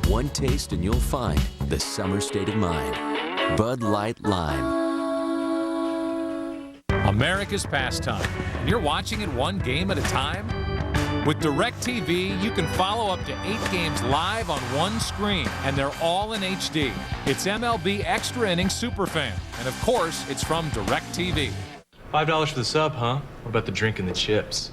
One taste and you'll find the summer state of mind. Bud Light Lime. America's pastime. And you're watching it one game at a time? With DirecTV, you can follow up to 8 games live on one screen, and they're all in HD. It's MLB Extra Innings Superfan, and of course, it's from DirecTV. $5 for the sub, huh? What about the drink and the chips?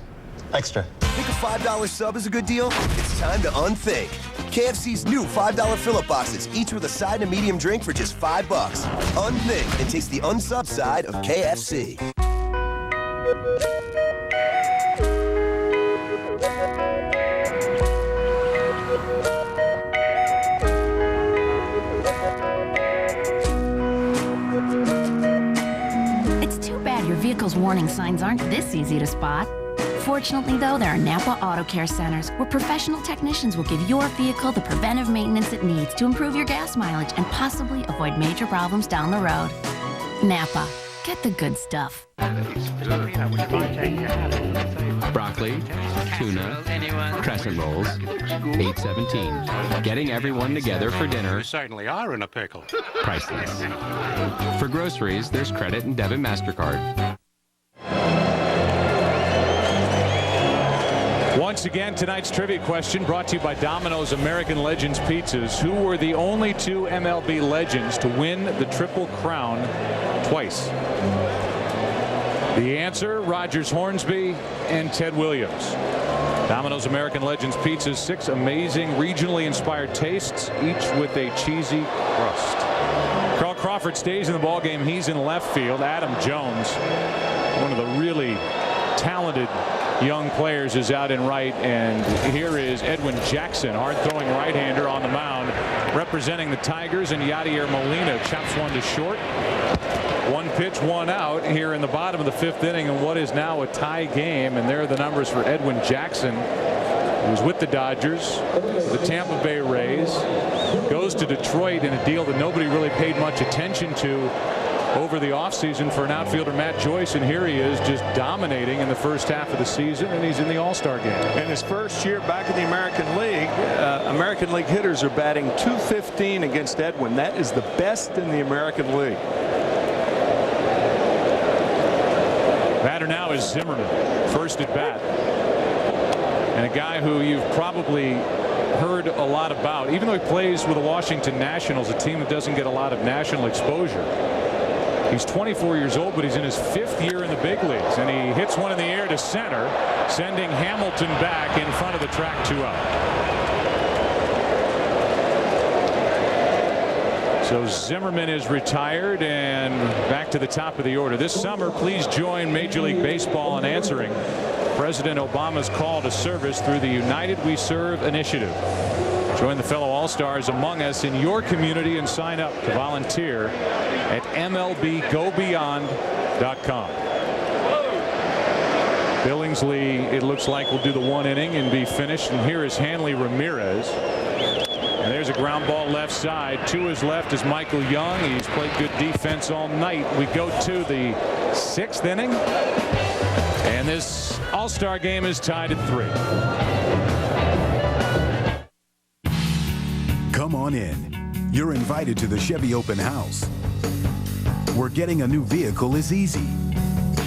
Extra. Think a $5 sub is a good deal? It's time to unthink. KFC's new $5 fill-up boxes, each with a side and a medium drink for just $5. Unthink and taste the unsub side of KFC. It's too bad your vehicle's warning signs aren't this easy to spot. Fortunately, though, there are Napa Auto Care Centers where professional technicians will give your vehicle the preventive maintenance it needs to improve your gas mileage and possibly avoid major problems down the road. Napa, get the good stuff. Broccoli, tuna, crescent rolls, 817. Getting everyone together for dinner. You certainly are in a pickle. Priceless. For groceries, there's credit and debit MasterCard. Once again, tonight's trivia question brought to you by Domino's American Legends Pizzas. Who were the only 2 MLB legends to win the Triple Crown twice? The answer, Rogers Hornsby and Ted Williams. Domino's American Legends Pizzas, 6 amazing regionally inspired tastes, each with a cheesy crust. Carl Crawford stays in the ballgame. He's in left field. Adam Jones, one of the really talented young players, is out in right, and here is Edwin Jackson, hard-throwing right-hander on the mound, representing the Tigers, and Yadier Molina chops one to short. 1 pitch, 1 out here in the bottom of the 5th inning in what is now a tie game, and there are the numbers for Edwin Jackson, who was with the Dodgers, the Tampa Bay Rays, goes to Detroit in a deal that nobody really paid much attention to over the offseason for an outfielder, Matt Joyce, and here he is just dominating in the first half of the season, and he's in the All Star game. In his first year back in the American League hitters are batting .215 against Edwin. That is the best in the American League. Batter now is Zimmerman, first at bat, and a guy who you've probably heard a lot about, even though he plays with the Washington Nationals, a team that doesn't get a lot of national exposure. He's 24 years old, but he's in his 5th year in the big leagues, and he hits one in the air to center, sending Hamilton back in front of the track, 2 out. So Zimmerman is retired, and back to the top of the order. This summer, please join Major League Baseball in answering President Obama's call to service through the United We Serve initiative. Join the fellow All-Stars among us in your community and sign up to volunteer at MLBGoBeyond.com. Billingsley, it looks like, will do the 1 inning and be finished. And here is Hanley Ramirez. And there's a ground ball left side. To his left is Michael Young. He's played good defense all night. We go to the 6th inning. And this All-Star game is tied at 3. Come on in. You're invited to the Chevy Open House, where getting a new vehicle is easy.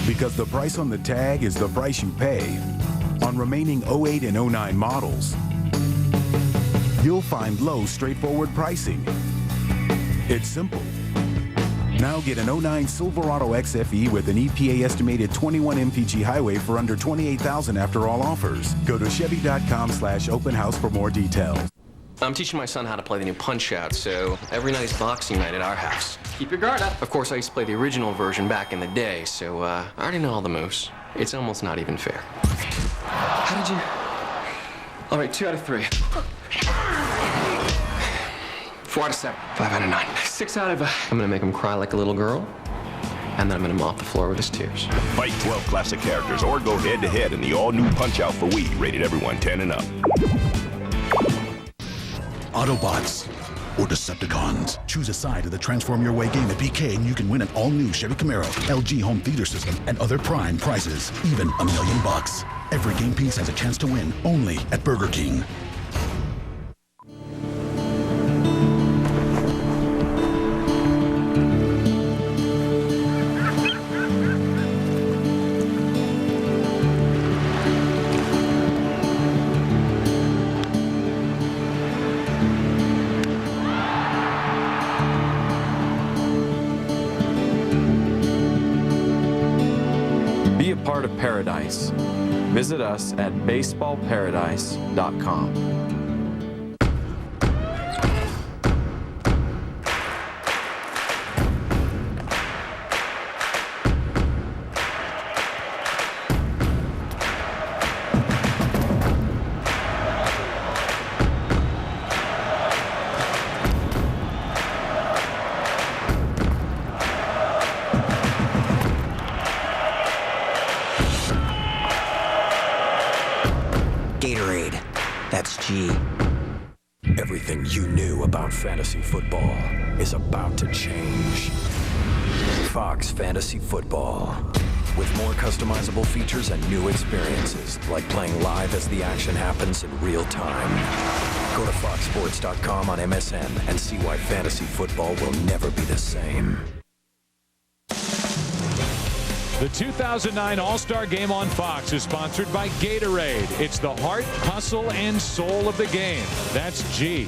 Because the price on the tag is the price you pay on remaining 08 and 09 models. You'll find low, straightforward pricing. It's simple. Now get an 09 Silverado XFE with an EPA estimated 21 mpg highway for under $28,000 after all offers. Go to Chevy.com/open house for more details. I'm teaching my son how to play the new Punch-Out, so every night is boxing night at our house. Keep your guard up. Of course, I used to play the original version back in the day, so I already know all the moves. It's almost not even fair. How did you... All right, 2 out of 3. 4 out of 7. 5 out of 9. 6 out of... I'm gonna make him cry like a little girl, and then I'm gonna mop the floor with his tears. Fight 12 classic characters or go head-to-head in the all-new Punch-Out for Wii, rated everyone 10 and up. Autobots or Decepticons. Choose a side of the Transform Your Way game at BK and you can win an all-new Chevy Camaro, LG home theater system, and other prime prizes, even $1 million. Every game piece has a chance to win, only at Burger King. Part of paradise. Visit us at baseballparadise.com. Gatorade. That's G. Everything you knew about fantasy football is about to change. Fox Fantasy Football. With more customizable features and new experiences, like playing live as the action happens in real time. Go to foxsports.com on MSN and see why fantasy football will never be the same. The 2009 All-Star Game on Fox is sponsored by Gatorade. It's the heart, hustle, and soul of the game. That's G.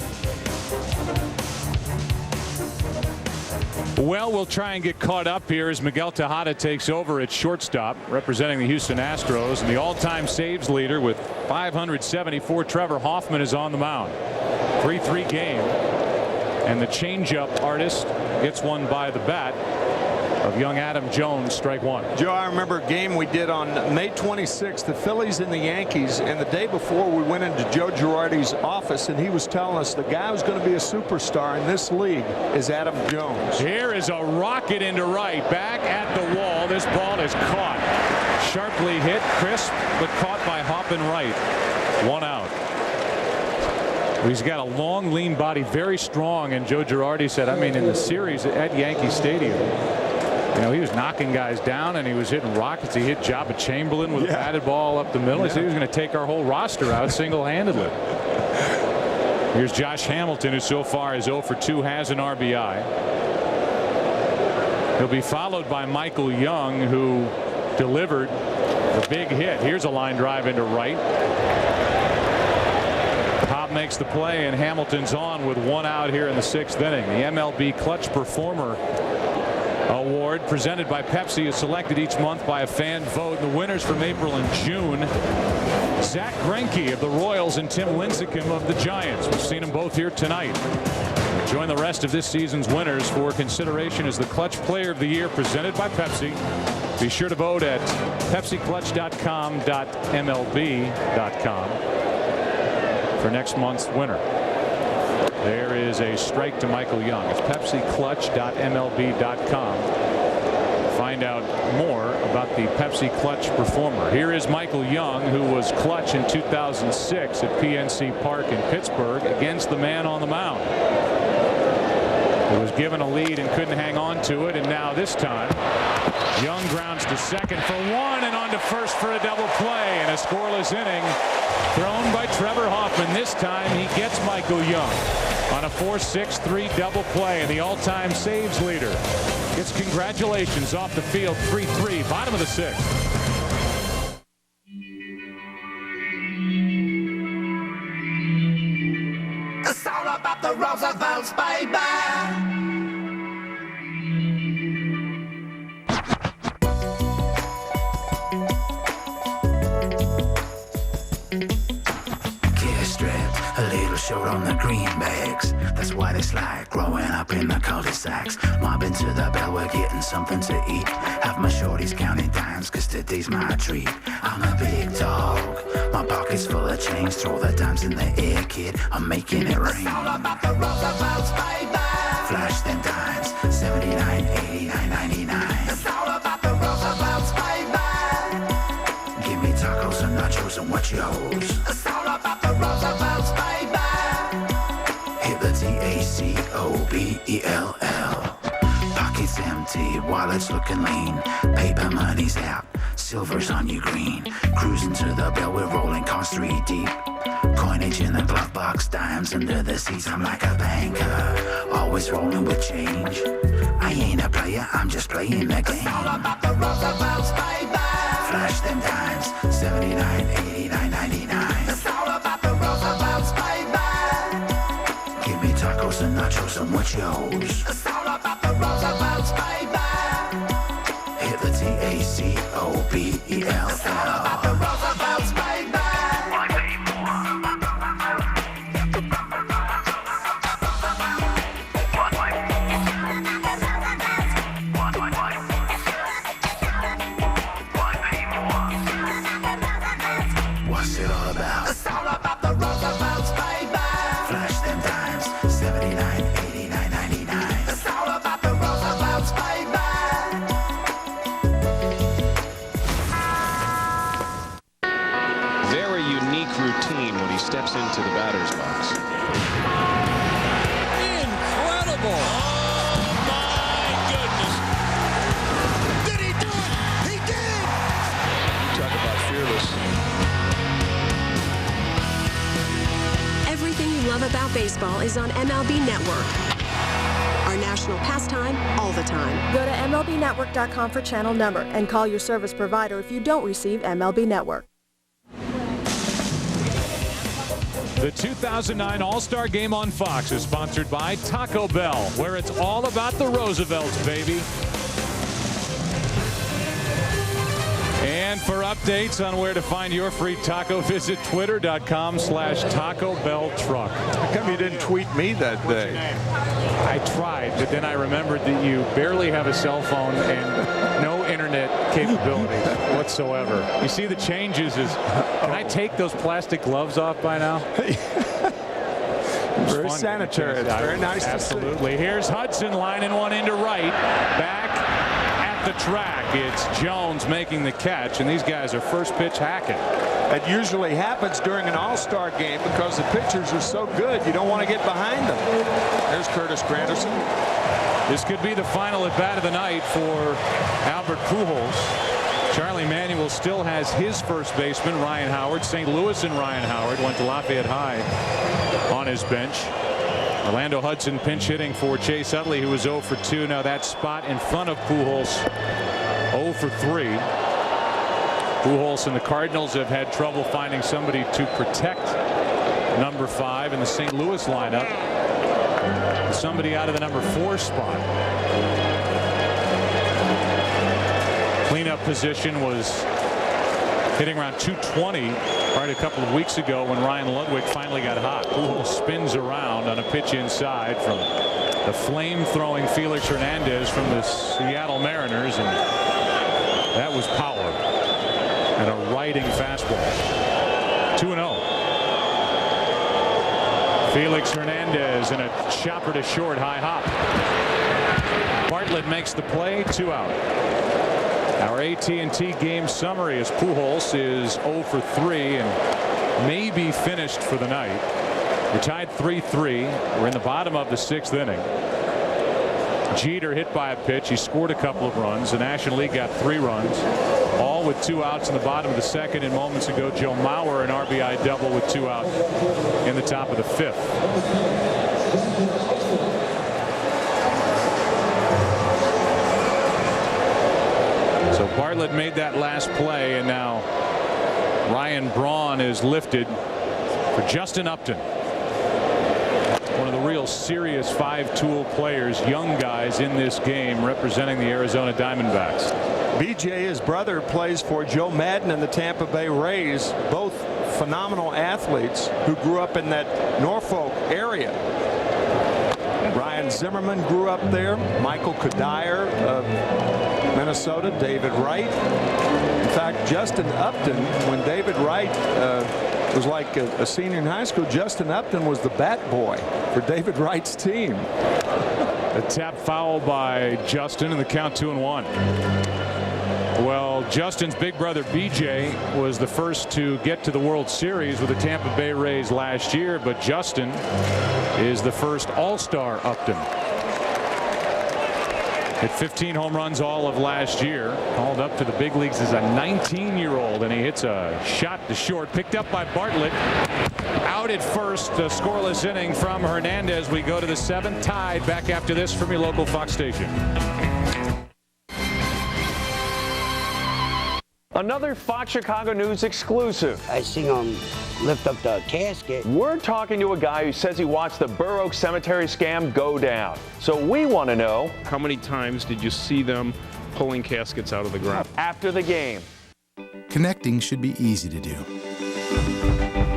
Well, we'll try and get caught up here as Miguel Tejada takes over at shortstop, representing the Houston Astros, and the all-time saves leader with 574, Trevor Hoffman, is on the mound. 3-3 game, and the changeup artist gets one by the bat of young Adam Jones, strike one. Joe, I remember a game we did on May 26th, the Phillies and the Yankees, and the day before we went into Joe Girardi's office, and he was telling us the guy who's going to be a superstar in this league is Adam Jones. Here is a rocket into right, back at the wall. This ball is caught. Sharply hit, crisp, but caught by Hoppin' right. One out. He's got a long, lean body, very strong, and Joe Girardi said, I mean, in the series at Yankee Stadium, you know, he was knocking guys down and he was hitting rockets. He hit Jabba Chamberlain with a batted ball up the middle. He said he was going to take our whole roster out single-handedly. Here's Josh Hamilton, who so far is 0 for 2, has an RBI. He'll be followed by Michael Young, who delivered the big hit. Here's a line drive into right. Pop makes the play, and Hamilton's on with one out here in the 6th inning. The MLB Clutch Performer Award, presented by Pepsi, is selected each month by a fan vote. The winners from April and June: Zach Greinke of the Royals and Tim Lincecum of the Giants. We've seen them both here tonight. Join the rest of this season's winners for consideration as the Clutch Player of the Year, presented by Pepsi. Be sure to vote at PepsiClutch.com.mlb.com for next month's winner. There is a strike to Michael Young. It's PepsiClutch.mlb.com. Find out more about the Pepsi Clutch performer. Here is Michael Young, who was clutch in 2006 at PNC Park in Pittsburgh against the man on the mound. He was given a lead and couldn't hang on to it, and now this time Young grounds to second for one and on to first for a double play, and a scoreless inning thrown by Trevor Hoffman. This time he gets Michael Young on a 4-6-3 double play, and the all-time saves leader gets congratulations off the field. 3-3, bottom of the sixth. It's all about the Roosevelts, baby. A little short on the greenbacks. That's why they slide. Growing up in the cul-de-sacs. Mobbing to the bell, we're getting something to eat. Have my shorties counting dimes, cause today's my treat. I'm a big dog. My pocket's full of change. Throw the dimes in the air, kid. I'm making it rain. It's all about the Roosevelts, baby. Flash them dimes. 79, 89, 99. It's all about the Roosevelts, baby. Give me tacos and nachos and what yours. It's all about the Roosevelts, baby. Hit the TACOBELL. Pockets empty, wallets looking lean. Paper money's out, silver's on you green. Cruising to the bell, we're rolling cars 3 deep. Coinage in the glove box, dimes under the seats. I'm like a banker, always rolling with change. I ain't a player, I'm just playing the game. It's all about the Roosevelts, baby. Flash them dimes, 79, 89, 99. It's all about the Roosevelts, baby. Give me tacos and nachos and what yours. It's all about the Roosevelts, baby. Hit the TACOBELL. It's all about the Roosevelts, baby. What's it all about? It's all about the Roosevelts, baby. Flash them dimes, 79, 89, 99. It's all about the Roosevelts, baby. Very unique routine when he steps into the batter's box. Incredible! Oh my goodness! Did he do it? He did! You talk about fearless. Everything you love about baseball is on MLB Network. Our national pastime all the time. Go to MLBnetwork.com for channel number and call your service provider if you don't receive MLB Network. The 2009 All Star Game on Fox is sponsored by Taco Bell, where it's all about the Roosevelts, baby. And for updates on where to find your free taco, visit twitter.com/Taco Bell Truck. How come you didn't tweet me that day? I tried, but then I remembered that you barely have a cell phone and no internet capability whatsoever. You see the changes is, can I take those plastic gloves off by now? Very sanitary. It's very nice to see. Absolutely. Here's Hudson lining one into right. Back at the track. It's Jones making the catch, and these guys are first pitch hacking. That usually happens during an All-Star game because the pitchers are so good. You don't want to get behind them. There's Curtis Granderson. This could be the final at bat of the night for Albert Pujols. Charlie Manuel still has his first baseman, Ryan Howard. St. Louis and Ryan Howard went to Lafayette High on his bench. Orlando Hudson pinch hitting for Chase Utley, who was 0 for 2. Now that spot in front of Pujols, 0 for 3. Pujols and the Cardinals have had trouble finding somebody to protect number 5 in the St. Louis lineup. Somebody out of the number 4 spot. Cleanup position was hitting around 220 right a couple of weeks ago when Ryan Ludwig finally got hot. Pujols spins around on a pitch inside from the flame-throwing Felix Hernandez from the Seattle Mariners, and That was power and a riding fastball. 2-0. Felix Hernandez and a chopper to short, high hop. Bartlett makes the play, 2 out. Our AT&T game summary is Pujols is 0 for 3 and may be finished for the night. We're tied 3-3. We're in the bottom of the 6th inning. Jeter hit by a pitch. He scored a couple of runs. The National League got 3 runs, all with 2 outs in the bottom of the 2nd. And moments ago, Joe Mauer, an RBI double with 2 out in the top of the 5th. So Bartlett made that last play, and now Ryan Braun is lifted for Justin Upton. One of the real serious 5-tool players, young guys in this game representing the Arizona Diamondbacks. BJ, his brother, plays for Joe Madden and the Tampa Bay Rays, both phenomenal athletes who grew up in that Norfolk area. Ryan Zimmerman grew up there. Michael Kadire of Minnesota. David Wright. In fact, Justin Upton, when David Wright was like a senior in high school, Justin Upton was the bat boy for David Wright's team. A tap foul by Justin, and the count 2-1. Well, Justin's big brother BJ was the first to get to the World Series with the Tampa Bay Rays last year, but Justin is the first All-Star Upton. Hit 15 home runs all of last year. Called up to the big leagues as a 19-year-old, and he hits a shot to short, picked up by Bartlett. Out at first, a scoreless inning from Hernandez. We go to the 7th, tied. Back after this from your local Fox station. Another Fox Chicago News exclusive. I seen him lift up the casket. We're talking to a guy who says he watched the Burr Oak Cemetery scam go down. So we want to know, how many times did you see them pulling caskets out of the ground? After the game. Connecting should be easy to do.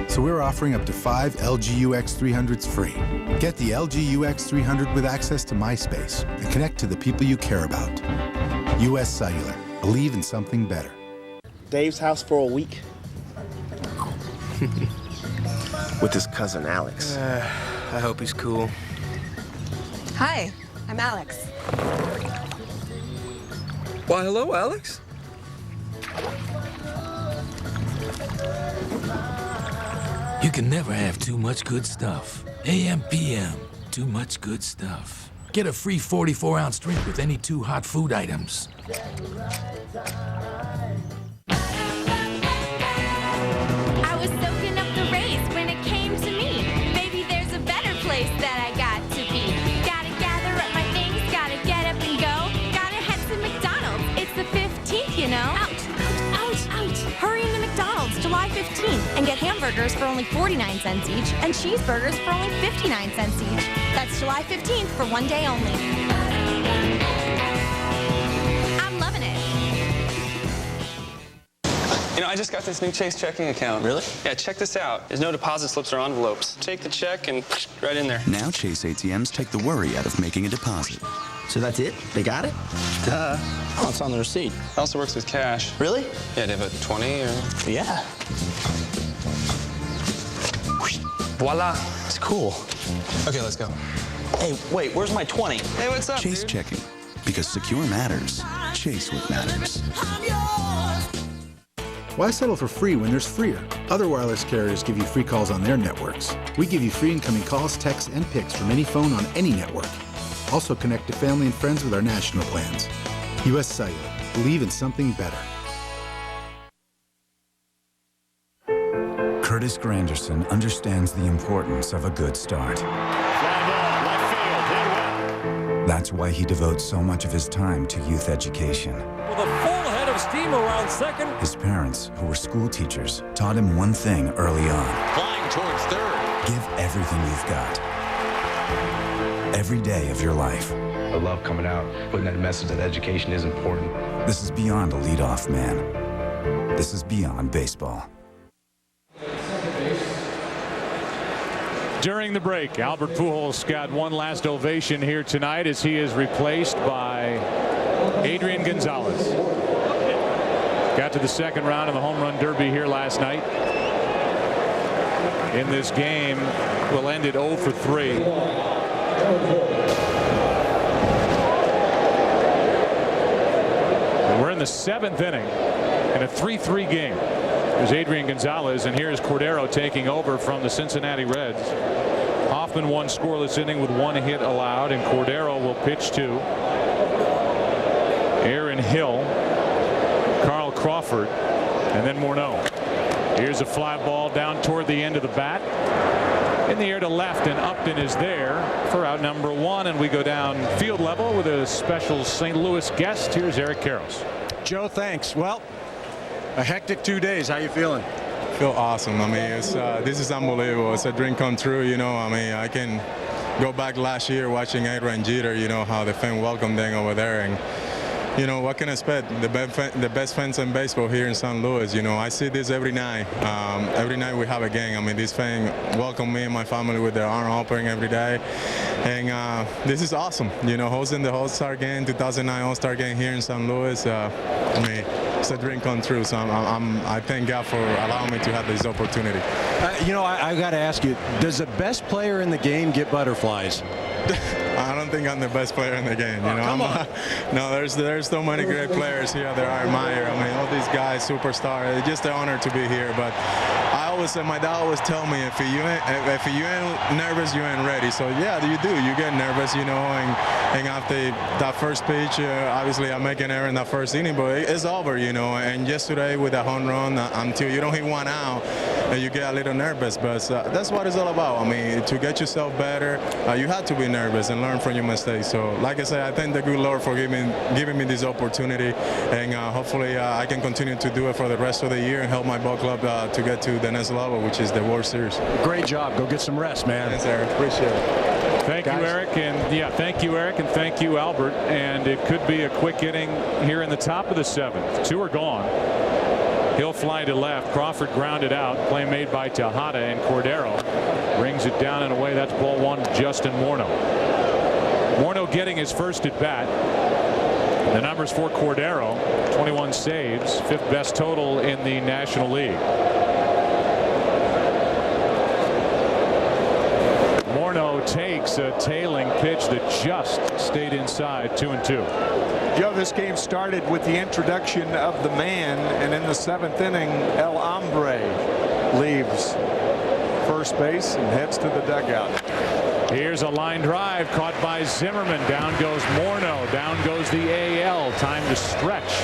So we're offering up to 5 LG UX300s free. Get the LG UX300 with access to MySpace and connect to the people you care about. US Cellular. Believe in something better. Dave's house for a week. With his cousin Alex. I hope he's cool. Hi, I'm Alex. Why, hello, Alex. You can never have too much good stuff. AM, PM, too much good stuff. Get a free 44-ounce drink with any 2 hot food items. I was soaking up the rays when it came to me. Maybe there's a better place that I got to be. Gotta gather up my things, gotta get up and go. Gotta head to McDonald's, it's the 15th, you know. Ouch, ouch, ouch, ouch. Hurry into McDonald's July 15th and get hamburgers for only 49 cents each and cheeseburgers for only 59 cents each. That's July 15th for one day only. I'm loving it. You know, I just got this new Chase checking account. Really? Yeah, check this out. There's no deposit slips or envelopes. Take the check and right in there. Now Chase ATMs take the worry out of making a deposit. So that's it? They got it? Duh. Oh, it's on the receipt. It also works with cash. Really? Yeah, do you have a 20 or? Yeah. Voila. It's cool. Okay, let's go. Hey, wait, where's my 20? Hey, what's up, Chase dude? checking. Because secure matters. Chase what matters. Why settle for free when there's freer? Other wireless carriers give you free calls on their networks. We give you free incoming calls, texts, and pics from any phone on any network. Also connect to family and friends with our national plans. US Cellular. Believe in something better. Curtis Granderson understands the importance of a good start. That's why he devotes so much of his time to youth education. With a full head of steam around second. His parents, who were school teachers, taught him one thing early on. Flying towards third. Give everything you've got. Every day of your life. I love coming out, putting that message that education is important. This is beyond a leadoff man. This is beyond baseball. During the break, Albert Pujols got one last ovation here tonight as he is replaced by Adrian Gonzalez. Got to the second round of the home run derby here last night. In this game, will end it 0 for 3. And we're in the 7th inning in a 3-3 game. There's Adrian Gonzalez, and here's Cordero taking over from the Cincinnati Reds. Hoffman one scoreless inning with 1 hit allowed, and Cordero will pitch to Aaron Hill, Carl Crawford, and then Morneau. Here's a fly ball down toward the end of the bat. In the air to left, and Upton is there for out number 1, and we go down field level with a special St. Louis guest. Here's Eric Karros. Joe, thanks. Well, a hectic 2 days. How you feeling? Feel awesome. I mean, it's this is unbelievable. It's a dream come true. You know, I mean, I can go back last year watching Adrian Jeter. You know how the fan welcomed them over there, and you know what can I expect? The best fans in baseball here in St. Louis. You know, I see this every night. Every night we have a game. I mean, this fan welcome me and my family with their arm open every day, and this is awesome. You know, hosting the All Star Game, 2009 All Star Game here in St. Louis. I mean, it's a dream come true. So I thank God for allowing me to have this opportunity. You know, I got to ask you, does the best player in the game get butterflies? I don't think I'm the best player in the game. You know, come on. No, there's so many great players here that I admire. I mean, all these guys, superstars. It's just an honor to be here. But I always say, my dad always tell me, if you ain't nervous, you ain't ready. So yeah, you do. You get nervous, you know. And after that first pitch, obviously I make an error in that first inning, but it's over, you know. And yesterday with a home run, until you don't hit 1 out, you get a little nervous. But that's what it's all about. I mean, to get yourself better, you have to be nervous and learn from your mistakes. So, like I said, I thank the good Lord for giving me this opportunity, and hopefully I can continue to do it for the rest of the year and help my ball club to get to the next level, which is the World Series. Great job. Go get some rest, man. Thanks, Eric. Appreciate it. Thank you, Eric, and thank you, Eric, and thank you, Albert. And it could be a quick inning here in the top of the 7th. 2 are gone. He'll fly to left. Crawford grounded out. Play made by Tejada, and Cordero brings it down and away. That's ball 1 to Justin Morneau. Morneau getting his first at bat. The numbers for Cordero: 21 saves, 5th best total in the National League. Morneau takes a tailing pitch that just stayed inside. 2-2. Joe, this game started with the introduction of the man, and in the 7th inning, El Hombre leaves first base and heads to the dugout. Here's a line drive caught by Zimmerman. Down goes Morneau. Down goes the AL. Time to stretch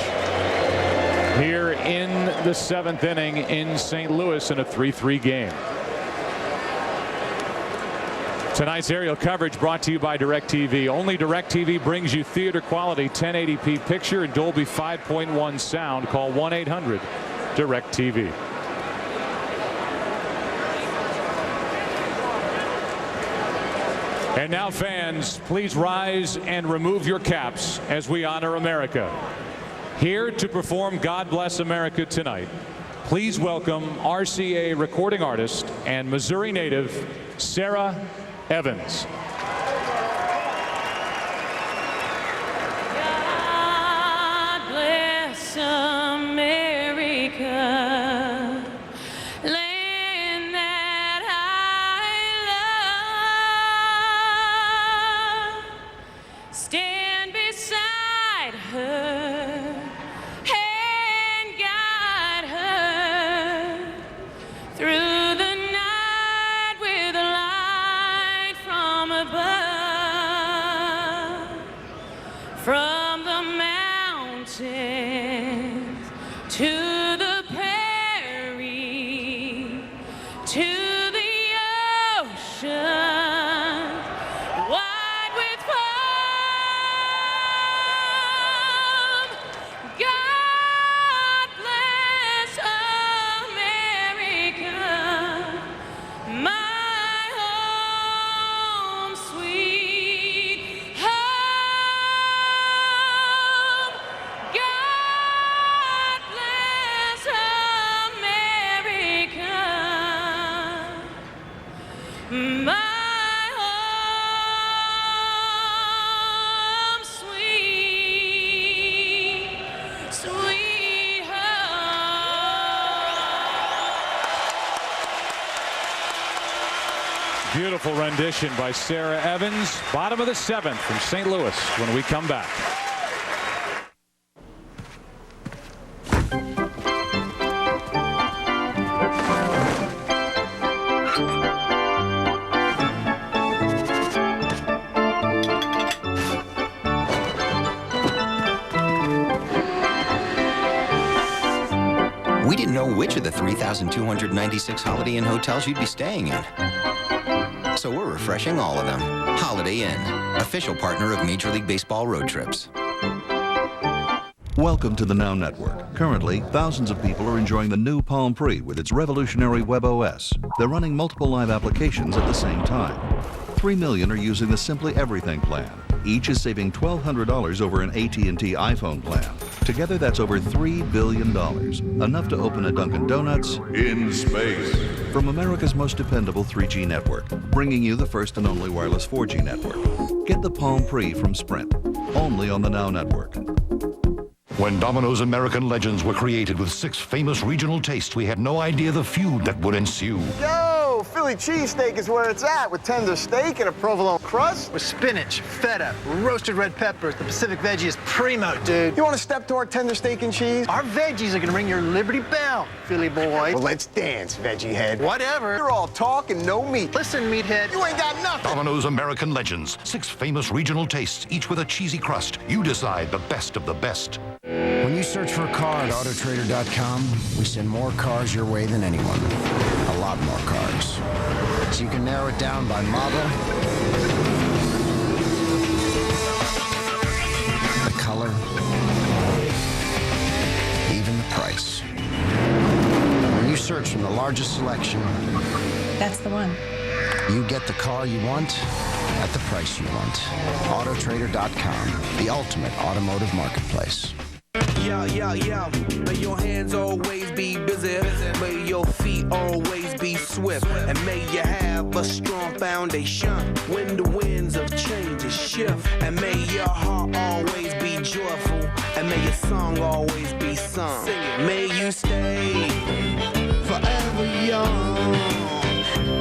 here in the 7th inning in St. Louis in a 3-3 game. Tonight's aerial coverage brought to you by DirecTV. Only DirecTV brings you theater quality 1080p picture and Dolby 5.1 sound. Call 1-800-DirecTV. And now, fans, please rise and remove your caps as we honor America. Here to perform God Bless America tonight, please welcome RCA recording artist and Missouri native Sarah Evans. God bless America, land that I love. Stand beside her and guide her through the night with a light from above. From the mountains to the prairie to the ocean wide with foam. God bless America, my home sweet home. God bless America, my home sweet, sweet home. Beautiful rendition by Sarah Evans. Bottom of the 7th from St. Louis when we come back. We didn't know which of the 3,296 Holiday Inn hotels you'd be staying in. So we're refreshing all of them. Holiday Inn, official partner of Major League Baseball road trips. Welcome to the Now Network. Currently, thousands of people are enjoying the new Palm Pre with its revolutionary web OS. They're running multiple live applications at the same time. 3 million are using the Simply Everything plan. Each is saving $1,200 over an AT&T iPhone plan. Together, that's over $3 billion. Enough to open a Dunkin' Donuts in space. From America's most dependable 3G network, bringing you the first and only wireless 4G network. Get the Palm Pre from Sprint, only on the Now Network. When Domino's American Legends were created with 6 famous regional tastes, we had no idea the feud that would ensue. Yo, Philly cheesesteak is where it's at, with tender steak and a provolone crust. With spinach, feta, roasted red peppers, the Pacific veggie is primo, dude. You want to step to our tender steak and cheese? Our veggies are gonna ring your Liberty Bell, Philly boy. Well, let's dance, veggie head. Whatever. You're all talk and no meat. Listen, meathead. You ain't got nothing. Domino's American Legends. 6 famous regional tastes, each with a cheesy crust. You decide the best of the best. When you search for a car at Autotrader.com, we send more cars your way than anyone. A lot more cars. So you can narrow it down by model, the color, even the price. When you search from the largest selection, that's the one. You get the car you want at the price you want. Autotrader.com, the ultimate automotive marketplace. Yeah. May your hands always be busy. May your feet always be swift. And may you have a strong foundation when the winds of change shift. And may your heart always be joyful. And may your song always be sung. May you stay forever young.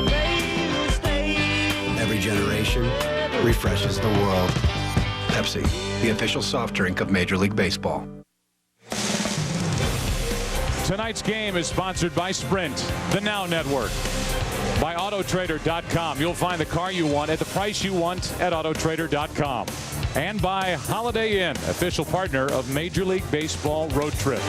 May you stay. Every generation refreshes the world. Pepsi, the official soft drink of Major League Baseball. Tonight's game is sponsored by Sprint, the Now Network, by Autotrader.com. You'll find the car you want at the price you want at Autotrader.com. And by Holiday Inn, official partner of Major League Baseball road trips.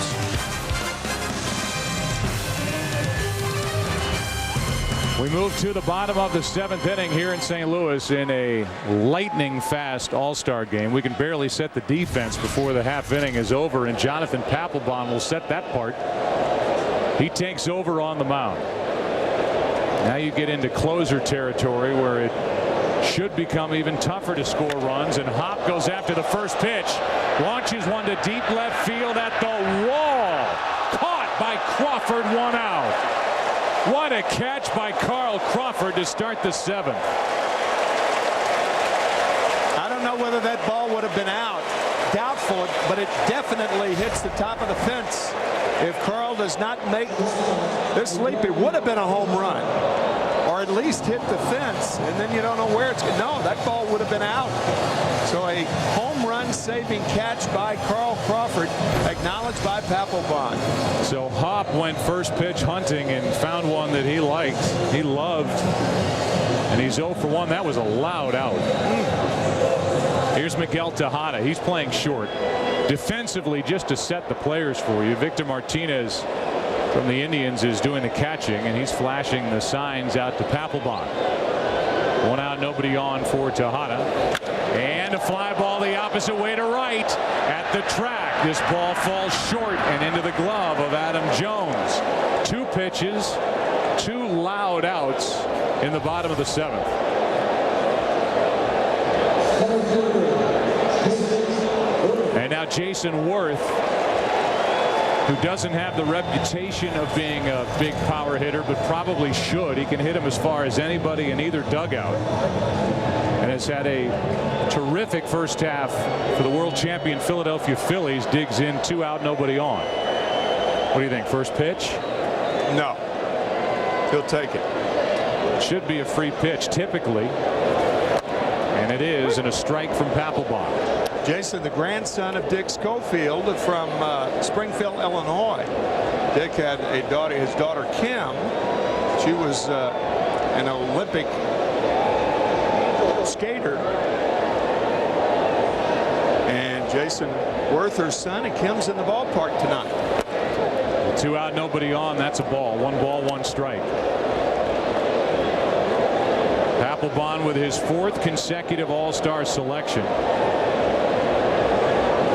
We move to the bottom of the 7th inning here in St. Louis in a lightning-fast All-Star game. We can barely set the defense before the half inning is over, and Jonathan Papelbon will set that part. He takes over on the mound. Now you get into closer territory where it should become even tougher to score runs, and Hop goes after the first pitch, launches one to deep left field at the wall. Caught by Crawford, 1 out. What a catch by Carl Crawford to start the 7th. I don't know whether that ball would have been out. Doubtful, but it definitely hits the top of the fence. If Carl does not make this leap, it would have been a home run. Or at least hit the fence, and then you don't know where it's going. No, that ball would have been out. So a home run saving catch by Carl Crawford, acknowledged by Papelbon. So Hop went first pitch hunting and found one that he liked, he loved, and he's 0 for 1. That was a loud out. Here's Miguel Tejada. He's playing short. Defensively, just to set the players for you, Victor Martinez from the Indians is doing the catching, and he's flashing the signs out to Papelbon. 1 out, nobody on for Tejada. And a fly ball the opposite way to right at the track. This ball falls short and into the glove of Adam Jones. 2 pitches, 2 loud outs in the bottom of the 7th. And now Jason Worth, who doesn't have the reputation of being a big power hitter, but probably should. He can hit him as far as anybody in either dugout, and has had a terrific first half for the world champion Philadelphia Phillies. Digs in, 2 out, nobody on. What do you think? First pitch? No. He'll take it. should be a free pitch typically. And it is, and a strike from Papelbon. Jason, the grandson of Dick Schofield from Springfield, Illinois. Dick had a daughter, his daughter Kim. She was an Olympic skater. And Jason Werther's son, and Kim's in the ballpark tonight. 2 out, nobody on. That's a ball. 1 ball, 1 strike. Papelbon with his 4th consecutive All-Star selection.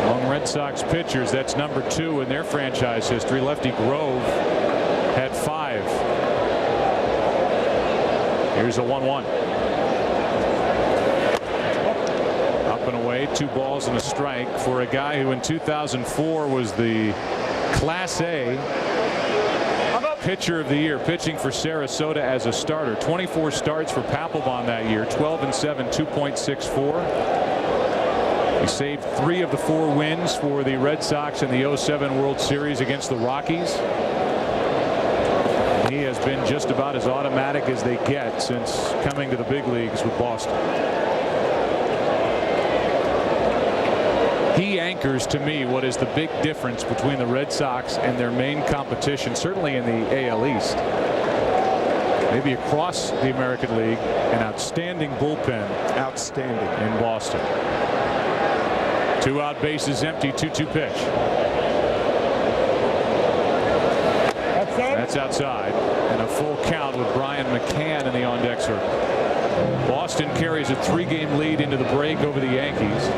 Among Red Sox pitchers, that's number 2 in their franchise history. Lefty Grove had 5. Here's a 1-1. Up and away, 2 balls and a strike for a guy who in 2004 was the Class A pitcher of the year, pitching for Sarasota as a starter. 24 starts for Papelbon that year, 12-7, 2.64. He saved 3 of the 4 wins for the Red Sox in the 07 World Series against the Rockies. He has been just about as automatic as they get since coming to the big leagues with Boston. He anchors to me what is the big difference between the Red Sox and their main competition, certainly in the AL East. Maybe across the American League, an outstanding bullpen. Outstanding. In Boston. 2 out, bases empty, 2-2 pitch. That's outside. And a full count with Brian McCann in the on-deck circle. Boston carries a 3-game lead into the break over the Yankees.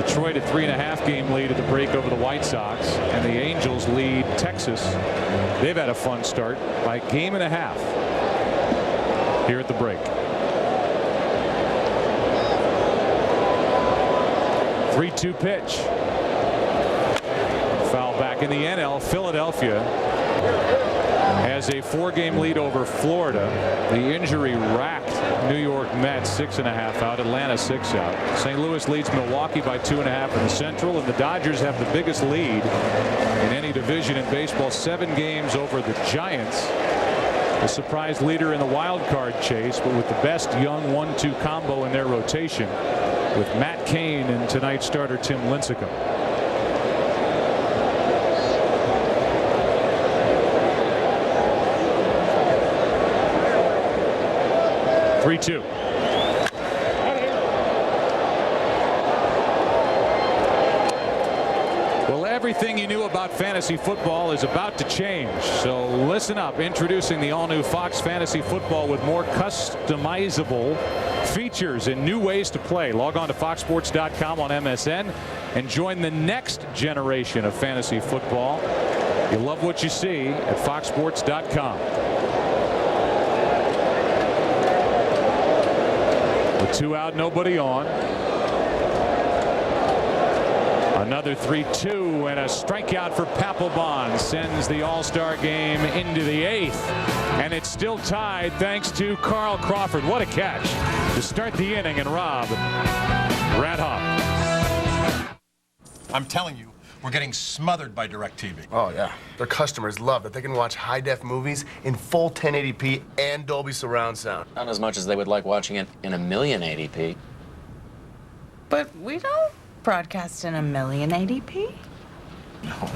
Detroit a 3.5-game lead at the break over the White Sox, and the Angels lead Texas. They've had a fun start by a 1.5 games here at the break. 3-2 pitch. Foul back in the NL. Philadelphia has a 4-game lead over Florida. The injury racked New York Mets 6.5 out. Atlanta 6 out. St. Louis leads Milwaukee by 2.5 in the Central, and the Dodgers have the biggest lead in any division in baseball, 7 games over the Giants. The surprise leader in the wild card chase, but with the best young 1-2 combo in their rotation with Matt Cain and tonight's starter Tim Lincecum. Three-2. Well, everything you knew about fantasy football is about to change. So listen up. Introducing the all-new Fox Fantasy Football with more customizable features and new ways to play. Log on to foxsports.com on MSN and join the next generation of fantasy football. You'll love what you see at foxsports.com. With 2 out, nobody on. Another 3-2 and a strikeout for Papelbon sends the All-Star game into the 8th. And it's still tied thanks to Carl Crawford. What a catch to start the inning and rob Rat Hop. I'm telling you, we're getting smothered by DirecTV. Oh, yeah. Their customers love that they can watch high-def movies in full 1080p and Dolby surround sound. Not as much as they would like watching it in 1,000,080p. But we don't broadcast in 1,000,080p. No.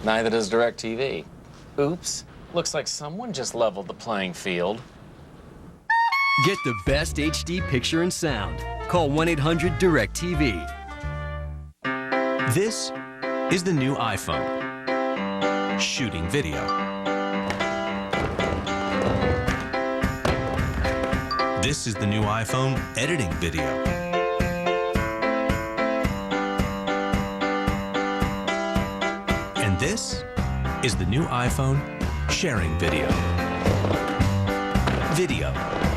Neither does DirecTV. Oops. Looks like someone just leveled the playing field. Get the best HD picture and sound. Call 1-800-DIRECTV. This is the new iPhone. Shooting video. This is the new iPhone editing video. And this is the new iPhone sharing video. Video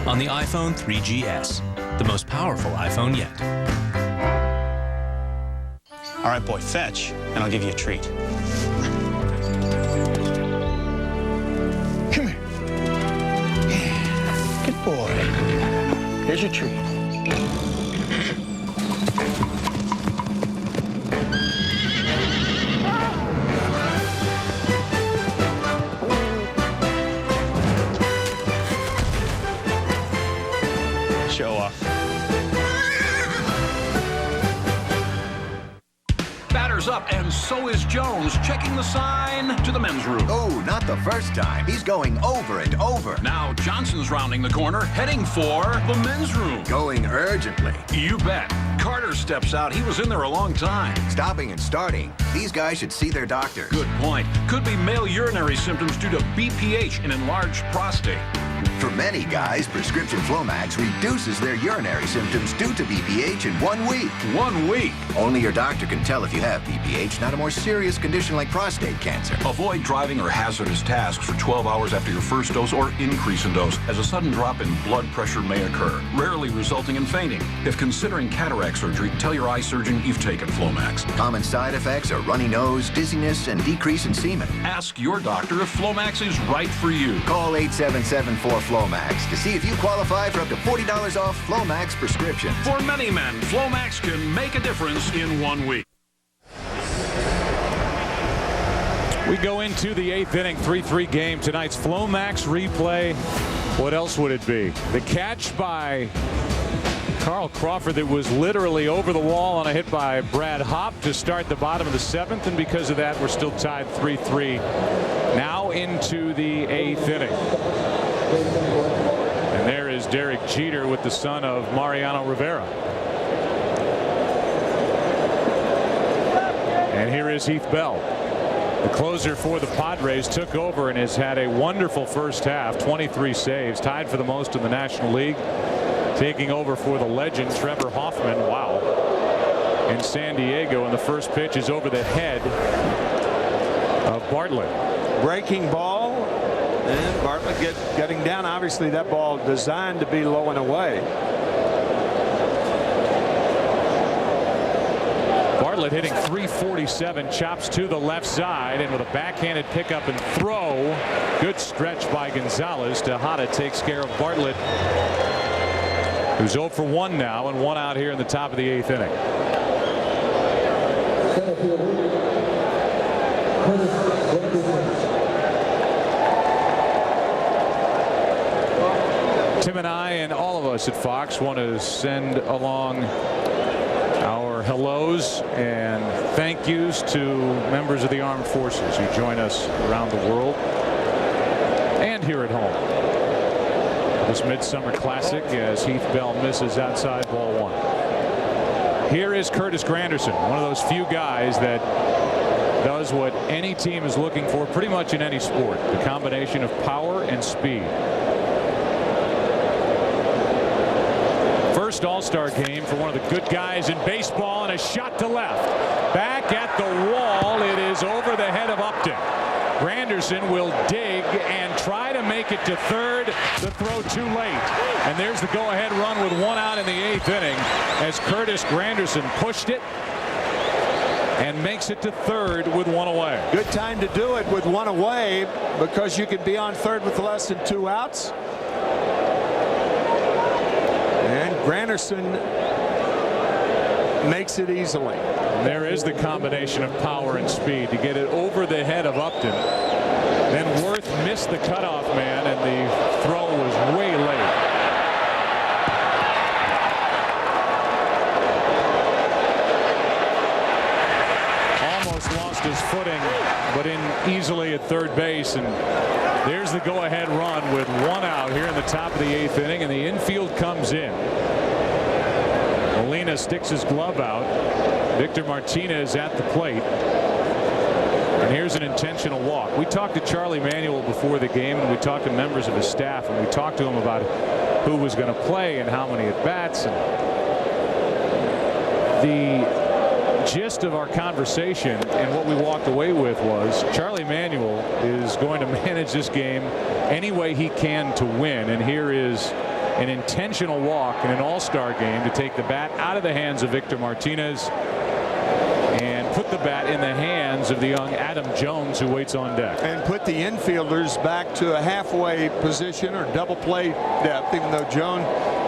on the iPhone 3GS, the most powerful iPhone yet. All right, boy, fetch, and I'll give you a treat. Come here. Yeah, good boy. Here's your treat. show off. Batter's up, and so is Jones, checking the sign to the men's room. Oh, not the first time. He's going over and over. Now Johnson's rounding the corner, heading for the men's room. Going urgently. You bet. Carter steps out. He was in there a long time. Stopping and starting. These guys should see their doctor. Good point. Could be male urinary symptoms due to BPH, an enlarged prostate. For many guys, prescription Flomax reduces their urinary symptoms due to BPH in 1 week. 1 week? Only your doctor can tell if you have BPH, not a more serious condition like prostate cancer. Avoid driving or hazardous tasks for 12 hours after your first dose or increase in dose, as a sudden drop in blood pressure may occur, rarely resulting in fainting. If considering cataract surgery, tell your eye surgeon you've taken Flomax. Common side effects are runny nose, dizziness, and decrease in semen. Ask your doctor if Flomax is right for you. Call 877-4FLOMAX to see if you qualify for up to $40 off Flomax prescriptions. For many men, Flomax can make a difference in 1 week. We go into the 8th inning, 3-3 game. Tonight's Flomax replay. What else would it be? The catch by Carl Crawford that was literally over the wall on a hit by Brad Hopp to start the bottom of the 7th, and because of that, we're still tied 3-3. Now into the 8th inning. And there is Derek Jeter with the son of Mariano Rivera. And here is Heath Bell. The closer for the Padres took over and has had a wonderful first half. 23 saves, tied for the most in the National League. Taking over for the legend Trevor Hoffman. Wow. In San Diego, and the first pitch is over the head of Bartlett. Breaking ball, and Bartlett getting down. Obviously that ball designed to be low and away. Bartlett hitting .347, chops to the left side, and with a backhanded pickup and throw. Good stretch by Gonzalez. Tejada takes care of Bartlett, who's 0 for 1 now, and 1 out here in the top of the 8th inning. Tim and I and all of us at Fox want to send along our hellos and thank yous to members of the armed forces who join us around the world and here at home. This Midsummer Classic as Heath Bell misses outside ball 1. Here is Curtis Granderson, one of those few guys that does what any team is looking for pretty much in any sport, the combination of power and speed. First All-Star game for one of the good guys in baseball, and a shot to left. Back at the wall. It is over the head of Upton. Granderson will dig and try to make it to third. The throw too late. And there's the go-ahead run with 1 out in the 8th inning as Curtis Granderson pushed it and makes it to third with 1 away. Good time to do it with 1 away because you could be on third with less than 2 outs. And Granderson makes it easily. And there is the combination of power and speed to get it over the head of Upton. Then Worth missed the cutoff man, and the throw was way late. Almost lost his footing, but in easily at third base, and there's the go-ahead run with 1 out here in the top of the 8th inning, and the infield comes in. Molina sticks his glove out. Victor Martinez at the plate. And here's an intentional walk. We talked to Charlie Manuel before the game, and we talked to members of his staff, and we talked to him about who was going to play and how many at-bats. And the gist of our conversation and what we walked away with was Charlie Manuel is going to manage this game any way he can to win. And here is an intentional walk in an all-star game to take the bat out of the hands of Victor Martinez and put the bat in the hands of the young Adam Jones, who waits on deck. And put the infielders back to a halfway position or double play depth, even though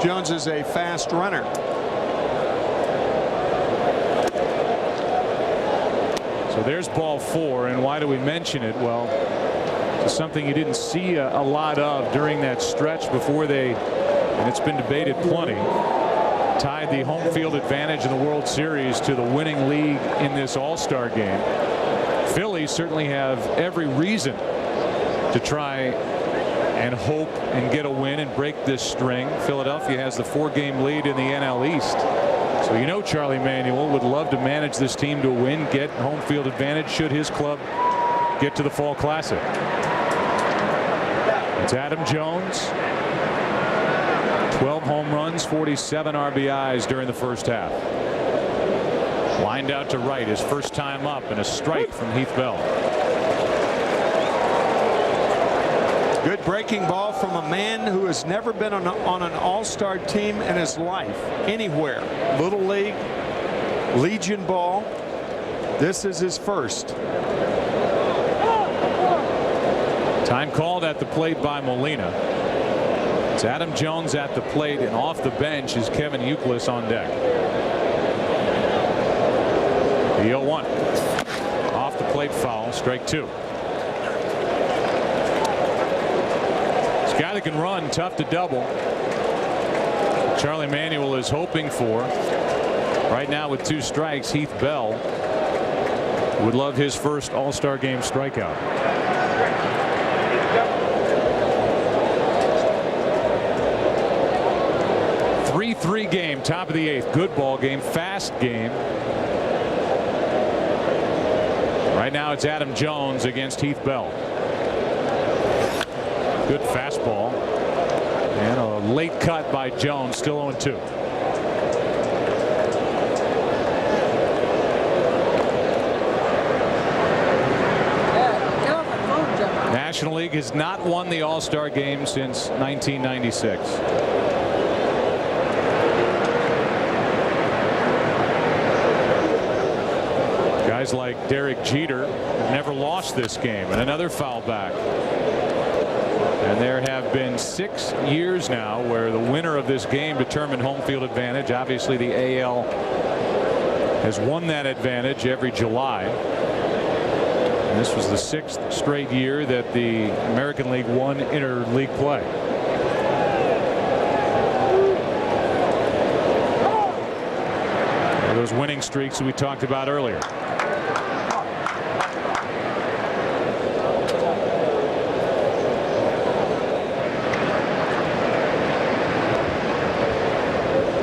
Jones is a fast runner. So there's ball 4, and why do we mention it? Well, it's something you didn't see a lot of during that stretch before they and it's been debated plenty, tied the home field advantage in the World Series to the winning league in this All-Star game. Phillies certainly have every reason to try and hope and get a win and break this string. Philadelphia has the 4-game lead in the NL East. So you know Charlie Manuel would love to manage this team to win, get home field advantage should his club get to the Fall Classic. It's Adam Jones. 12 home runs, 47 RBIs during the first half. Lined out to right, his first time up, and a strike from Heath Bell. Good breaking ball from a man who has never been on an all-star team in his life, anywhere. Little League, Legion ball. This is his first. Time called at the plate by Molina. It's Adam Jones at the plate, and off the bench is Kevin Youkilis on deck. The 0-1. Off the plate foul, strike 2. This guy that can run, tough to double. Charlie Manuel is hoping for. Right now with 2 strikes, Heath Bell would love his first All-Star Game strikeout. Three game, top of the 8th. Good ball game, fast game. Right now it's Adam Jones against Heath Bell. Good fastball. And a late cut by Jones, still 0-2. National League has not won the All-Star Game since 1996. Guys like Derek Jeter have never lost this game, and another foul back. And there have been 6 years now where the winner of this game determined home field advantage. Obviously the AL has won that advantage every July. And this was the 6th straight year that the American League won interleague play. Those winning streaks that we talked about earlier.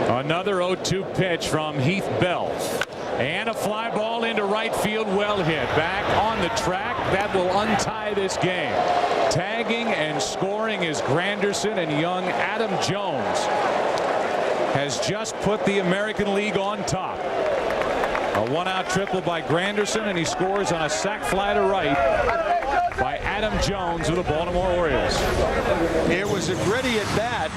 Another 0-2 pitch from Heath Bell. And a fly ball into right field, well hit. Back on the track, that will untie this game. Tagging and scoring is Granderson, and young Adam Jones has just put the American League on top. A 1-out triple by Granderson, and he scores on a sac fly to right by Adam Jones of the Baltimore Orioles. It was a gritty at bat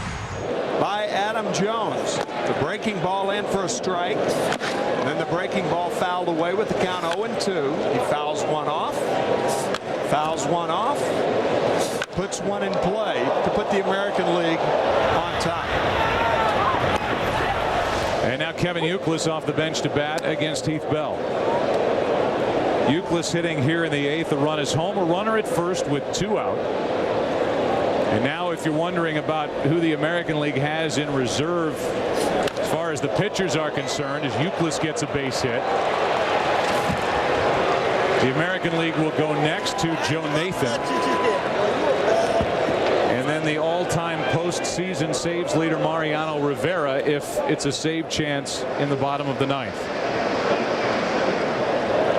by Adam Jones. The breaking ball in for a strike. And then the breaking ball fouled away with the count 0-2. He fouls one off. Fouls one off. Puts one in play to put the American League on top. And now Kevin Youkilis off the bench to bat against Heath Bell. Youkilis hitting here in the 8th. The run is home. A runner at first with 2 out. And now if you're wondering about who the American League has in reserve as far as the pitchers are concerned, as Youkilis gets a base hit. The American League will go next to Joe Nathan. And then the all-time postseason saves leader Mariano Rivera if it's a save chance in the bottom of the 9th.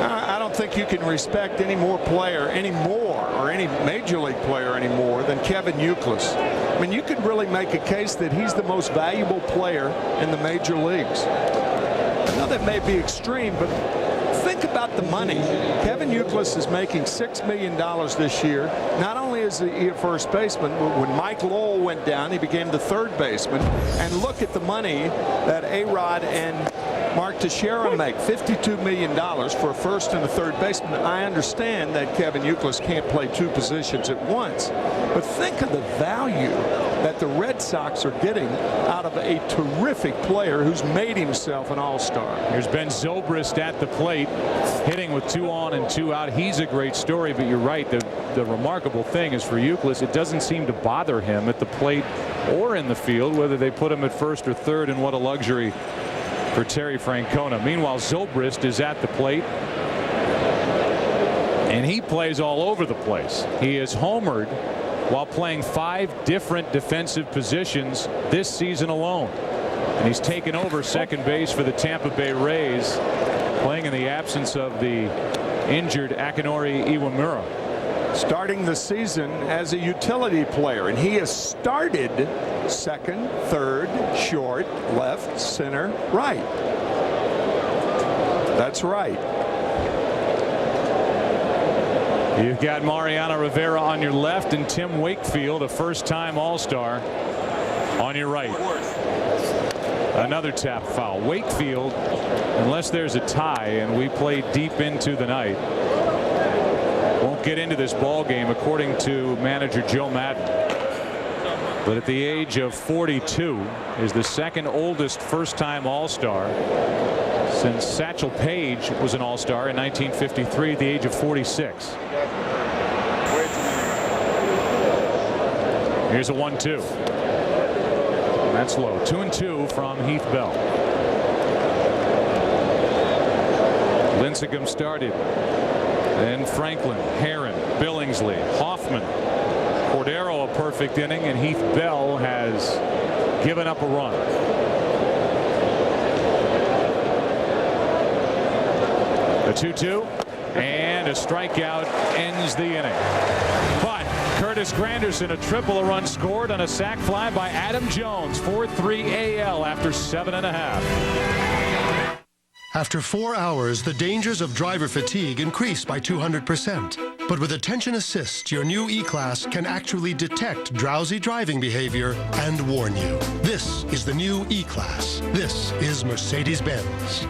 I don't think you can respect any more player anymore, or any major league player anymore, than Kevin Youkilis. I mean, you could really make a case that he's the most valuable player in the major leagues. I know that may be extreme, but think about the money. Kevin Youkilis is making $6 million this year. Not only is he a first baseman, but when Mike Lowell went down, he became the 3rd baseman. And look at the money that A-Rod and Mark Teixeira make, $52 million for a first and a 3rd baseman. I understand that Kevin Youkilis can't play 2 positions at once, But think of the value that the Red Sox are getting out of a terrific player who's made himself an all-star. Here's Ben Zobrist at the plate, hitting with 2 on and 2 out. He's a great story, but you're right. The remarkable thing is for Youkilis, it doesn't seem to bother him at the plate or in the field, whether they put him at first or third, and what a luxury for Terry Francona. Meanwhile, Zobrist is at the plate, and he plays all over the place. He is homered while playing 5 different defensive positions this season alone. And he's taken over second base for the Tampa Bay Rays, playing in the absence of the injured Akinori Iwamura. Starting the season as a utility player, and he has started second, third, short, left, center, right. That's right. You've got Mariano Rivera on your left and Tim Wakefield, a first-time All-Star, on your right. Another tap foul. Wakefield, unless there's a tie and we play deep into the night, won't get into this ball game, according to manager Joe Madden. But at the age of 42 is the second oldest first-time All-Star since Satchel Paige was an All-Star in 1953 at the age of 46. Here's a 1-2. That's low. 2-2 from Heath Bell. Lincecum started. Then Franklin, Heron, Billingsley, Hoffman, Cordero a perfect inning, and Heath Bell has given up a run. A 2-2 and a strikeout ends the inning. But Curtis Granderson, a triple, a run scored on a sac fly by Adam Jones. 4-3 AL after 7.5. After 4 hours, the dangers of driver fatigue increase by 200%. But with Attention Assist, your new E-Class can actually detect drowsy driving behavior and warn you. This is the new E-Class. This is Mercedes-Benz.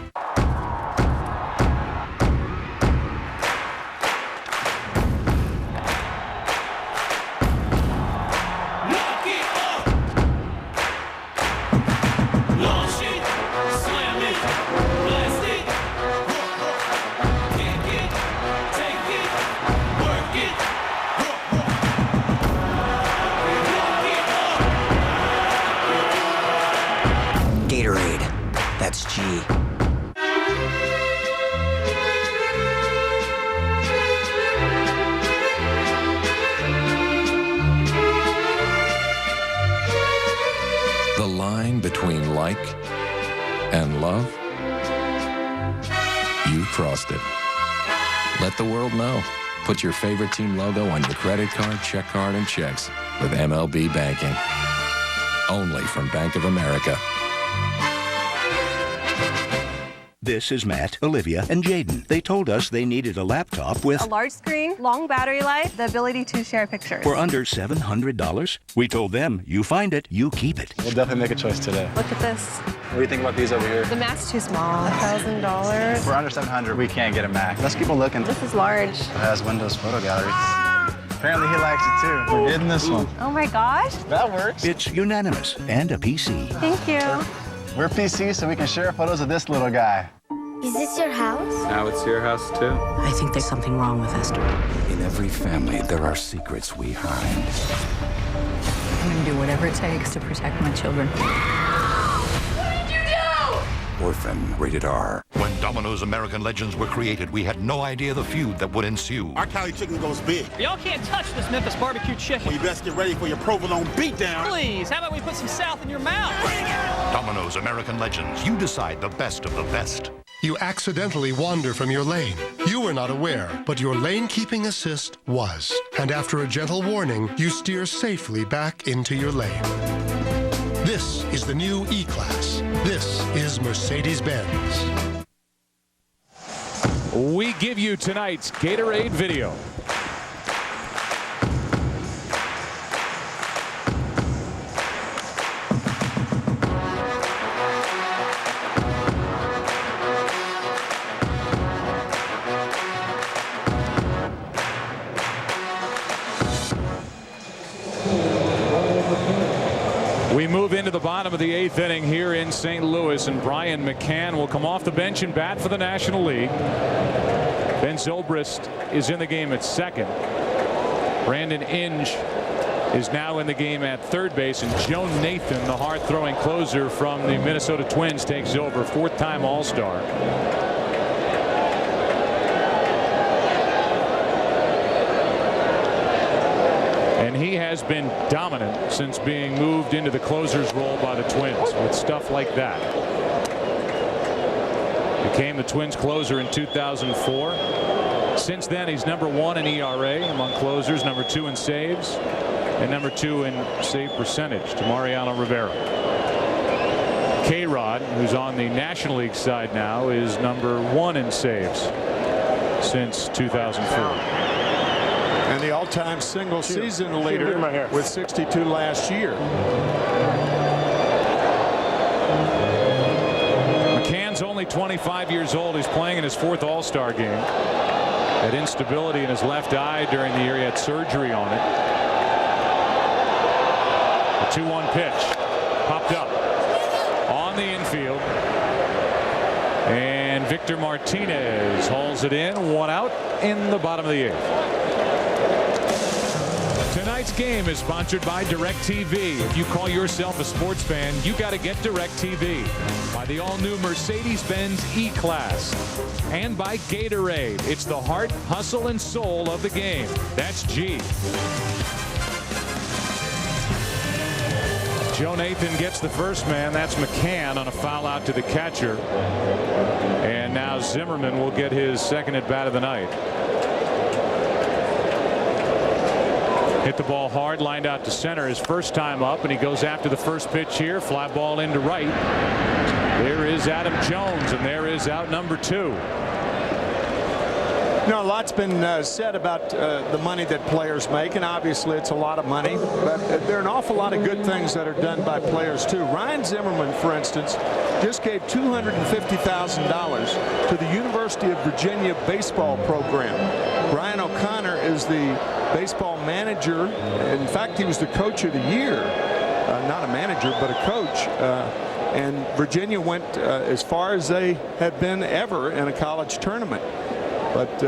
The line between like and love, you crossed it. Let the world know. Put your favorite team logo on your credit card, check card, and checks with MLB Banking. Only from Bank of America. This is Matt, Olivia, and Jaden. They told us they needed a laptop with a large screen, long battery life, the ability to share pictures. For under $700. We told them, you find it, you keep it. We'll definitely make a choice today. Look at this. What do you think about these over here? The Mac's too small. $1,000. For under $700, we can't get a Mac. Let's keep on looking. This is large. It has Windows Photo Gallery. Apparently he likes it too. We're getting this one. Oh my gosh. That works. It's unanimous and a PC. Thank you. We're PC, so we can share photos of this little guy. Is this your house? Now it's your house too. I think there's something wrong with Esther. In every family, there are secrets we hide. I'm gonna do whatever it takes to protect my children. What did you do? Orphan, rated R. When Domino's American Legends were created, we had no idea the feud that would ensue. Our Cali chicken goes big. Y'all can't touch this Memphis barbecue chicken. Well, you best get ready for your provolone beatdown. Please, how about we put some South in your mouth? Domino's American Legends. You decide the best of the best. You accidentally wander from your lane. You were not aware, but your lane-keeping assist was. And after a gentle warning, you steer safely back into your lane. This is the new E-Class. This is Mercedes-Benz. We give you tonight's Gatorade video. We move into the bottom of the 8th inning here in St. Louis, and Brian McCann will come off the bench and bat for the National League. Ben Zobrist is in the game at second. Brandon Inge is now in the game at third base, and Joe Nathan, the hard-throwing closer from the Minnesota Twins, takes over, 4th-time All-Star. And he has been dominant since being moved into the closer's role by the Twins with stuff like that. Became the Twins closer in 2004. Since then, he's #1 in ERA among closers, #2 in saves, and #2 in save percentage to Mariano Rivera. K-Rod, who's on the National League side now, is #1 in saves since 2004. And the all-time single season leader with 62 last year. McCann's only 25 years old. He's playing in his 4th All-Star game. Had instability in his left eye during the year. He had surgery on it. The 2-1 pitch popped up on the infield. And Victor Martinez hauls it in. 1 out in the bottom of the 8th. Tonight's game is sponsored by DirecTV. If you call yourself a sports fan, you got to get DirecTV. By the all-new Mercedes-Benz E-Class. And by Gatorade. It's the heart, hustle, and soul of the game. That's G. Joe Nathan gets the first man. That's McCann on a foul out to the catcher. And now Zimmerman will get his second at bat of the night. Hit the ball hard, lined out to center his first time up, and he goes after the first pitch here. Fly ball into right. There is Adam Jones, and there is out #2. You know, a lot's been said about the money that players make, and obviously it's a lot of money, but there are an awful lot of good things that are done by players too. Ryan Zimmerman, for instance, just gave $250,000 to the University of Virginia baseball program. Brian O'Connor is the baseball manager. In fact, he was the coach of the year, not a manager, but a coach. And Virginia went as far as they had been ever in a college tournament. But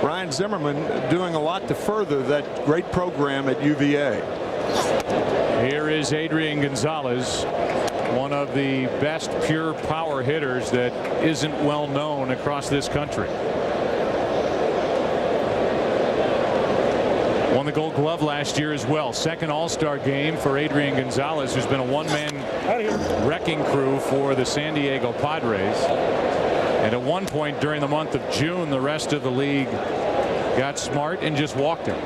Ryan Zimmerman doing a lot to further that great program at UVA. Here is Adrian Gonzalez, one of the best pure power hitters that isn't well known across this country. Won the Gold Glove last year as well. Second All-Star game for Adrian Gonzalez, who's been a one-man wrecking crew for the San Diego Padres. And at one point during the month of June, the rest of the league got smart and just walked him.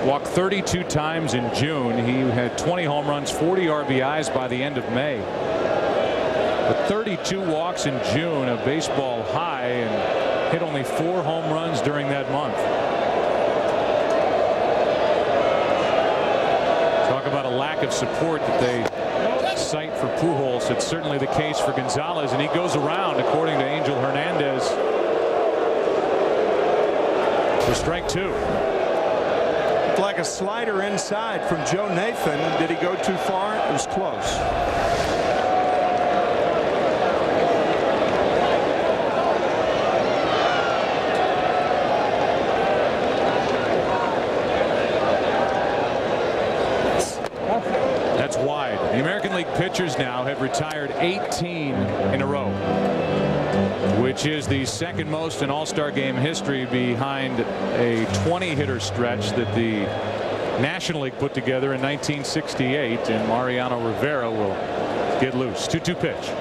Walked 32 times in June. He had 20 home runs, 40 RBIs by the end of May. But 32 walks in June, a baseball high, and hit only 4 home runs during that month. Talk about a lack of support that they cite for Pujols. It's certainly the case for Gonzalez, and he goes around, according to Angel Hernandez, for strike 2. Like a slider inside from Joe Nathan. Did he go too far? It was close. That's wide. The American League pitchers now have retired 18 in a row, which is the second most in All-Star Game history, behind a 20-hitter stretch that the National League put together in 1968. And Mariano Rivera will get loose. 2-2 pitch.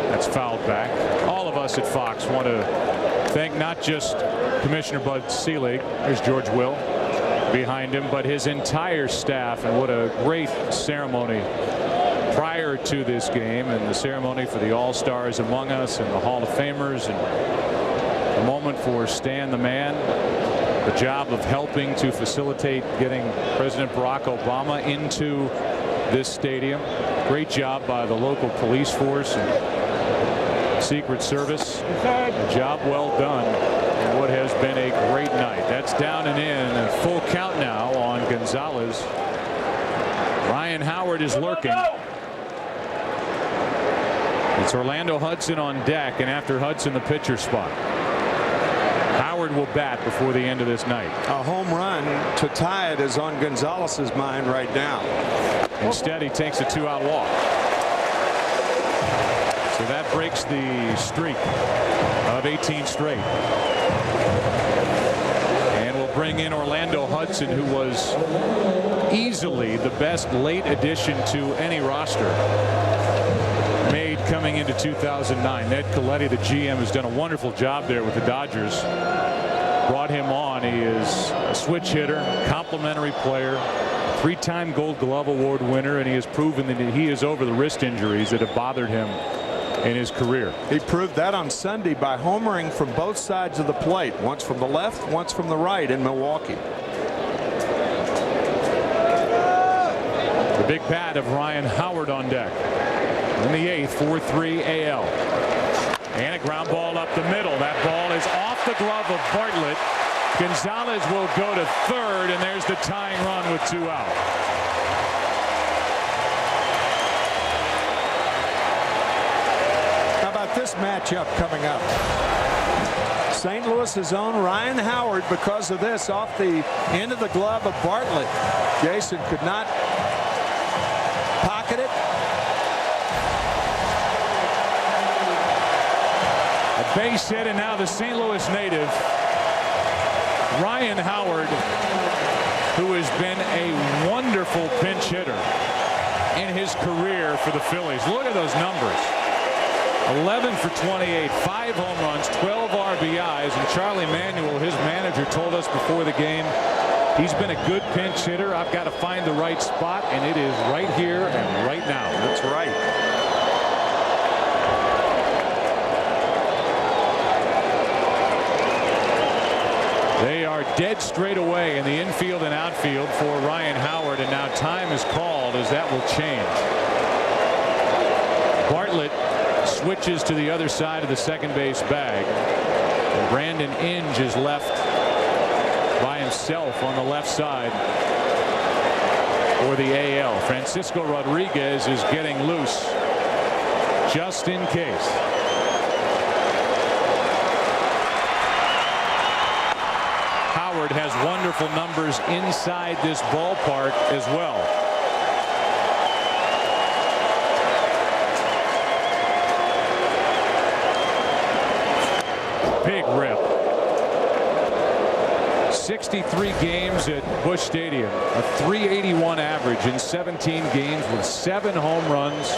That's fouled back. All of us at Fox want to thank not just Commissioner Bud Selig, there's George Will behind him, but his entire staff, and what a great ceremony prior to this game, and the ceremony for the All-Stars among us and the Hall of Famers, and a moment for Stan the Man, the job of helping to facilitate getting President Barack Obama into this stadium. Great job by the local police force and Secret Service. A job well done in what has been a great night. That's down and in, a full count now on Gonzalez. Ryan Howard is lurking. It's Orlando Hudson on deck, and after Hudson, the pitcher spot. Howard will bat before the end of this night. A home run to tie it is on Gonzalez's mind right now. Instead, he takes a 2-out walk. So that breaks the streak of 18 straight. And we'll bring in Orlando Hudson, who was easily the best late addition to any roster made coming into 2009. Ned Colletti, the GM, has done a wonderful job there with the Dodgers. Brought him on. He is a switch hitter, complimentary player, 3-time Gold Glove Award winner, and he has proven that he is over the wrist injuries that have bothered him in his career. He proved that on Sunday by homering from both sides of the plate, once from the left, once from the right in Milwaukee. The big bat of Ryan Howard on deck. In the 8th, 4-3 AL. And a ground ball up the middle. That ball is off the glove of Bartlett. Gonzalez will go to third, and there's the tying run with 2 out. How about this matchup coming up? St. Louis's own Ryan Howard, because of this, off the end of the glove of Bartlett. Jason could not pocket it. A base hit, and now the St. Louis native, Ryan Howard, who has been a wonderful pinch hitter in his career for the Phillies. Look at those numbers. 11 for 28, 5 home runs, 12 RBIs, and Charlie Manuel, his manager, told us before the game he's been a good pinch hitter. I've got to find the right spot, and it is right here and right now. That's right. They are dead straight away in the infield and outfield for Ryan Howard, and now time is called as that will change. Bartlett switches to the other side of the second base bag. And Brandon Inge is left by himself on the left side for the AL. Francisco Rodriguez is getting loose just in case. Howard has wonderful numbers inside this ballpark as well. Big rip. 63 games at Busch Stadium, a .381 average in 17 games with 7 home runs,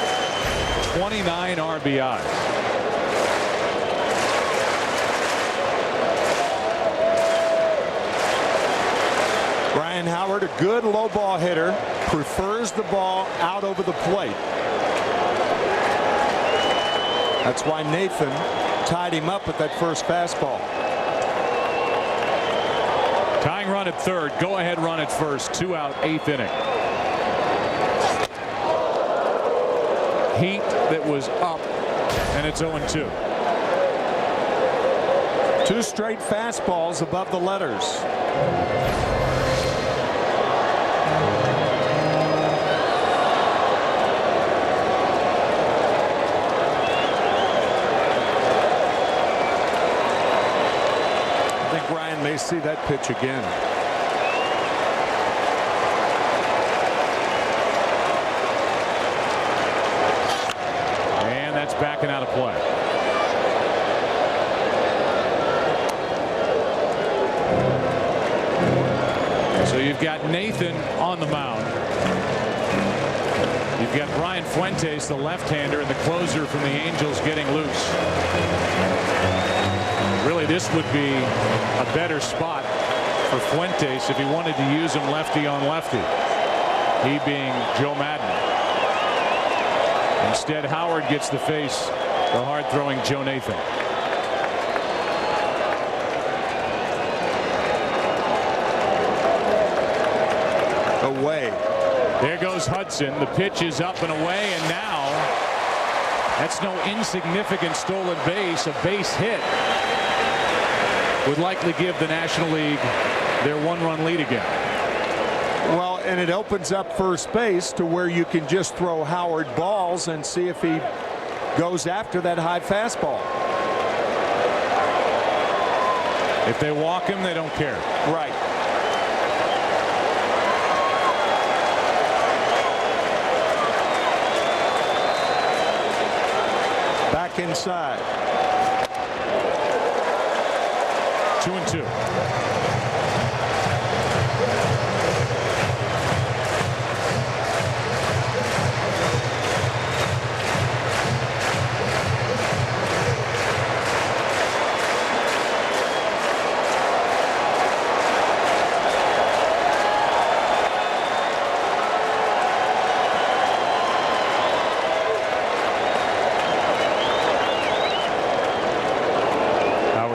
29 RBIs. Ryan Howard, a good low ball hitter, prefers the ball out over the plate. That's why Nathan tied him up with that first fastball. Tying run at third, go ahead run at first, 2 out, 8th inning. Heat that was up, and it's 0-2. 2 straight fastballs above the letters. May see that pitch again. And that's backing out of play. So you've got Nathan on the mound. You've got Brian Fuentes, the left-hander, and the closer from the Angels getting loose. Really, this would be a better spot for Fuentes if he wanted to use him lefty on lefty, he being Joe Madden. Instead, Howard gets to face the hard-throwing Joe Nathan. Away. There goes Hudson. The pitch is up and away, and now that's no insignificant stolen base. A base hit would likely give the National League their 1-run lead again. Well, and it opens up first base to where you can just throw Howard balls and see if he goes after that high fastball. If they walk him, they don't care. Right. Back inside. 2-2.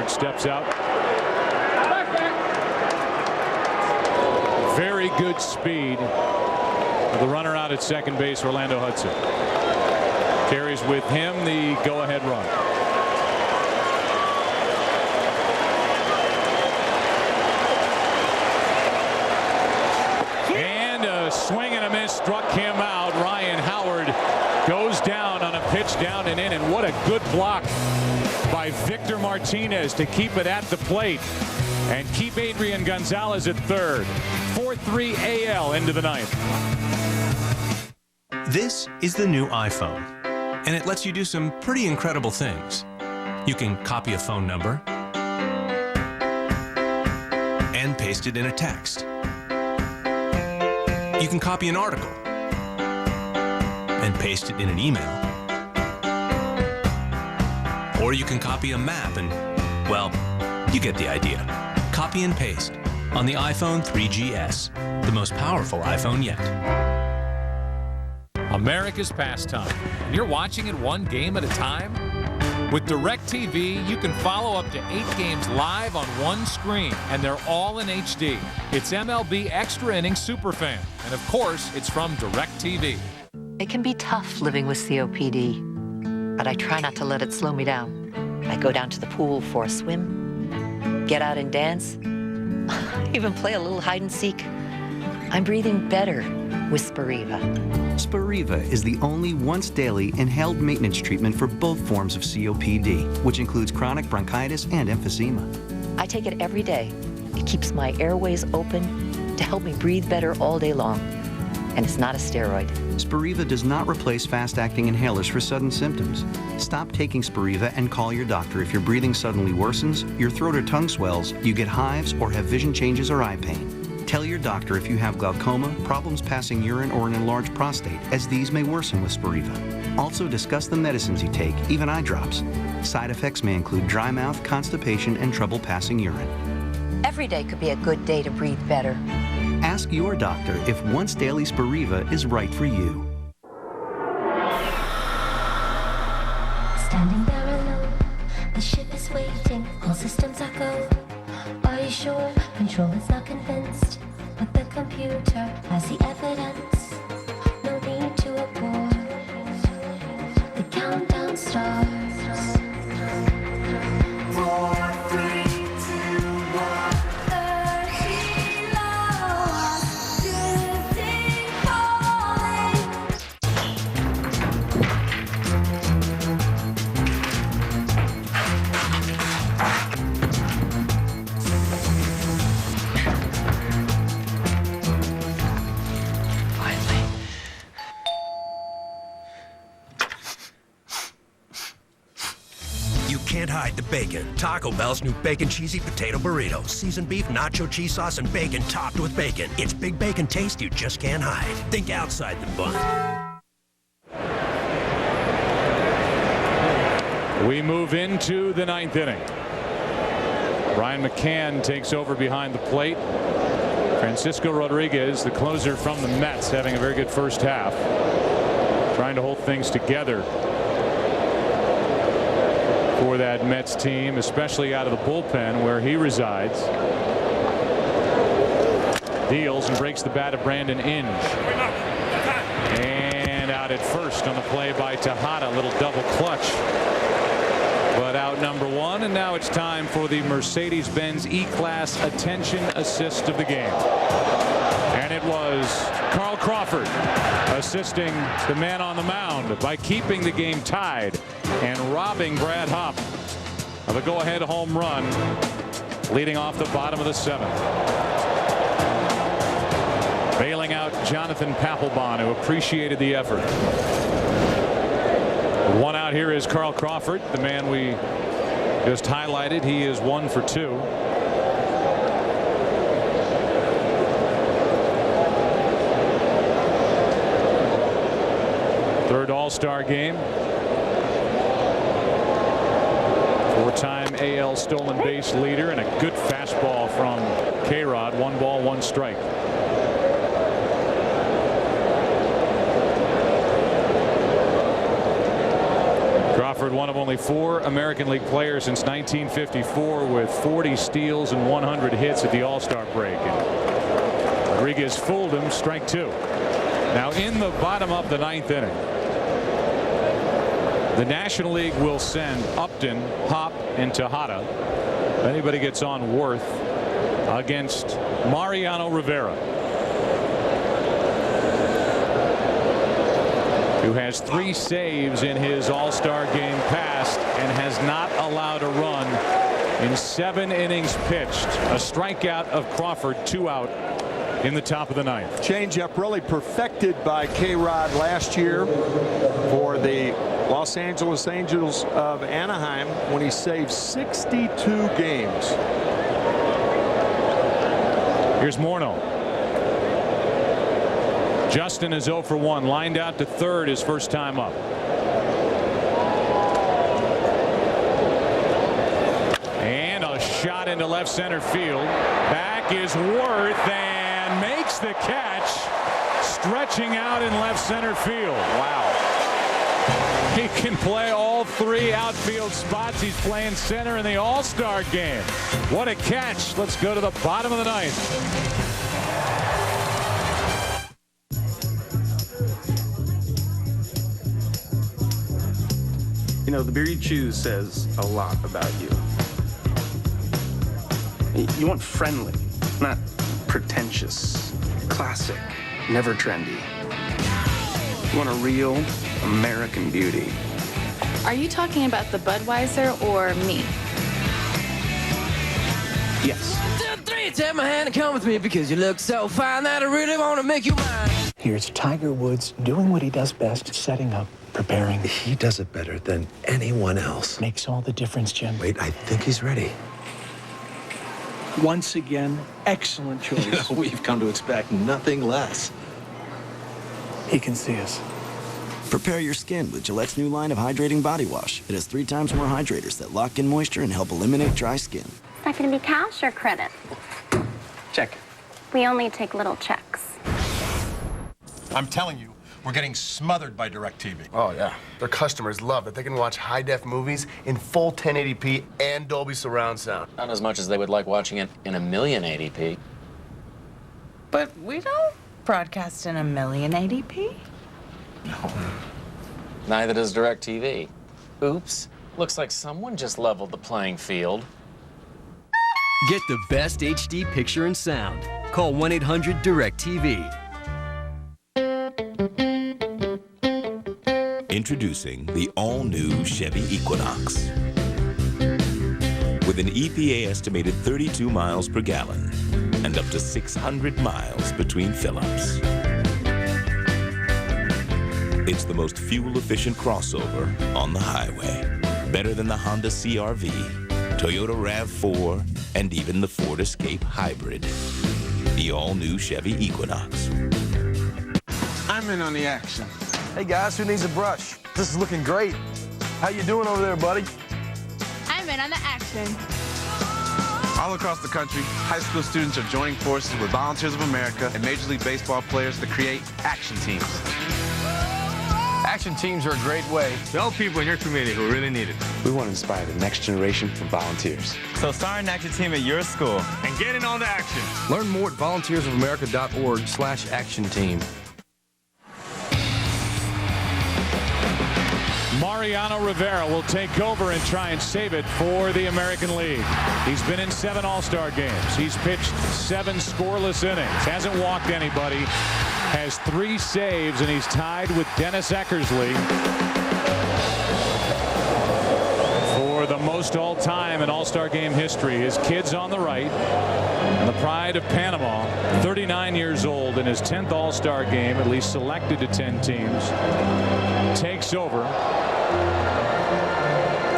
Steps out. Very good speed. The runner out at second base, Orlando Hudson. Carries with him the go-ahead run. And a swing and a miss struck him out. Ryan Howard goes down on a pitch down and in, and what a good block by Victor Martinez to keep it at the plate and keep Adrian Gonzalez at third. 4-3 AL into the ninth. This is the new iPhone, and it lets you do some pretty incredible things. You can copy a phone number and paste it in a text. You can copy an article and paste it in an email. Or you can copy a map and, well, you get the idea. Copy and paste on the iPhone 3GS, the most powerful iPhone yet. America's pastime. You're watching it one game at a time? With DirecTV, you can follow up to 8 games live on one screen, and they're all in HD. It's MLB Extra Innings Superfan, and of course, it's from DirecTV. It can be tough living with COPD. But I try not to let it slow me down. I go down to the pool for a swim, get out and dance, even play a little hide and seek. I'm breathing better with Spiriva. Spiriva is the only once daily inhaled maintenance treatment for both forms of COPD, which includes chronic bronchitis and emphysema. I take it every day. It keeps my airways open to help me breathe better all day long. And it's not a steroid. Spiriva does not replace fast-acting inhalers for sudden symptoms. Stop taking Spiriva and call your doctor if your breathing suddenly worsens, your throat or tongue swells, you get hives, or have vision changes or eye pain. Tell your doctor if you have glaucoma, problems passing urine, or an enlarged prostate, as these may worsen with Spiriva. Also discuss the medicines you take, even eye drops. Side effects may include dry mouth, constipation, and trouble passing urine. Every day could be a good day to breathe better. Ask your doctor if once daily Spiriva is right for you. Standing there alone, the ship is waiting, all systems are go. Are you sure? Control is not convinced, but the computer has the evidence. No need to abort. The countdown starts. 4, 3, 2, 1. Can't hide the bacon. Taco Bell's new Bacon Cheesy Potato Burrito. Seasoned beef, nacho cheese sauce, and bacon topped with bacon. It's big bacon taste you just can't hide. Think outside the bun. We move into the ninth inning. Brian McCann takes over behind the plate. Francisco Rodriguez, the closer from the Mets, having a very good first half. Trying to hold things together for that Mets team, especially out of the bullpen where he resides. Deals and breaks the bat of Brandon Inge. And out at first on the play by Tejada. Little double clutch. But out number one, and now it's time for the Mercedes-Benz E-Class attention assist of the game. And it it was Carl Crawford assisting the man on the mound by keeping the game tied and robbing Brad Hopp of a go-ahead home run, leading off the bottom of the 7th. Bailing out Jonathan Papelbon, who appreciated the effort. One out here is Carl Crawford, the man we just highlighted. He is 1 for 2. Third All-Star game. 4-time AL stolen base leader, and a good fastball from K-Rod. 1 ball, 1 strike. Crawford, one of only 4 American League players since 1954 with 40 steals and 100 hits at the All-Star break. And Rodriguez fooled him, strike 2. Now in the bottom of the 9th inning, the National League will send Upton, Hopp, and Tejada. If anybody gets on Worth against Mariano Rivera, who has 3 saves in his All-Star game past and has not allowed a run in 7 innings pitched. A strikeout of Crawford, 2 out in the top of the 9th. Changeup really perfected by K-Rod last year for the Los Angeles Angels of Anaheim when he saved 62 games. Here's Morneau. Justin is 0 for 1, lined out to third his first time up. And a shot into left center field. Back is Worth and makes the catch, stretching out in left center field. Wow. He can play all 3 outfield spots. He's playing center in the All-Star game. What a catch. Let's go to the bottom of the 9th. You know, the beer you choose says a lot about you. You want friendly, not pretentious, classic, never trendy. You want a real American beauty. Are you talking about the Budweiser or me? Yes. 2, 3, take my hand and come with me because you look so fine that I really want to make you mine. Here's Tiger Woods doing what he does best, setting up, preparing. He does it better than anyone else. Makes all the difference, Jim. Wait, I think he's ready. Once again, excellent choice. We've come to expect nothing less. He can see us. Prepare your skin with Gillette's new line of hydrating body wash. It has 3 times more hydrators that lock in moisture and help eliminate dry skin. Is that going to be cash or credit? Check. We only take little checks. I'm telling you, we're getting smothered by DirecTV. Oh, yeah. Their customers love that they can watch high-def movies in full 1080p and Dolby surround sound. Not as much as they would like watching it in 1080p. But we don't broadcast in 1080p. No. Neither does DirecTV. Oops. Looks like someone just leveled the playing field. Get the best HD picture and sound. Call 1-800-DIRECTV. Introducing the all-new Chevy Equinox. With an EPA estimated 32 miles per gallon and up to 600 miles between fill-ups. It's the most fuel-efficient crossover on the highway. Better than the Honda CR-V, Toyota RAV4, and even the Ford Escape Hybrid. The all-new Chevy Equinox. I'm in on the action. Hey guys, who needs a brush? This is looking great. How you doing over there, buddy? I'm in on the action. All across the country, high school students are joining forces with Volunteers of America and Major League Baseball players to create action teams. Action teams are a great way to help people in your community who really need it. We want to inspire the next generation of volunteers. So start an action team at your school and get in on the action. Learn more at volunteersofamerica.org/action team. Mariano Rivera will take over and try and save it for the American League. He's been in 7 All-Star games. He's pitched 7 scoreless innings. Hasn't walked anybody. Has 3 saves, and he's tied with Dennis Eckersley for the most all-time in All-Star game history. His kid's on the right, and the pride of Panama, 39 years old in his 10th All-Star game, at least selected to 10 teams, takes over.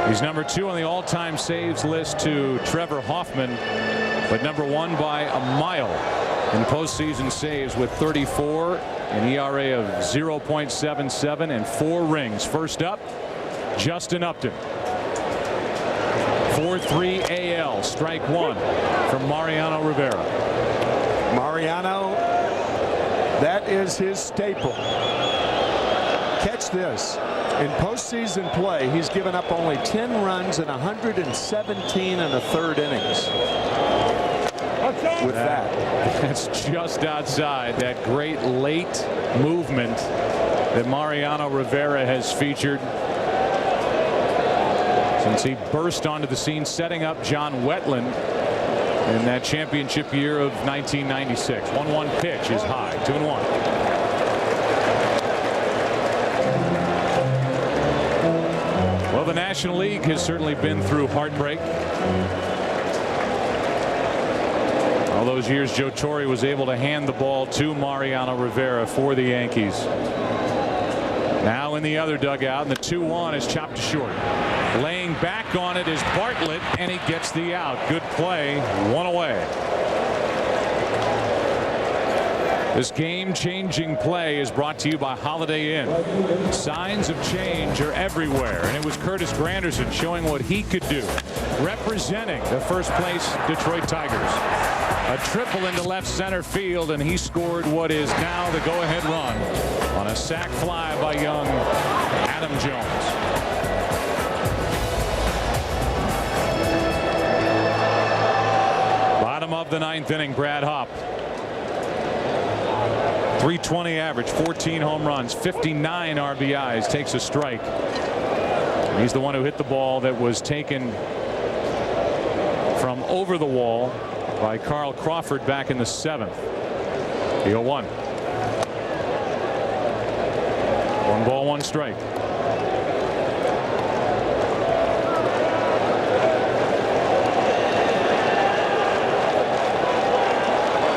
He's number 2 on the all-time saves list to Trevor Hoffman, but number 1 by a mile in postseason saves with 34, an ERA of 0.77, and 4 rings. First up, Justin Upton. 4-3 AL, strike 1 from Mariano Rivera. Mariano, that is his staple. Catch this. In postseason play, he's given up only 10 runs in 117 1/3 innings. With that's just outside that great late movement that Mariano Rivera has featured since he burst onto the scene, setting up John Wetland in that championship year of 1996. 1-1 pitch is high. 2-1. Well, the National League has certainly been through heartbreak. All those years Joe Torre was able to hand the ball to Mariano Rivera for the Yankees. Now in the other dugout, and the 2-1 is chopped to short. Laying back on it is Bartlett, and he gets the out. Good play, 1 away. This game-changing play is brought to you by Holiday Inn. Signs of change are everywhere, and it was Curtis Granderson showing what he could do, representing the first-place Detroit Tigers. A triple into left center field, and he scored what is now the go-ahead run on a sac fly by young Adam Jones. Bottom of the 9th inning, Brad Hopp. 320 average, 14 home runs, 59 RBIs, takes a strike. And he's the one who hit the ball that was taken from over the wall by Carl Crawford back in the 7th. The 0-1. 1 ball, 1 strike.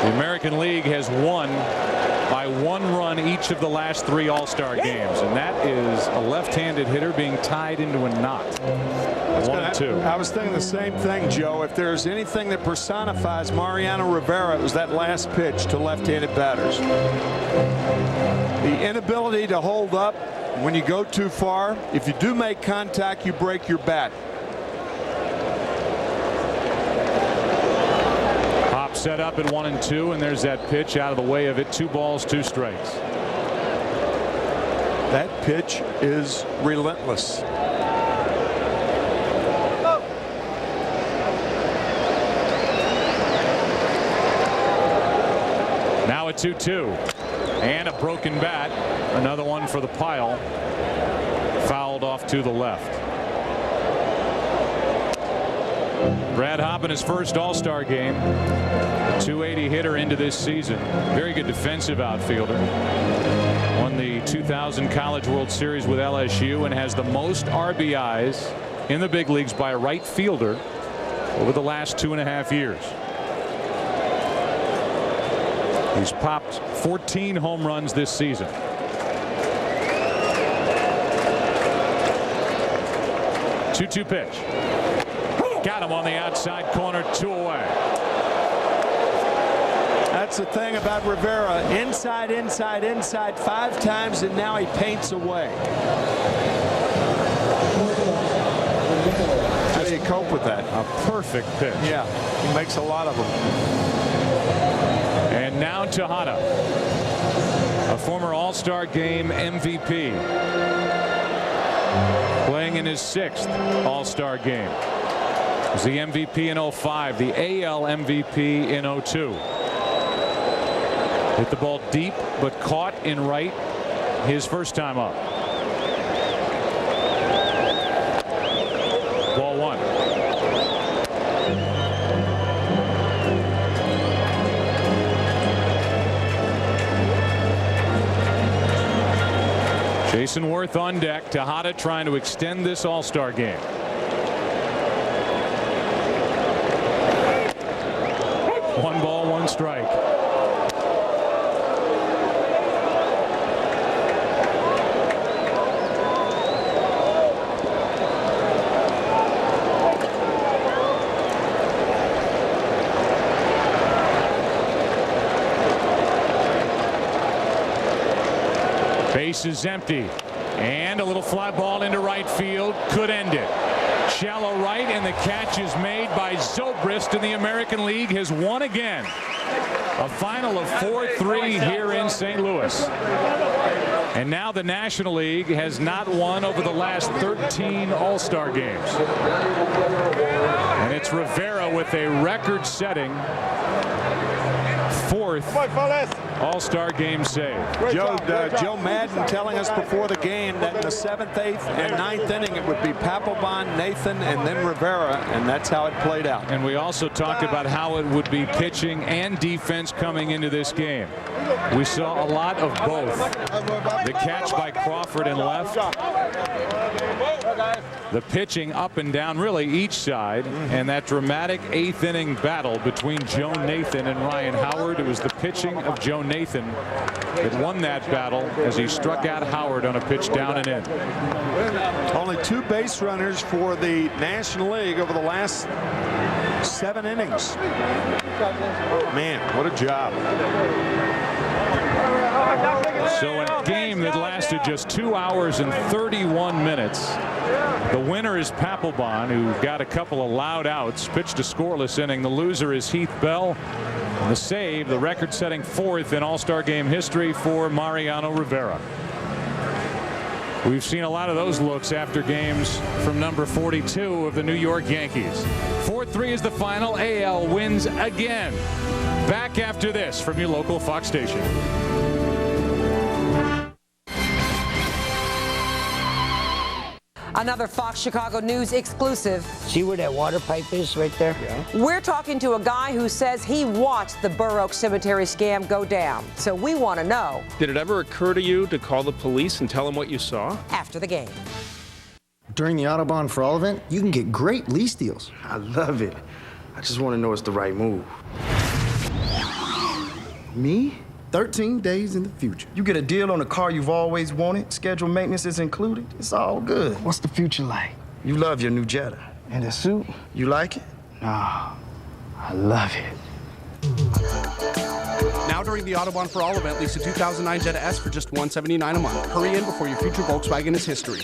The American League has won by 1 run each of the last 3 All-Star games, and that is a left-handed hitter being tied into a knot. 1-2. I was thinking the same thing, Joe. If there's anything that personifies Mariano Rivera, it was that last pitch to left-handed batters. The inability to hold up when you go too far. If you do make contact, you break your bat. Set up at 1-2, and there's that pitch out of the way of it. 2 balls, 2 strikes. That pitch is relentless. Now a 2-2 and a broken bat. Another one for the pile. Fouled off to the left. Brad Hopp in his first All-Star game. 280 hitter into this season. Very good defensive outfielder. Won the 2000 College World Series with LSU and has the most RBIs in the big leagues by a right fielder over the last 2.5 years. He's popped 14 home runs this season. Two pitch. Got him on the outside corner, 2 away. That's the thing about Rivera. Inside, inside, inside 5 times, and now he paints away. How do you cope with that? A perfect pitch. Yeah, he makes a lot of them. And now Tejada, a former All-Star Game MVP, playing in his 6th All-Star game. Was the MVP in 05, the AL MVP in 02. Hit the ball deep, but caught in right his first time up. Ball one. Jason Worth on deck. Tejada trying to extend this All-Star game. One ball, one strike. Base is empty, and a little fly ball into right field could end it. Shallow right, and the catch is made by Zobrist, and the American League has won again. A final of 4-3 here in St. Louis. And now the National League has not won over the last 13 All-Star games. And it's Rivera with a record-setting fourth All-Star game save. Joe Madden telling us before the game that in the 7th, 8th, and 9th inning it would be Papelbon, Nathan, and then Rivera, and that's how it played out. And we also talked about how it would be pitching and defense coming into this game. We saw a lot of both. The catch by Crawford in left. The pitching up and down, really each side, and that dramatic 8th inning battle between Joe Nathan and Ryan Howard. It was the pitching of Joe Nathan that won that battle as he struck out Howard on a pitch down and in. Only 2 base runners for the National League over the last 7 innings. Man, what a job. So in a game that lasted just 2 hours and 31 minutes, the winner is Papelbon, who got a couple of loud outs, pitched a scoreless inning. The loser is Heath Bell. The save, the record-setting 4th in All-Star game history for Mariano Rivera. We've seen a lot of those looks after games from number 42 of the New York Yankees. 4-3 is the final. AL wins again. Back after this from your local Fox station. Another Fox Chicago News exclusive. See where that water pipe is right there? Yeah. We're talking to a guy who says he watched the Burr Oak Cemetery scam go down. So we want to know. Did it ever occur to you to call the police and tell them what you saw? After the game. During the Autobahn for All event, you can get great lease deals. I love it. I just want to know it's the right move. Me? 13 days in the future. You get a deal on a car you've always wanted, scheduled maintenance is included, it's all good. What's the future like? You love your new Jetta. And the suit? You like it? Nah, I love it. Now during the Autobahn for All event, lease a 2009 Jetta S for just $179 a month. Hurry in before your future Volkswagen is history.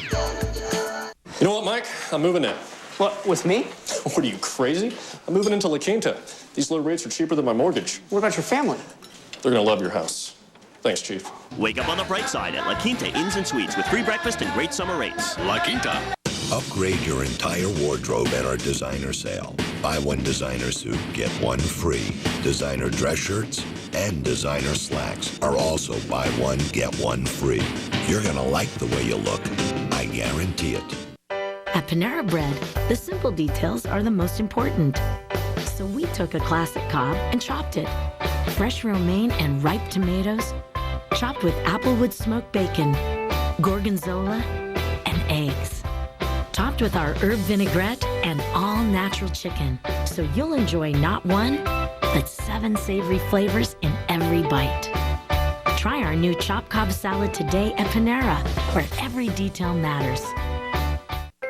You know what, Mike? I'm moving in. What, with me? What, are you crazy? I'm moving into La Quinta. These low rates are cheaper than my mortgage. What about your family? They're gonna love your house. Thanks, Chief. Wake up on the bright side at La Quinta Inns and Suites with free breakfast and great summer rates. La Quinta. Upgrade your entire wardrobe at our designer sale. Buy one designer suit, get one free. Designer dress shirts and designer slacks are also buy one, get one free. You're gonna like the way you look. I guarantee it. At Panera Bread, the simple details are the most important. So we took a classic Cobb and chopped it. Fresh romaine and ripe tomatoes, chopped with applewood smoked bacon, gorgonzola, and eggs. Topped with our herb vinaigrette and all-natural chicken. So you'll enjoy not one, but 7 savory flavors in every bite. Try our new chopped Cobb salad today at Panera, where every detail matters.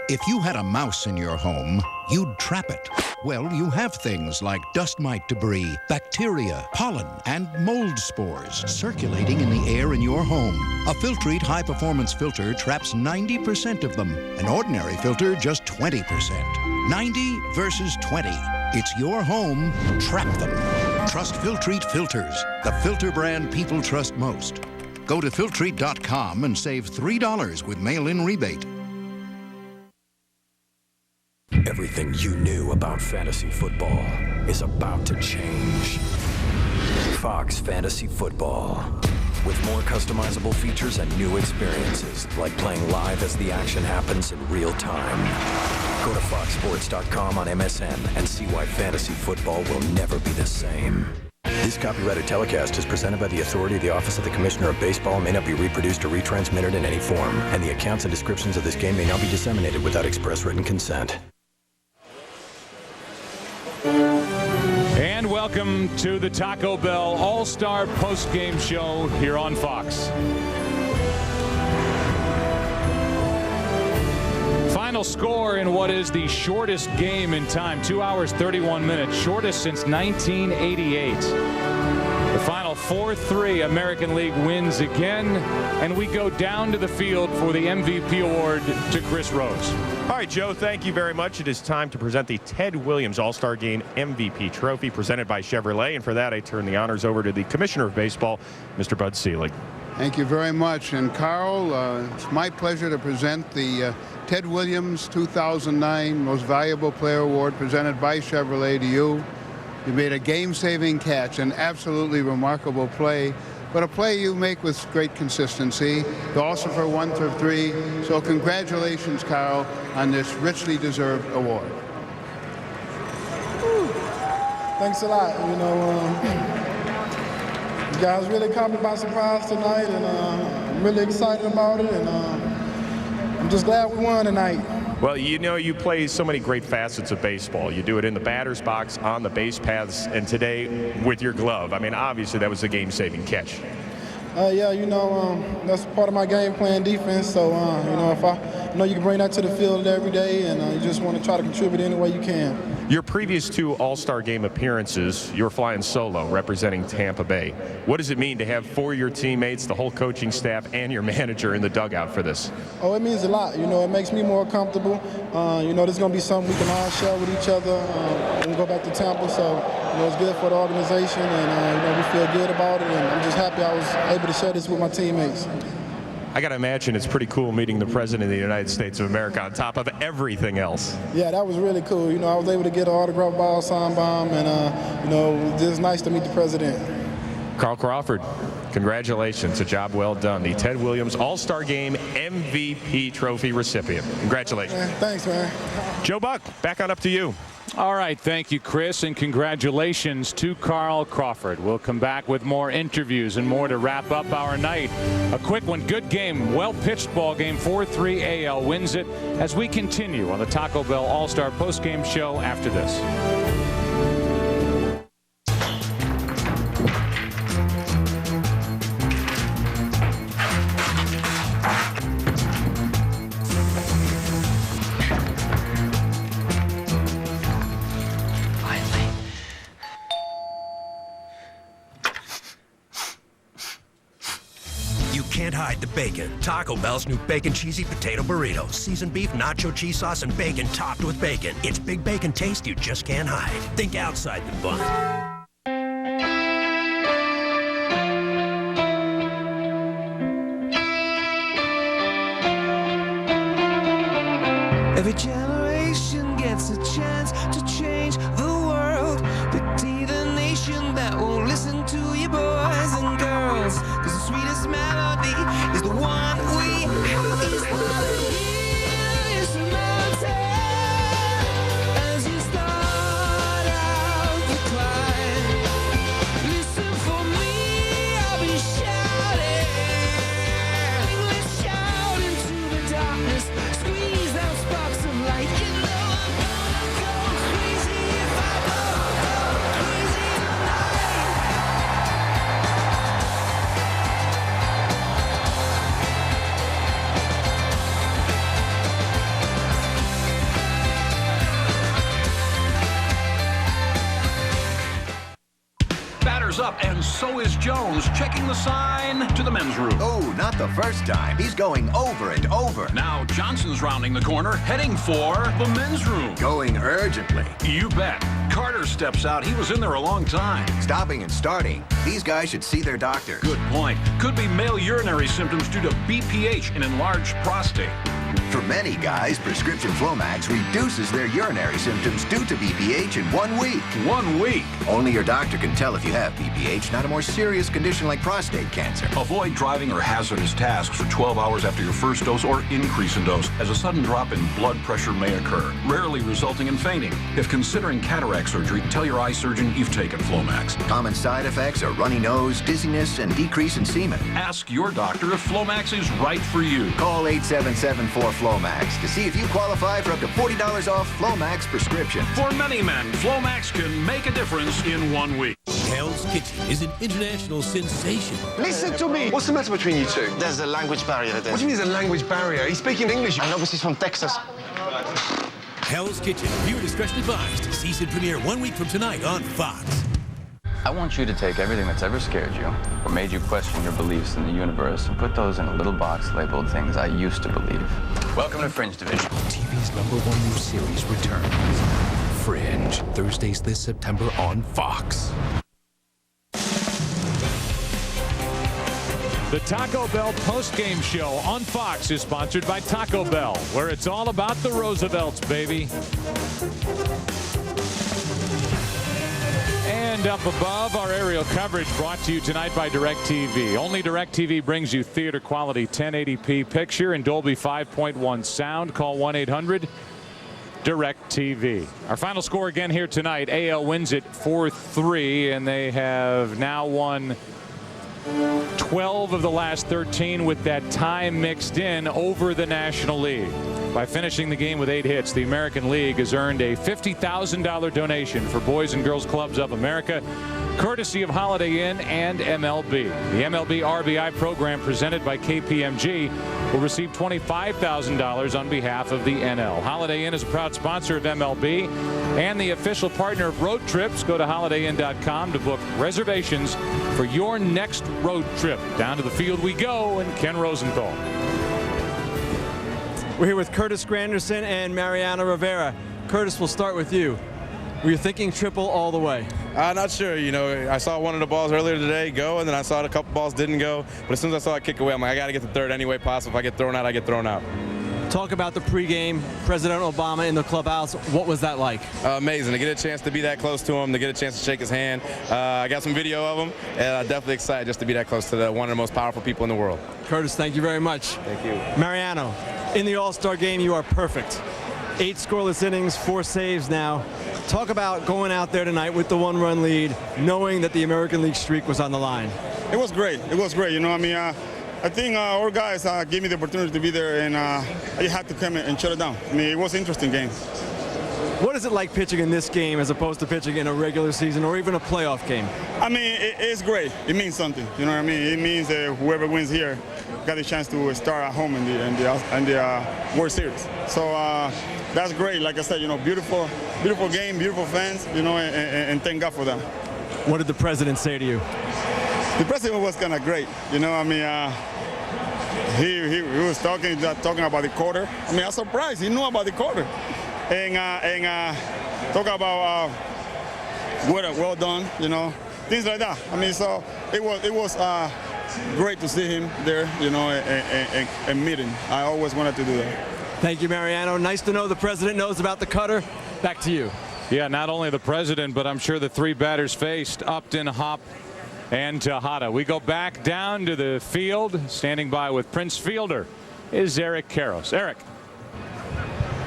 If you had a mouse in your home, you'd trap it. Well, you have things like dust mite debris, bacteria, pollen, and mold spores circulating in the air in your home. A Filtrete high-performance filter traps 90% of them. An ordinary filter, just 20%. 90 versus 20. It's your home. Trap them. Trust Filtrete filters, the filter brand people trust most. Go to Filtrete.com and save $3 with mail-in rebate. Everything you knew about fantasy football is about to change. Fox Fantasy Football. with more customizable features and new experiences, like playing live as the action happens in real time. Go to foxsports.com on MSN and see why fantasy football will never be the same. This copyrighted telecast is presented by the authority of the Office of the Commissioner of Baseball and may not be reproduced or retransmitted in any form, and the accounts and descriptions of this game may not be disseminated without express written consent. And welcome to the Taco Bell All-Star Post-Game Show here on Fox. Final score in what is the shortest game in time, 2 hours, 31 minutes, shortest since 1988. The final 4-3, American League wins again, and we go down to the field for the MVP award to Chris Rose. All right, Joe, thank you very much. It is time to present the Ted Williams All-Star Game MVP trophy presented by Chevrolet, and for that I turn the honors over to the Commissioner of Baseball, Mr. Bud Selig. Thank you very much. And Carl, it's my pleasure to present the Ted Williams 2009 Most Valuable Player Award presented by Chevrolet to you. You made a game-saving catch, an absolutely remarkable play, but a play you make with great consistency. You also for 1 through 3. So congratulations, Carl, on this richly deserved award. Thanks a lot. You know, you guys really caught me by surprise tonight, and I'm really excited about it, and I'm just glad we won tonight. Well, you know, you play so many great facets of baseball. You do it in the batter's box, on the base paths, and today with your glove. I mean, obviously that was a game-saving catch. Yeah, you know, that's part of my game, playing defense. So, you know, if I know you can bring that to the field every day, and you just want to try to contribute any way you can. Your previous 2 All-Star Game appearances, you were flying solo, representing Tampa Bay. What does it mean to have 4 of your teammates, the whole coaching staff, and your manager in the dugout for this? Oh, it means a lot. You know, it makes me more comfortable. You know, this is going to be something we can all share with each other when we go back to Tampa. So, you know, it's good for the organization, and, you know, we feel good about it. And I'm just happy I was able to share this with my teammates. I got to imagine it's pretty cool meeting the President of the United States of America on top of everything else. Yeah, that was really cool. You know, I was able to get an autograph ball, signed by him, and, you know, it was nice to meet the President. Carl Crawford, congratulations. A job well done. The Ted Williams All-Star Game MVP trophy recipient. Congratulations. Thanks, man. Joe Buck, back on up to you. All right, thank you, Chris, and congratulations to Carl Crawford. We'll come back with more interviews and more to wrap up our night. A quick one, good game, well-pitched ball game, 4-3 AL wins it, as we continue on the Taco Bell All-Star Postgame Show after this. Bacon. Taco Bell's new Bacon Cheesy Potato Burrito. Seasoned beef, nacho cheese sauce, and bacon topped with bacon. It's big bacon taste you just can't hide. Think outside the bun. Every generation gets a chance to change the world. Pity the nation that won't listen to you boys and girls. 'Cause the sweetest melody is the one we have. Is not here, it's a mountain. As you start out the climb, listen for me, I'll be shouting. Let's shout into the darkness, squeeze out sparks of light. You know I'm gonna go crazy if I go crazy tonight. Batter's up, and so is Jones, checking the sign to the men's room. Oh, not the first time. He's going over and over. Now Johnson's rounding the corner, heading for the men's room. Going urgently. You bet. Carter steps out. He was in there a long time. Stopping and starting. These guys should see their doctor. Good point. Could be male urinary symptoms due to BPH, an enlarged prostate. For many guys, prescription Flomax reduces their urinary symptoms due to BPH in 1 week. 1 week. Only your doctor can tell if you have BPH, not a more serious condition like prostate cancer. Avoid driving or hazardous tasks for 12 hours after your first dose or increase in dose, as a sudden drop in blood pressure may occur, rarely resulting in fainting. If considering cataract surgery, tell your eye surgeon you've taken Flomax. Common side effects are runny nose, dizziness, and decrease in semen. Ask your doctor if Flomax is right for you. Call 877-4FLOMAX to see if you qualify for up to $40 off Flomax prescription. For many men, Flomax can make a difference in 1 week. Hell's Kitchen is an international sensation. Listen to me. What's the matter between you two? There's a language barrier there. What do you mean there's a language barrier? He's speaking English. I know, but he's from Texas. Hell's Kitchen. Viewer discretion advised. Season premiere 1 week from tonight on Fox. I want you to take everything that's ever scared you or made you question your beliefs in the universe and put those in a little box labeled things I used to believe. Welcome to Fringe Division. TV's #1 new series returns. Fringe. Thursdays this September on Fox. The Taco Bell postgame show on Fox is sponsored by Taco Bell, where it's all about the Roosevelts, baby. And up above, our aerial coverage brought to you tonight by DirecTV. Only DirecTV brings you theater quality 1080p picture and Dolby 5.1 sound. Call 1-800-DirecTV. Our final score again here tonight. AL wins it 4-3, and they have now won 12 of the last 13 with that tie mixed in over the National League. By finishing the game with 8 hits, the American League has earned a $50,000 donation for Boys and Girls Clubs of America, courtesy of Holiday Inn and MLB. The MLB RBI program presented by KPMG will receive $25,000 on behalf of the NL. Holiday Inn is a proud sponsor of MLB and the official partner of road trips. Go to holidayinn.com to book reservations for your next road trip. Down to the field we go, and Ken Rosenthal. We're here with Curtis Granderson and Mariano Rivera. Curtis, we'll start with you. Were you thinking triple all the way? Not sure. You know, I saw one of the balls earlier today go, and then I saw a couple balls didn't go. But as soon as I saw it kick away, I'm like, I got to get the third any way possible. If I get thrown out, I get thrown out. Talk about the pregame, President Obama in the clubhouse. What was that like? Amazing to get a chance to be that close to him, to get a chance to shake his hand. I got some video of him, and I'm definitely excited just to be that close to one of the most powerful people in the world. Curtis, thank you very much. Thank you. Mariano, in the All-Star game, you are perfect. 8 scoreless innings, 4 saves now. Talk about going out there tonight with the 1-run lead, knowing that the American League streak was on the line. It was great. It was great. You know, I mean, I think our guys gave me the opportunity to be there, and I had to come and shut it down. I mean, it was an interesting game. What is it like pitching in this game as opposed to pitching in a regular season or even a playoff game? I mean, it's great. It means something. You know what I mean? It means that whoever wins here got the chance to start at home in the World Series. So that's great. Like I said, you know, beautiful game, beautiful fans, you know, and thank God for that. What did the president say to you? The president was kind of great. You know, I mean, he was talking about the quarter. I mean, I was surprised. He knew about the quarter. And talk about well done, you know, things like that. I mean, so it was great to see him there, you know, and meet him. I always wanted to do that. Thank you, Mariano. Nice to know the president knows about the cutter. Back to you. Yeah, not only the president, but I'm sure the 3 batters faced, Upton, Hop, and Tejada. We go back down to the field. Standing by with Prince Fielder is Eric Karros. Eric.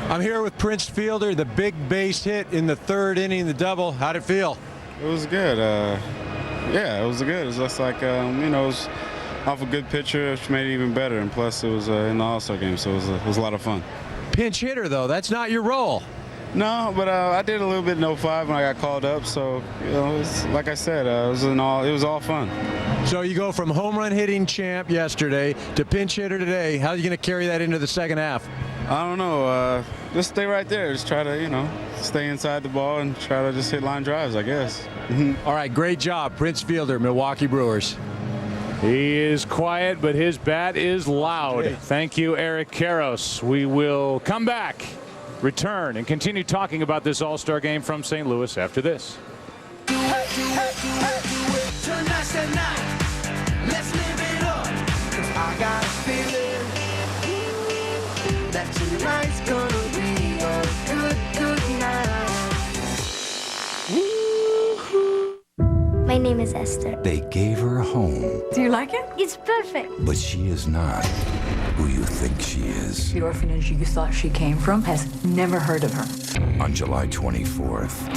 I'm here with Prince Fielder, the big base hit in the 3rd inning, the double. How'd it feel? It was good. Yeah, it was good. It was just like, you know, it was off a good pitcher, which made it even better. And plus, it was in the All-Star game, so it was a lot of fun. Pinch hitter, though. That's not your role. No, but I did a little bit no 5 when I got called up. So, you know, it was, like I said, it was all fun. So you go from home run hitting champ yesterday to pinch hitter today. How are you going to carry that into the second half? I don't know. Just stay right there. Just try to, you know, stay inside the ball and try to just hit line drives, I guess. All right, great job, Prince Fielder, Milwaukee Brewers. He is quiet, but his bat is loud. Thank you, Eric Karros. We will come back, return, and continue talking about this All-Star game from St. Louis after this. Tonight's the night. Let's live it up. 'Cause I got a feeling that that tonight's gonna be a good, good night. My name is Esther. They gave her a home, Do you like it? It's perfect. but she is not who you think she is. The orphanage you thought she came from has never heard of her. On July 24th,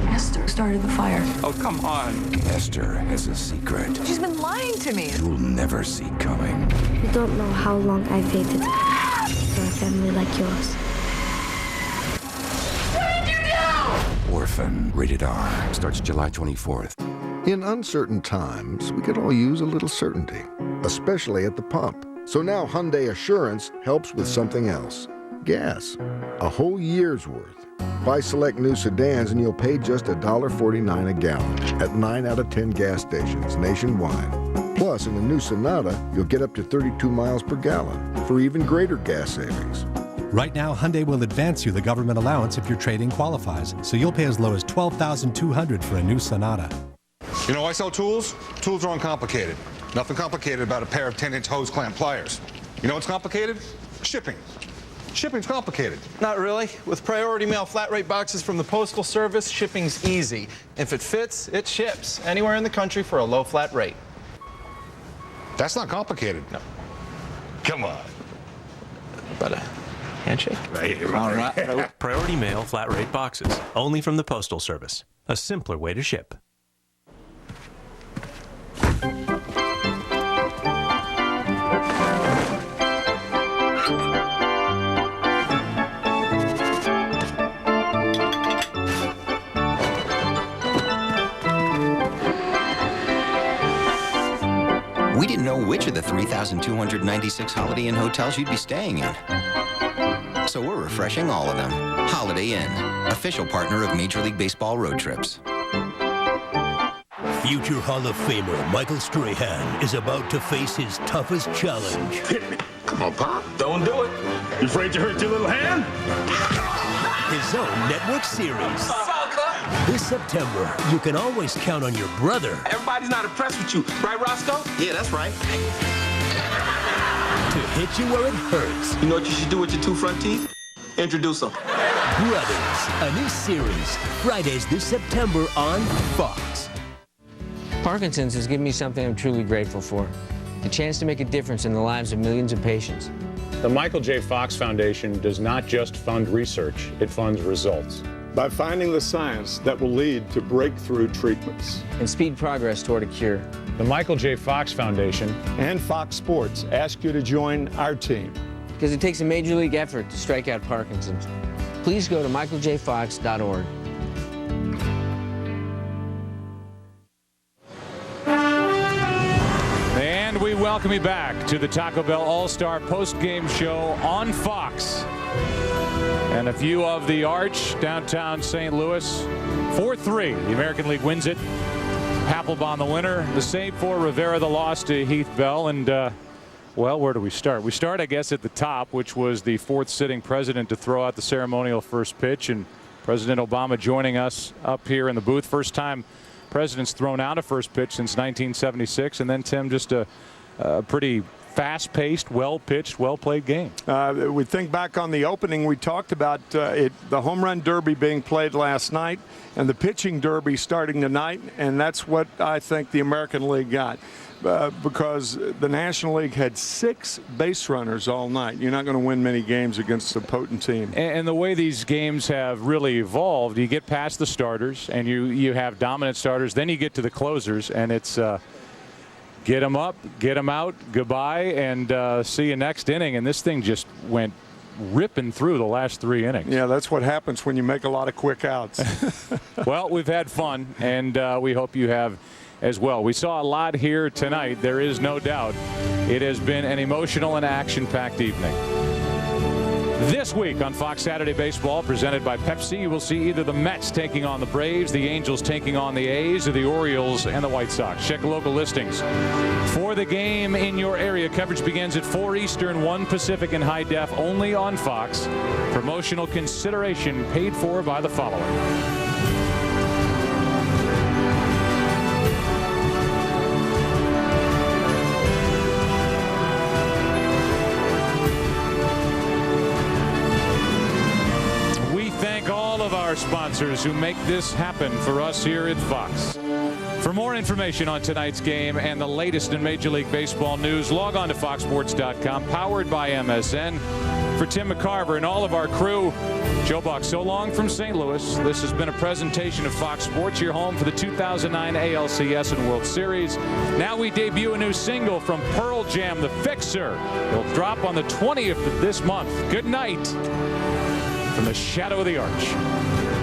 Esther started the fire. oh, come on. Esther has a secret She's been lying to me. you'll never see coming. You don't know how long I've waited for a family like yours. What did you do? Orphan, rated R, starts July 24th. In uncertain times, we could all use a little certainty, especially at the pump. So now Hyundai Assurance helps with something else. Gas. A whole year's worth. Buy select new sedans and you'll pay just $1.49 a gallon at 9 out of 10 gas stations nationwide. Plus, in the new Sonata, you'll get up to 32 miles per gallon for even greater gas savings. Right now, Hyundai will advance you the government allowance if your trade-in qualifies, so you'll pay as low as $12,200 for a new Sonata. You know, I sell tools. Tools are uncomplicated. Nothing complicated about a pair of 10-inch hose clamp pliers. You know what's complicated? Shipping. Shipping's complicated. Not really. With priority mail flat rate boxes from the Postal Service, shipping's easy. If it fits, it ships anywhere in the country for a low flat rate. That's not complicated. No. Come on. But a handshake? Right. All right. Priority mail flat rate boxes. Only from the Postal Service. A simpler way to ship. We didn't know which of the 3,296 Holiday Inn hotels you'd be staying in. So we're refreshing all of them. Holiday Inn, official partner of Major League Baseball road trips. Future Hall of Famer Michael Strahan is about to face his toughest challenge. Hit me. Come on, Pop. Don't do it. You afraid to hurt your little hand? His own network series. This September, you can always count on your brother Everybody's not impressed with you, right, Roscoe? Yeah, that's right. to hit you where it hurts. You know what you should do with your two front teeth? Introduce them. Brothers, a new series, Fridays this September on Fox. Parkinson's has given me something I'm truly grateful for. The chance to make a difference in the lives of millions of patients. The Michael J. Fox Foundation does not just fund research, it funds results. By finding the science that will lead to breakthrough treatments. And speed progress toward a cure. The Michael J. Fox Foundation and Fox Sports ask you to join our team. Because it takes a major league effort to strike out Parkinson's. Please go to michaeljfox.org. And we welcome you back to the Taco Bell All-Star post-game show on Fox. And a view of the Arch, downtown St. Louis. 4-3, the American League wins it. Papelbon the winner. The save for Rivera, the loss to Heath Bell. And, well, where do we start? We start, I guess, at the top, which was the fourth sitting president to throw out the ceremonial first pitch. And President Obama joining us up here in the booth. First time president's thrown out a first pitch since 1976. And then, Tim, just a pretty fast-paced, well-pitched, well-played game. We think back on the opening. We talked about the home run derby being played last night and the pitching derby starting tonight, and that's what I think the American League got. Because the National League had 6 base runners all night. You're not going to win many games against a potent team. And the way these games have really evolved, you get past the starters and you have dominant starters, then you get to the closers, and it's get them up, get them out, goodbye, and see you next inning. And this thing just went ripping through the last 3 innings. Yeah, that's what happens when you make a lot of quick outs. Well, we've had fun, and we hope you have as well. We saw a lot here tonight. There is no doubt it has been an emotional and action-packed evening. This week on Fox Saturday Baseball, presented by Pepsi, you will see either the Mets taking on the Braves, the Angels taking on the A's, or the Orioles and the White Sox. Check local listings for the game in your area. Coverage begins at 4 Eastern, 1 Pacific in high def, only on Fox. Promotional consideration paid for by the following. our sponsors who make this happen for us here at Fox. For more information on tonight's game and the latest in Major League Baseball news, log on to foxsports.com, powered by MSN. For Tim McCarver and all of our crew, Joe Buck, so long from St. Louis. This has been a presentation of Fox Sports, your home for the 2009 ALCS and World Series. Now we debut a new single from Pearl Jam, The Fixer. It'll drop on the 20th of this month. Good night from the shadow of the arch.